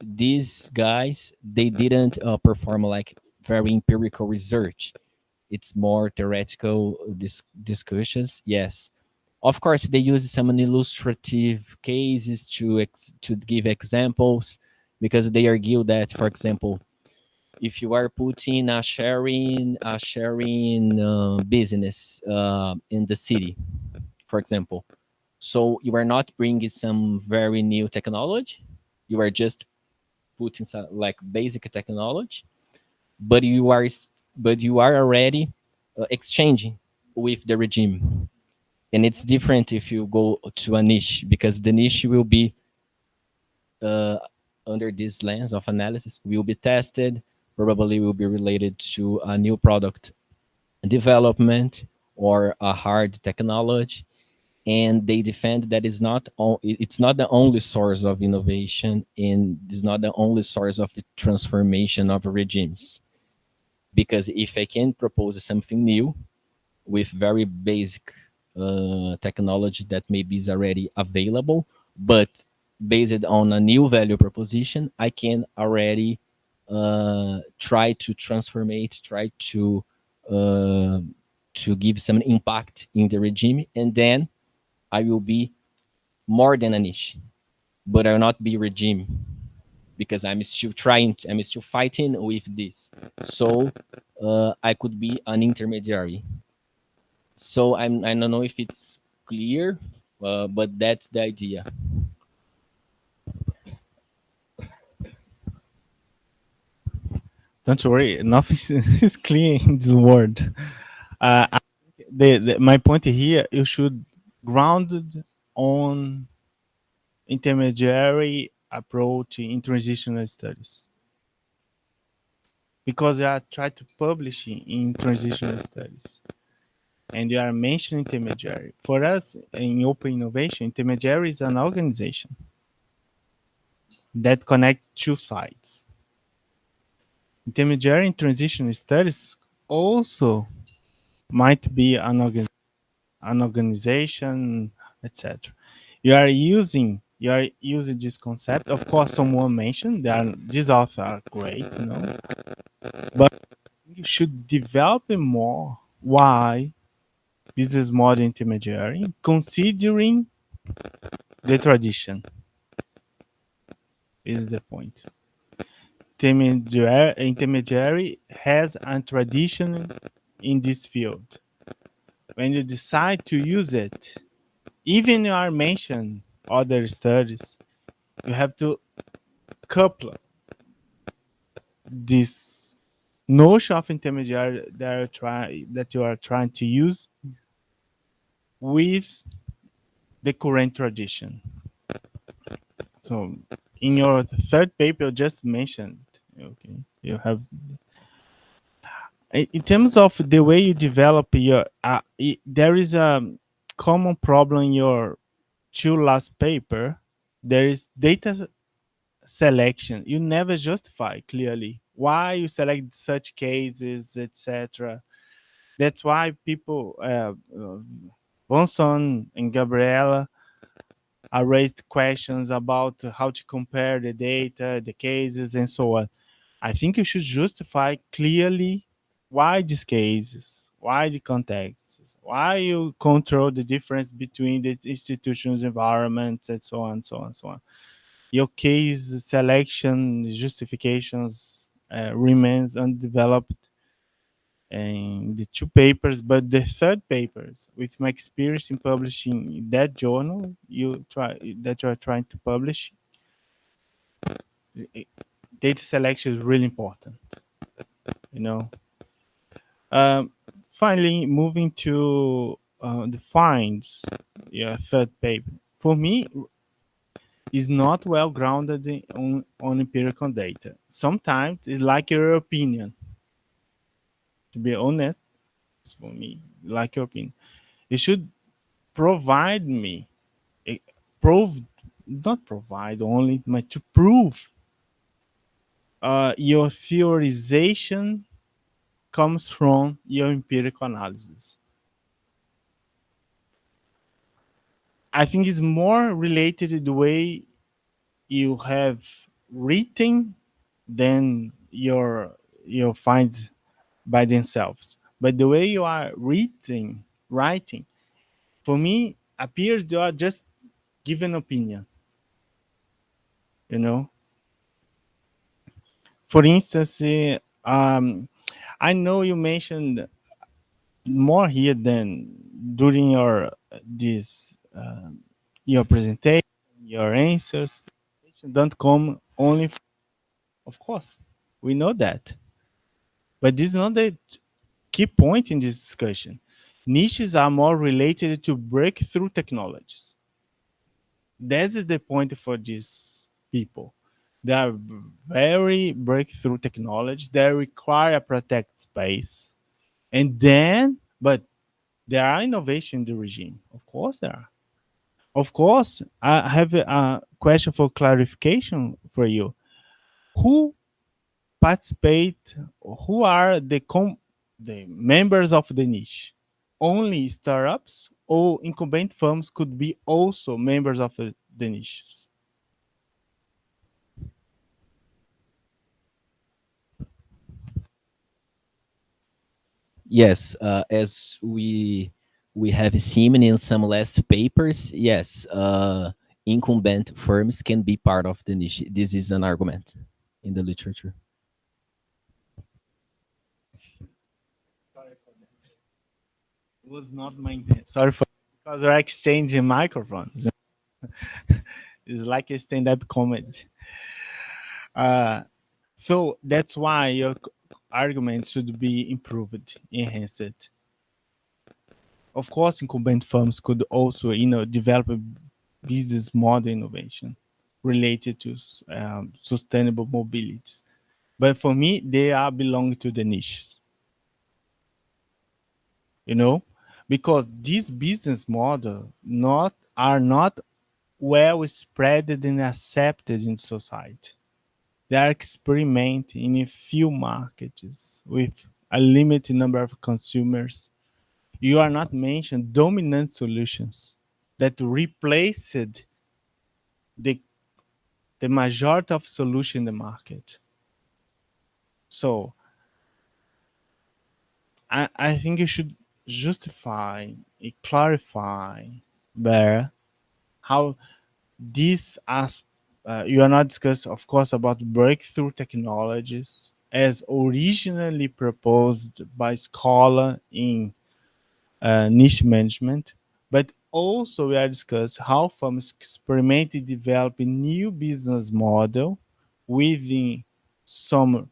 these guys, they didn't perform like very empirical research. It's more theoretical discussions. Yes, of course they use some illustrative cases to give examples, because they argue that, for example, if you are putting a sharing business in the city, for example, so you are not bringing some very new technology, you are just putting some like basic technology, but you are already exchanging with the regime. And it's different if you go to a niche, because the niche will be uh, under this lens of analysis, will be tested, probably will be related to a new product development or a hard technology. And they defend that it's not the only source of innovation, and it's not the only source of transformation of regimes. Because if I can propose something new with very basic technology that maybe is already available, but based on a new value proposition, I can already try to transformate, try to give some impact in the regime, and then I will be more than a niche, but I will not be regime because I'm still fighting with this. So I could be an intermediary. So I don't know if it's clear, but that's the idea. Don't worry, nothing is clear in this word. My point here, you should grounded on intermediary approach in transitional studies, because you are trying to publish in transitional studies, and you are mentioning intermediary. For us in open innovation, intermediary is an organization that connect two sides. Intermediary in transitional studies also might be an organization, etc. You are using this concept. Of course, someone mentioned these authors are great, but you should develop more. Why business model intermediary, considering the tradition, is the point. Intermediary has a tradition in this field. When you decide to use it, even you are mentioned other studies, you have to couple this notion of intermediary that you are trying to use with the current tradition. So in your third paper, you just mentioned, okay, you have, in terms of the way you develop your, there is a common problem in your two last paper. There is data selection. You never justify clearly why you select such cases, etc. That's why people, Bonson and Gabriela, raised questions about how to compare the data, the cases, and so on. I think you should justify clearly why these cases, why the contexts, why you control the difference between the institutions, environments, and so on, so on, so on. Your case selection justifications remains undeveloped in the two papers, but the third papers, with my experience in publishing that journal you are trying to publish, data selection is really important. Finally, moving to the finds, third paper, for me, is not well grounded on empirical data. Sometimes it's like your opinion. To be honest, for me, like your opinion, you should provide me not provide only, but to prove your theorization comes from your empirical analysis. I think it's more related to the way you have written than your finds by themselves. But the way you are writing, for me, appears you are just giving opinion. For instance, I know you mentioned more here than during your your presentation, your answers don't come only of course, we know that, but this is not the key point in this discussion. Niches are more related to breakthrough technologies. That is the point for these people. They are very breakthrough technologies that require a protected space, and then, but there are innovation in the regime. Of course there are. Of course, I have a question for clarification for you. Who participate? Who are the members of the niche? Only startups or incumbent firms could be also members of the niches? Yes, as we have seen in some last papers, yes, incumbent firms can be part of the niche. This is an argument in the literature. It was not my intent. Sorry for because we're exchanging microphones. It's like a stand-up comedy. So that's why your argument should be improved, enhanced. Of course, incumbent firms could also, develop a business model innovation related to sustainable mobilities. But for me, they are belong to the niches. Because this business model are not well spread and accepted in society. They are experimenting in a few markets with a limited number of consumers. You are not mentioned dominant solutions that replaced the majority of solution in the market. So I think you should justify, clarify better how this as you are not discussed, of course, about breakthrough technologies as originally proposed by scholar in niche management, but also we are discussed how firms experiment and develop a new business model within some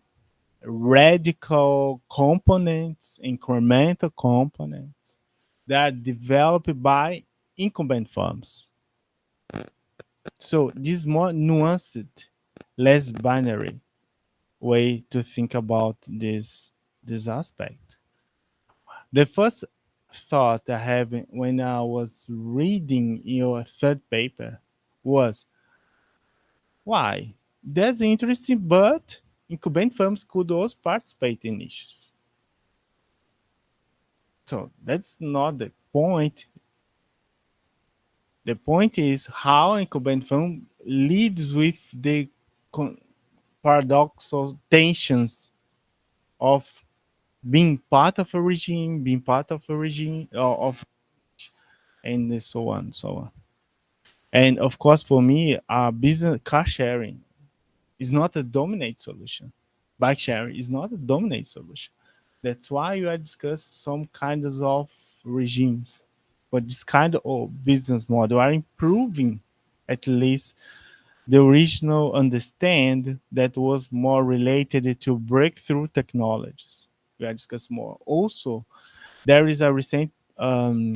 radical components, incremental components that are developed by incumbent firms. So this more nuanced, less binary way to think about this aspect. The first thought I had when I was reading your third paper was, why? That's interesting, but incumbent firms could also participate in niches. So that's not the point. The point is how incumbent firm leads with the paradoxal tensions of being part of a regime, and so on, so on. And of course, for me, business car sharing is not a dominate solution. Bike sharing is not a dominate solution. That's why you are discuss some kinds of regimes. But this kind of business model are improving at least the original understand that was more related to breakthrough technologies. We are discuss more. Also, there is a recent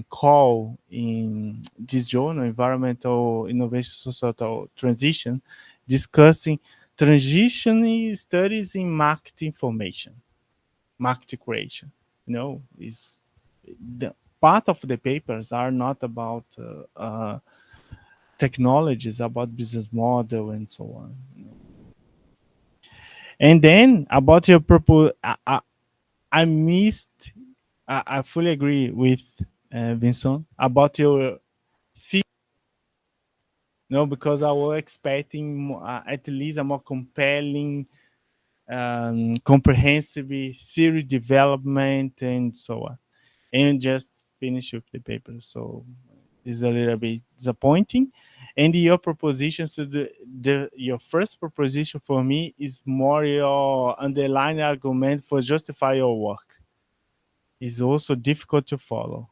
call in this journal, Environmental Innovation Societal Transition, discussing transitioning studies in market information, market creation. Is the part of the papers are not about technologies, about business model and so on. And then about your proposal, I missed. I fully agree with Vincent about your theory. No, because I was expecting at least a more compelling, comprehensive theory development and so on, and just finish with the paper. So it's a little bit disappointing. And your proposition, so your first proposition for me is more your underlying argument for justify your work. Is also difficult to follow.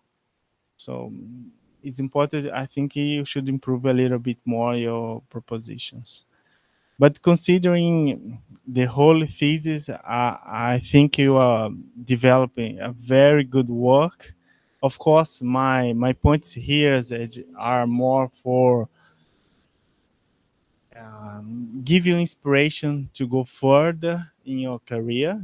So it's important. I think you should improve a little bit more your propositions. But considering the whole thesis, I think you are developing a very good work. Of course, my points here are more for give you inspiration to go further in your career.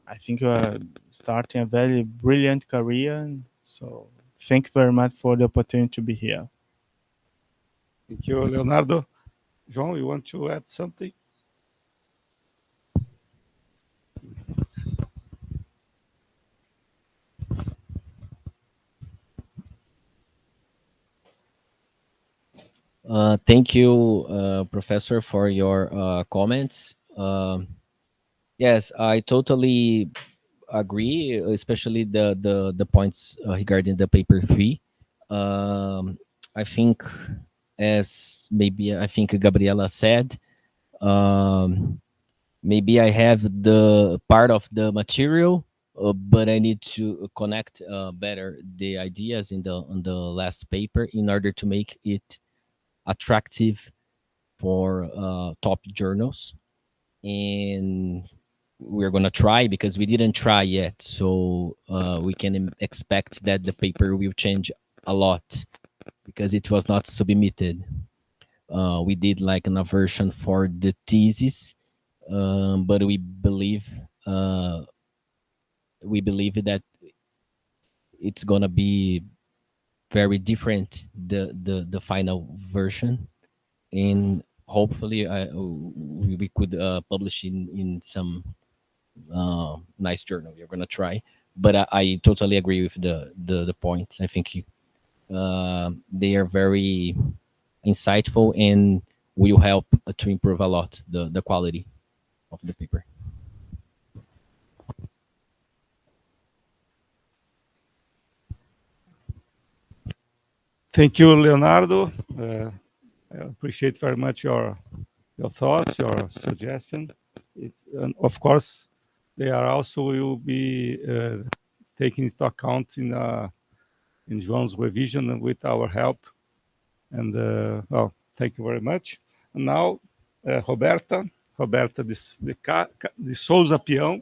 I think you are starting a very brilliant career. So thank you very much for the opportunity to be here. Thank you, Leonardo. João, you want to add something? Thank you, Professor, for your comments. Yes, I totally agree, especially the points regarding the paper 3. I think, as maybe I think Gabriela said, maybe I have the part of the material, but I need to connect better the ideas on the last paper in order to make it attractive for top journals. And we're gonna try, because we didn't try yet, so we can expect that the paper will change a lot because it was not submitted. We did like an version for the thesis, but we believe that it's gonna be very different, the final version, and hopefully we could publish in some nice journal. We're gonna try, but I totally agree with the points. I think they are very insightful and will help to improve a lot the quality of the paper. Thank you, Leonardo. I appreciate very much your thoughts, your suggestion. And of course, they are also will be taken into account in João's revision and with our help. And well, thank you very much. And now, Roberta de Souza Peão.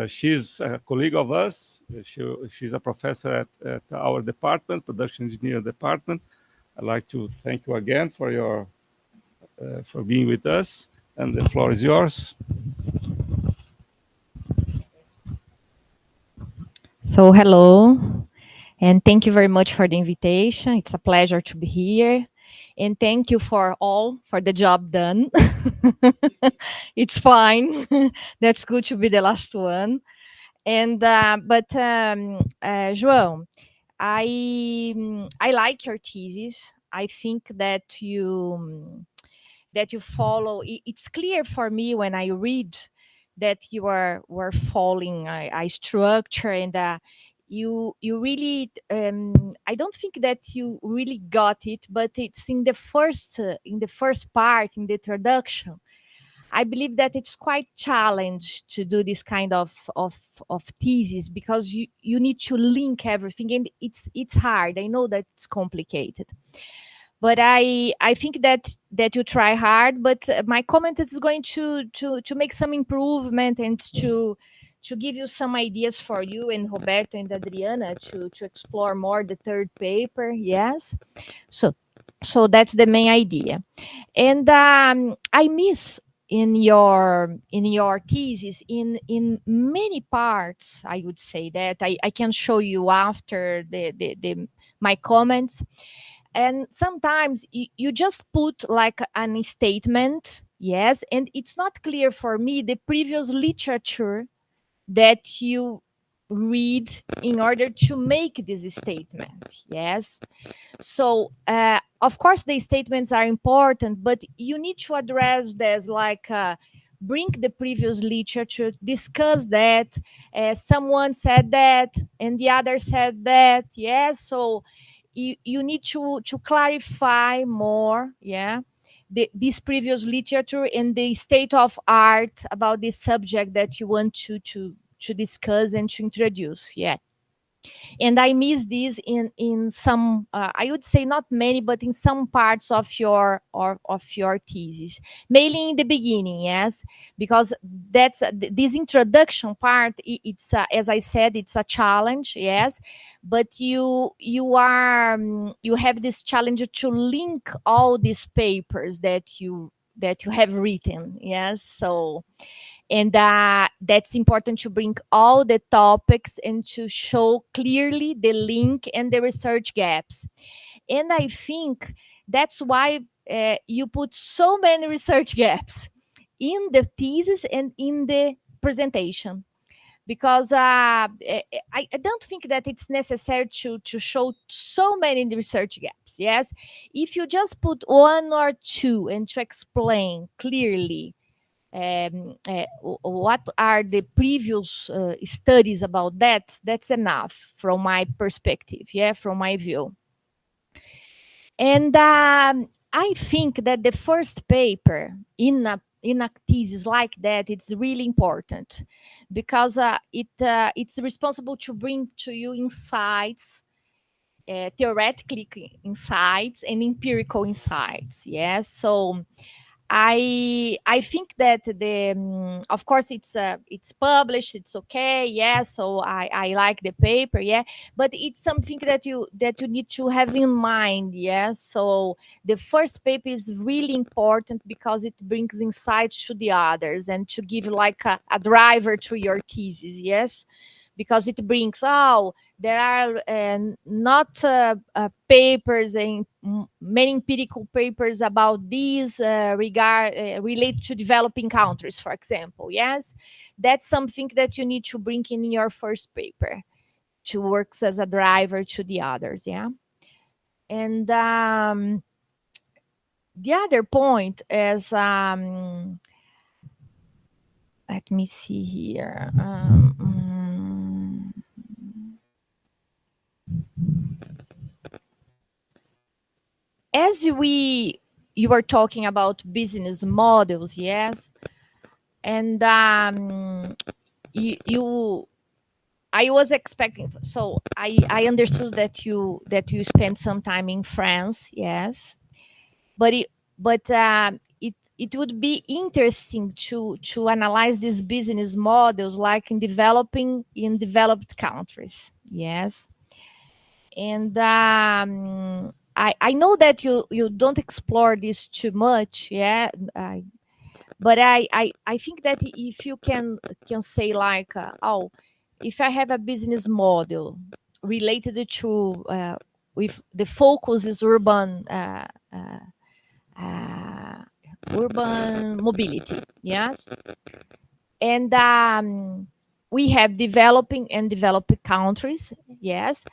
She's a colleague of us. She's a professor at our department, production engineer department. I'd like to thank you again for your for being with us, and the floor is yours. So hello, and thank you very much for the invitation. It's a pleasure to be here, and thank you for all for the job done. It's fine. That's good to be the last one. And João, I like your thesis. I think that you follow. It's clear for me when I read that you were following a structure, and you really. I don't think that you really got it, but it's in the first part, in the introduction. I believe that it's quite challenged to do this kind of thesis, because you need to link everything, and it's hard. I know that it's complicated, but I think that you try hard. But my comment is going to make some improvement, and to give you some ideas for you and Roberto and Adriana to explore more the third paper. Yes, so that's the main idea. And I miss in your thesis in many parts. I would say that I can show you after the my comments. And sometimes you just put like a statement, yes, and it's not clear for me the previous literature that you read in order to make this statement. Yes, so of course the statements are important, but you need to address this, like bring the previous literature, discuss that, someone said that and the other said that. Yes, so you need to clarify more, yeah, this previous literature and the state of art about this subject that you want to discuss and to introduce. Yeah, and I miss this in some, I would say not many, but in some parts of your thesis, mainly in the beginning. Yes, because that's this introduction part. It's as I said, it's a challenge. Yes, but you have this challenge to link all these papers that you have written. Yes, so. And that's important to bring all the topics and to show clearly the link and the research gaps. And I think that's why you put so many research gaps in the thesis and in the presentation. Because I don't think that it's necessary to show so many research gaps. Yes, if you just put one or two and to explain clearly what are the previous studies about that, that's enough from my perspective, yeah, from my view. And I think that the first paper in a thesis like that, it's really important because it's responsible to bring to you insights, theoretically insights and empirical insights. Yes, so I think that of course it's published, it's okay, yeah, so I like the paper, yeah, but it's something that you need to have in mind, yeah. So the first paper is really important because it brings insights to the others and to give like a driver to your thesis, yes, because it brings, oh, there are not papers and many empirical papers about these related to developing countries, for example. Yes, that's something that you need to bring in your first paper to work as a driver to the others. Yeah, and the other point is, let me see here. As you were talking about business models, yes, and I was expecting. So I understood that you spent some time in France, yes, but it would be interesting to analyze these business models like in developed countries, yes. And I know that you don't explore this too much, yeah. But I think that if you can say like, oh, if I have a business model related to with the focus is urban urban mobility, yes, and we have developing and developed countries, yes.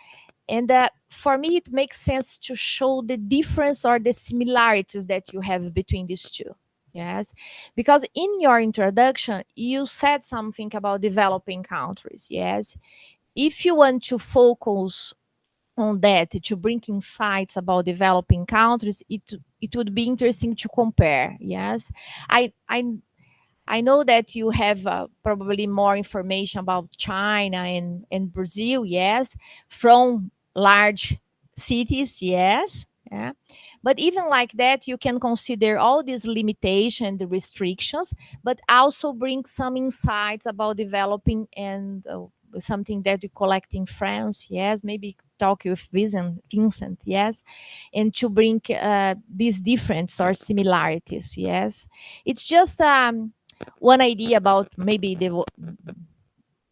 And for me, it makes sense to show the difference or the similarities that you have between these two. Yes, because in your introduction, you said something about developing countries. Yes, if you want to focus on that to bring insights about developing countries, it would be interesting to compare. Yes, I know that you have probably more information about China and Brazil, yes, from large cities, yes. Yeah. But even like that, you can consider all these limitations, the restrictions, but also bring some insights about developing and something that you collect in France, yes, maybe talk with Vincent, yes, and to bring these differences or similarities, yes. It's just one idea about maybe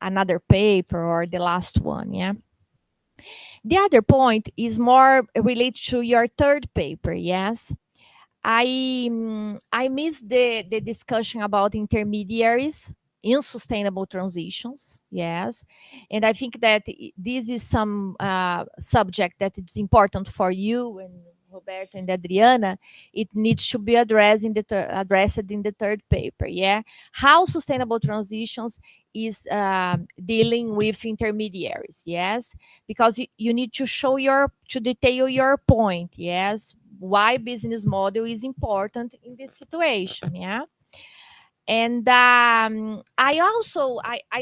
another paper or the last one, yeah. The other point is more related to your third paper, yes. I missed the discussion about intermediaries in sustainable transitions, yes, and I think that this is some subject that it's important for you and Roberto and Adriana. It needs to be addressed in the third paper, yeah. How sustainable transitions is dealing with intermediaries, yes, because you need to show to detail your point, yes, why business model is important in this situation, yeah. And I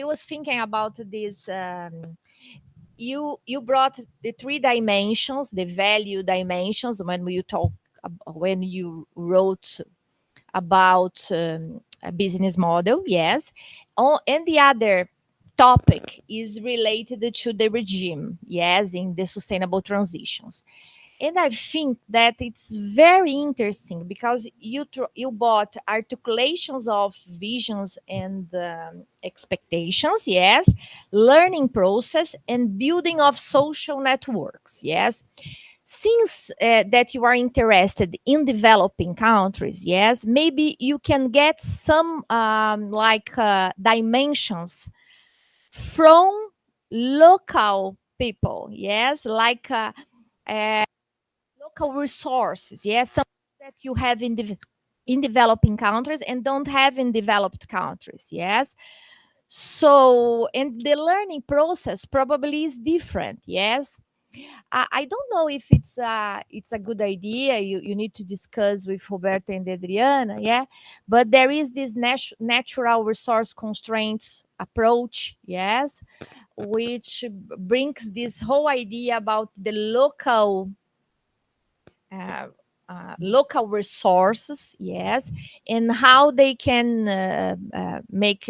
was thinking about this. You brought the three dimensions, the value dimensions, when you wrote about a business model, yes. And the other topic is related to the regime, yes, in the sustainable transitions. And I think that it's very interesting because you bought articulations of visions and expectations, yes, learning process and building of social networks, yes. Since that you are interested in developing countries, yes, maybe you can get some dimensions from local people, yes, like local resources, yes, something that you have in in developing countries and don't have in developed countries. Yes. So, and the learning process probably is different. Yes. I don't know if it's a good idea. You need to discuss with Roberto and Adriana, yeah. But there is this natural resource constraints approach, yes, which brings this whole idea about the local resources, yes, and how they can make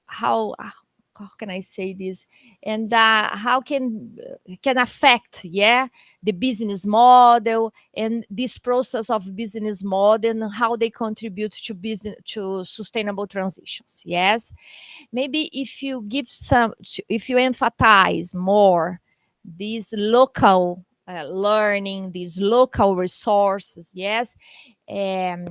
how can I say this, and how can affect, yeah, the business model and this process of business model and how they contribute to business to sustainable transitions. Yes, maybe if you if you emphasize more these local learning, these local resources, yes, um,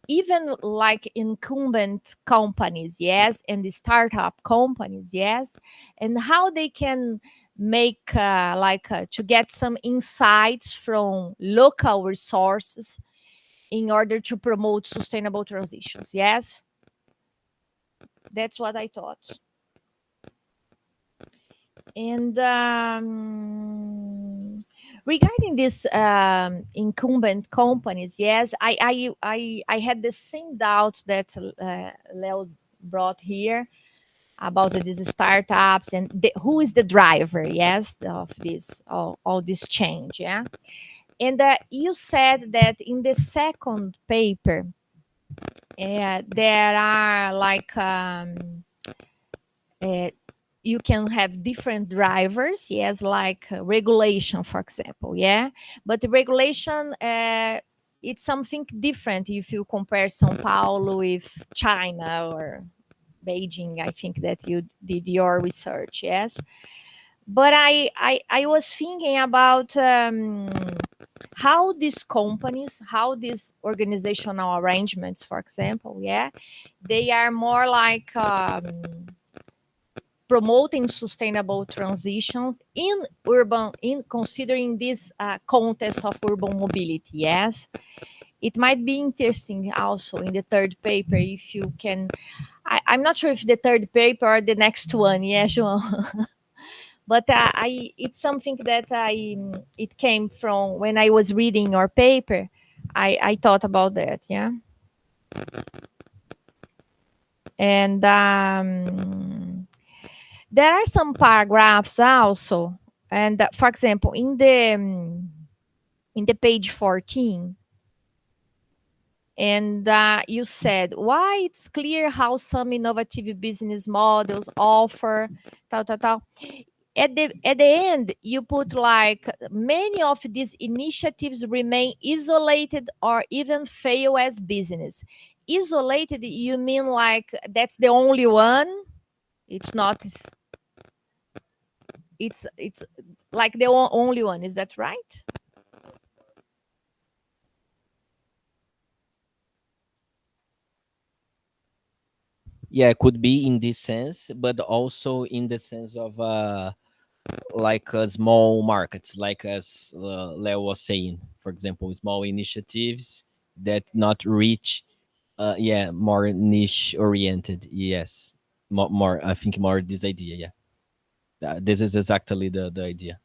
even like incumbent companies, yes, and the startup companies, yes, and how they can make to get some insights from local resources in order to promote sustainable transitions. Yes, that's what I thought. And regarding this incumbent companies, yes, I had the same doubts that Leo brought here about these startups and who is the driver, yes, of this all this change, yeah. And you said that in the second paper there are you can have different drivers, yes, like regulation, for example, yeah. But the regulation, it's something different if you compare São Paulo with China or Beijing. I think that you did your research, yes. But I was thinking about how these companies, how these organizational arrangements, for example, yeah, they are more like promoting sustainable transitions in considering this context of urban mobility. Yes, it might be interesting also in the third paper if you can. I'm not sure if the third paper or the next one, yeah, João. But it's something that it came from when I was reading your paper. I thought about that, yeah. And there are some paragraphs also, and for example, in the page 14, and you said why it's clear how some innovative business models offer tal. At the end, you put like many of these initiatives remain isolated or even fail as business. Isolated, you mean like that's the only one? It's not. It's like the only one. Is that right? Yeah, it could be in this sense, but also in the sense of like small markets, like as Leo was saying, for example, small initiatives that not reach, yeah, more niche oriented. Yes, more. I think more this idea. Yeah, this is exactly the idea.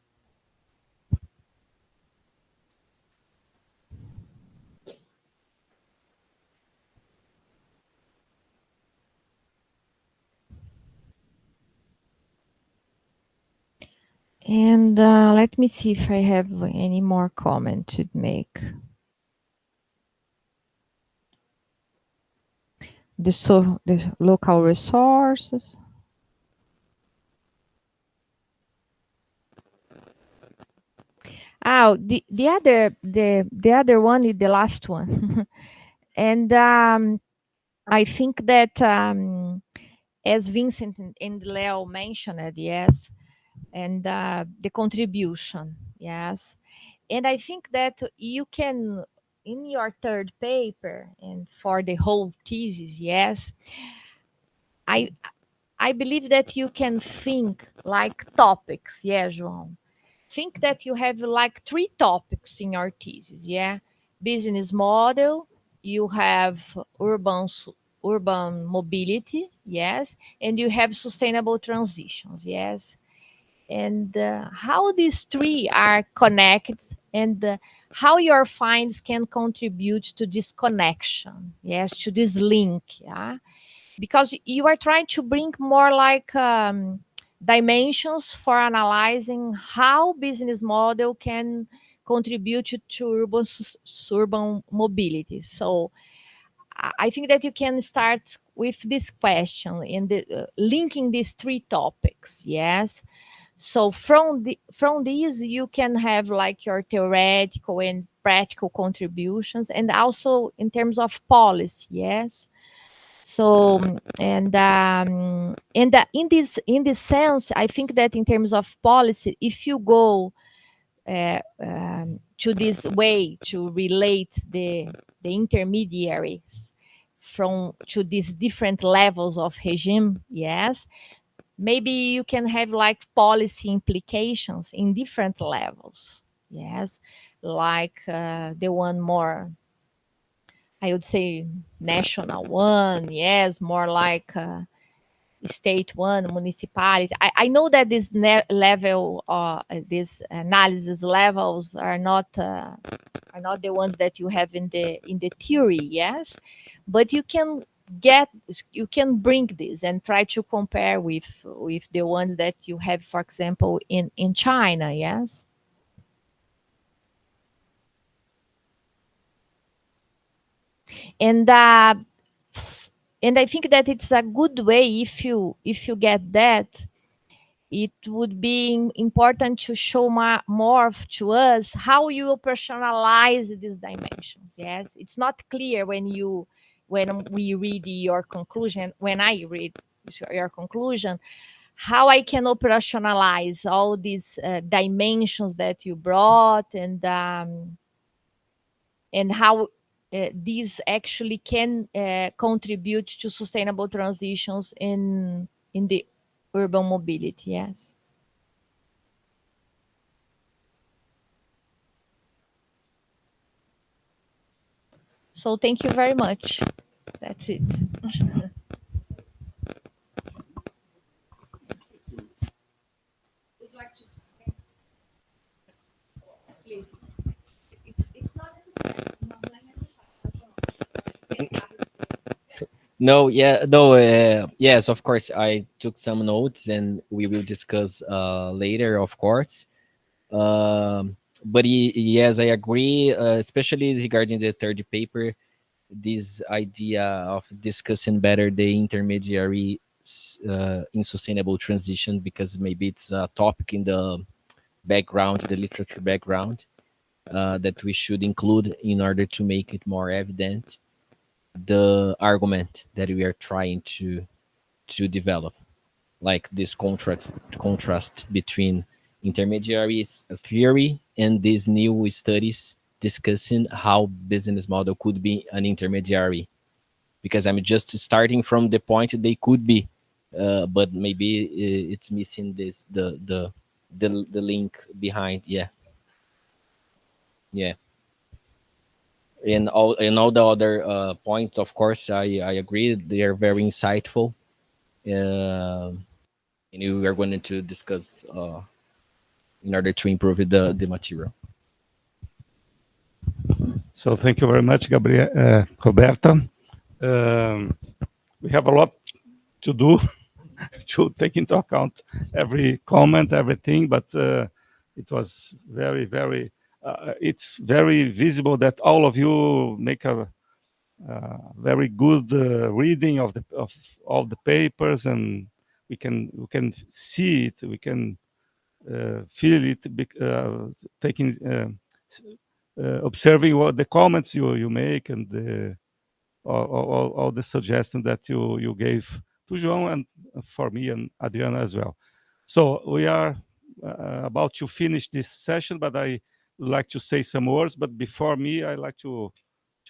And let me see if I have any more comment to make. The local resources. Oh, the other one is the last one, and I think that as Vincent and Leo mentioned, yes, and the contribution, yes, and I think that you can in your third paper and for the whole thesis, yes, I I believe that you can think like topics, yeah, João. Think that you have like 3 topics in your thesis, yeah. business model, you have urban mobility, yes, and you have sustainable transitions, yes. And how these three are connected, and how your finds can contribute to this connection, yes, to this link, yeah, because you are trying to bring more like dimensions for analyzing how business model can contribute to urban mobility. So I think that you can start with this question in linking these three topics, yes. So from these you can have like your theoretical and practical contributions, and also in terms of policy, yes. So in this sense, I think that in terms of policy, if you go to this way to relate the intermediaries from to these different levels of regime, yes, maybe you can have like policy implications in different levels, yes, like the one more, I would say, national one, yes, more like state one, municipality. I know that this level, these analysis levels are not the ones that you have in the theory, yes, but you can bring this and try to compare with the ones that you have, for example, in China, yes. And I think that it's a good way, if you get that, it would be important to show more to us how you operationalize these dimensions. Yes, it's not clear when we read your conclusion, when I read your conclusion, how I can operationalize all these dimensions that you brought, and how these actually can contribute to sustainable transitions in the urban mobility. Yes. So thank you very much. That's it. Would like to please. It's not necessary. No, yeah, no, yes, of course. I took some notes, and we will discuss later, of course. But yes, I agree, especially regarding the third paper, this idea of discussing better the intermediary in sustainable transition, because maybe it's a topic in the background, the literature background, that we should include in order to make it more evident the argument that we are trying to develop, like this contrast between intermediaries theory and these new studies discussing how business model could be an intermediary, because I'm just starting from the point they could be, but maybe it's missing this the link behind. Yeah, yeah. And all the other points, of course, I agree, they are very insightful, and we are going to discuss in order to improve the material. So thank you very much, Gabriel, Roberta. We have a lot to do to take into account every comment, everything, but it was very, very, it's very visible that all of you make a very good reading of all the papers, and we can see it, we can feel it, taking observing what the comments you make, and all the suggestions that you gave to João and for me and Adriana as well. So we are about to finish this session, but I would like to say some words. But before me, I like to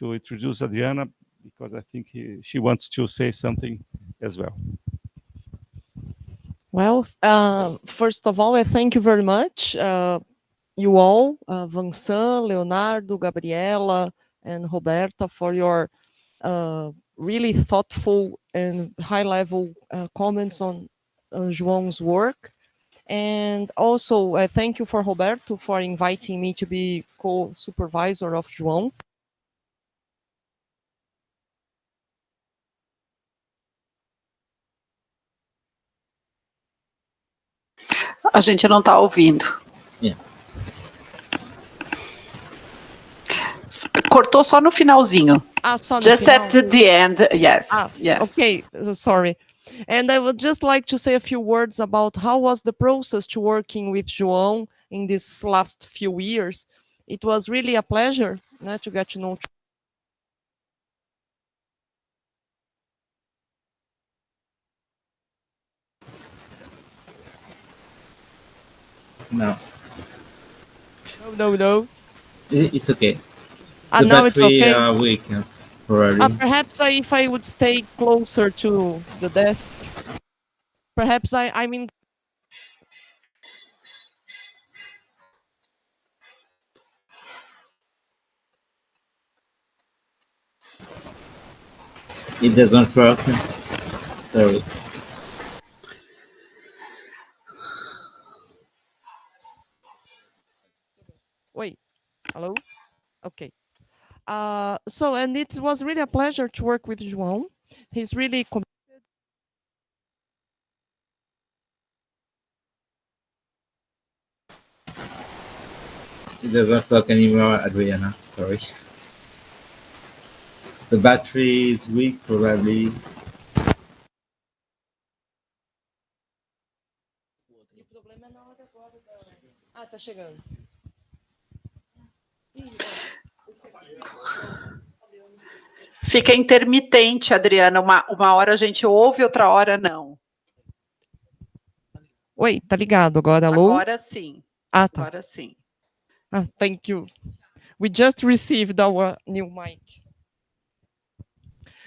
introduce Adriana, because I think she wants to say something as well. Well, first of all, I thank you very much, you all, Vincent, Leonardo, Gabriela, and Roberta for your really thoughtful and high-level comments on João's work. And also, thank you for Roberto for inviting me to be co-supervisor of João. A gente não está ouvindo. Yeah. Cortou só no finalzinho. Só no Just final. at the end, yes. Yes. Okay, sorry. And I would just like to say a few words about how was the process to working with João in these last few years. It was really a pleasure to get to know. No. No. It's okay. Now it's okay. Weak, probably. Perhaps if I would stay closer to the desk, perhaps I mean. It doesn't work. Sorry. Wait, hello? Okay. So, and it was really a pleasure to work with João. He's really committed. It doesn't work anymore, Adriana. Sorry. The battery is weak, probably. Tá chegando. Fica intermitente, Adriana. Uma hora a gente ouve, outra hora não. Oi, tá ligado agora, alô? Agora sim. Tá. Agora sim. Thank you. We just received our new mic.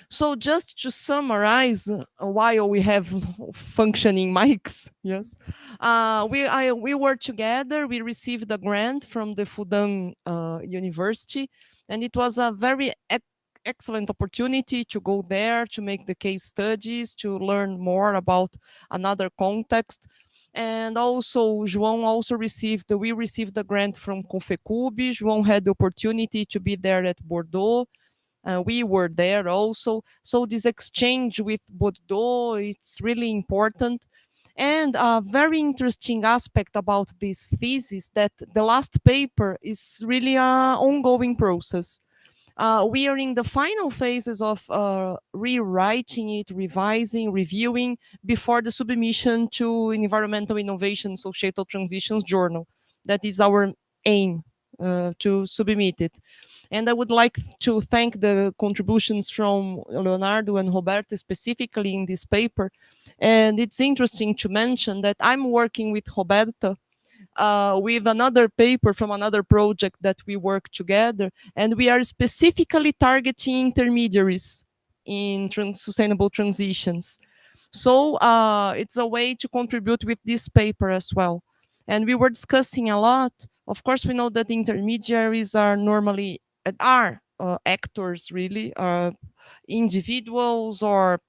So just to summarize, while we have functioning mics, yes, we were together. We received a grant from the Fudan University, and it was a very excellent opportunity to go there, to make the case studies, to learn more about another context. And also, we received a grant from Confecube. João had the opportunity to be there at Bordeaux. We were there also. So this exchange with Bordeaux, it's really important. And a very interesting aspect about this thesis that the last paper is really an ongoing process. We are in the final phases of rewriting it, revising, reviewing before the submission to Environmental Innovation Societal Transitions Journal. That is our aim to submit it. And I would like to thank the contributions from Leonardo and Roberto specifically in this paper. And it's interesting to mention that I'm working with Roberto with another paper from another project that we work together, and we are specifically targeting intermediaries in sustainable transitions. So it's a way to contribute with this paper as well. And we were discussing a lot. Of course, we know that intermediaries are normally actors, really, individuals or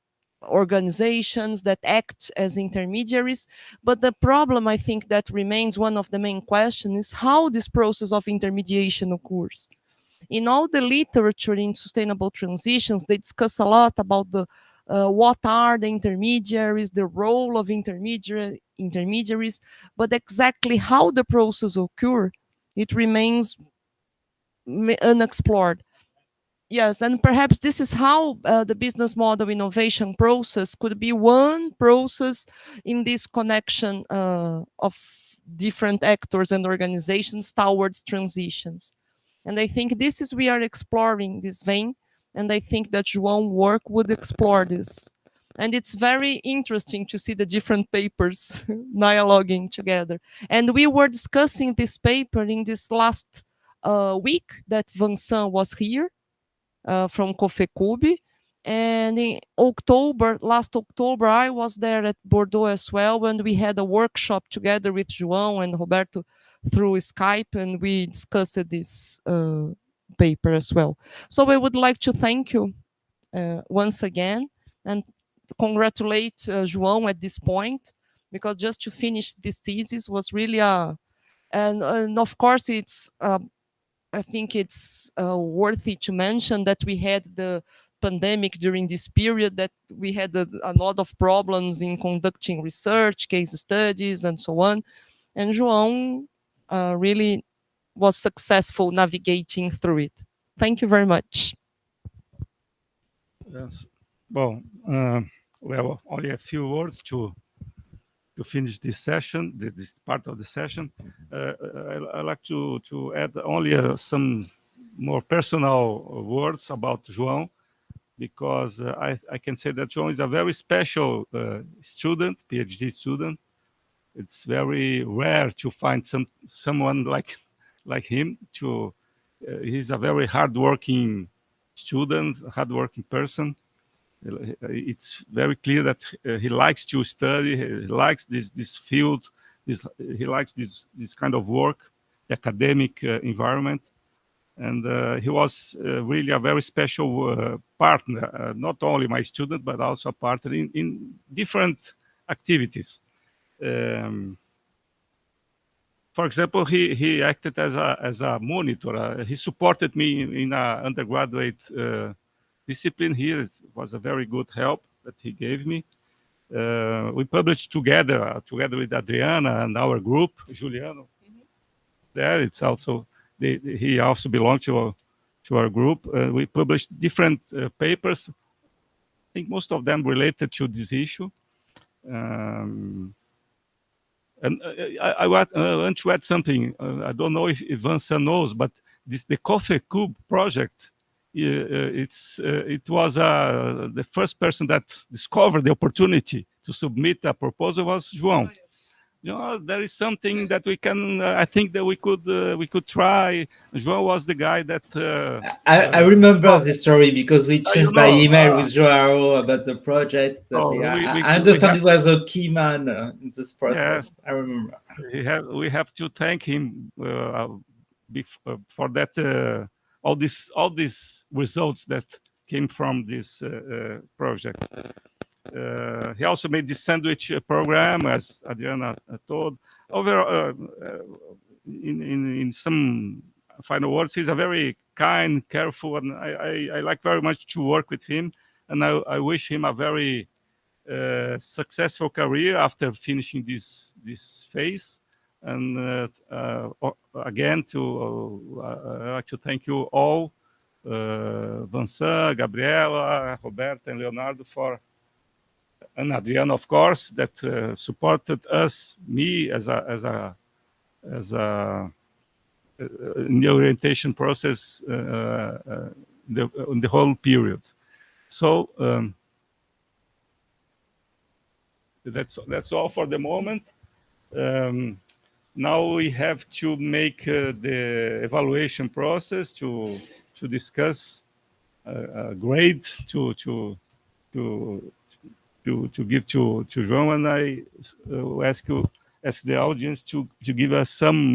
organizations that act as intermediaries. But the problem, I think, that remains one of the main questions is how this process of intermediation occurs. In all the literature in sustainable transitions, they discuss a lot about the what are the intermediaries, the role of intermediaries, but exactly how the process occurs, it remains unexplored. Yes, and perhaps this is how the business model innovation process could be one process in this connection of different actors and organizations towards transitions. And I think this is, we are exploring this vein, and I think that João work would explore this. And it's very interesting to see the different papers dialoguing together. And we were discussing this paper in this last week that Vincent was here. From Confecube. And in last October, I was there at Bordeaux as well, when we had a workshop together with João and Roberto through Skype, and we discussed this paper as well. So I would like to thank you once again and congratulate João at this point, because just to finish this thesis was really and of course it's I think it's worthy to mention that we had the pandemic during this period, that we had a lot of problems in conducting research, case studies, and so on. And João really was successful navigating through it. Thank you very much. Yes. Well, only a few words to finish this session, this part of the session. I like to add only some more personal words about João, because I can say that João is a very special student, PhD student. It's very rare to find someone like him. He's a very hardworking student, hardworking person. It's very clear that he likes to study. He likes this field. He likes this kind of work, the academic environment, and he was really a very special partner. Not only my student, but also a partner in different activities. For example, he acted as a monitor. He supported me in an undergraduate discipline here. It was a very good help that he gave me. We published together with Adriana and our group, Juliano. There, it's also he also belonged to our group. We published different papers. I think most of them related to this issue. And I want to add something. I don't know if Vansa knows, but the Coffee Cube project, it was the first person that discovered the opportunity to submit a proposal was João. You know, there is something that we can. I think that we could try. João was the guy that. I remember the story because we changed by email with João about the project. I understand it was a key man in this process. Yes, I remember. We have to thank him for that. All these results that came from this project. He also made this sandwich program, as Adriana told. Over in some final words, he's a very kind, careful, and I like very much to work with him. And I wish him a very successful career after finishing this phase. And again, I'd like to thank you all, Vansa, Gabriela, Roberto, and Leonardo and Adriana, of course, that supported me as a in the orientation process in the whole period. So that's all for the moment. Now we have to make the evaluation process to discuss a grade to give to João, and I ask the audience to give us some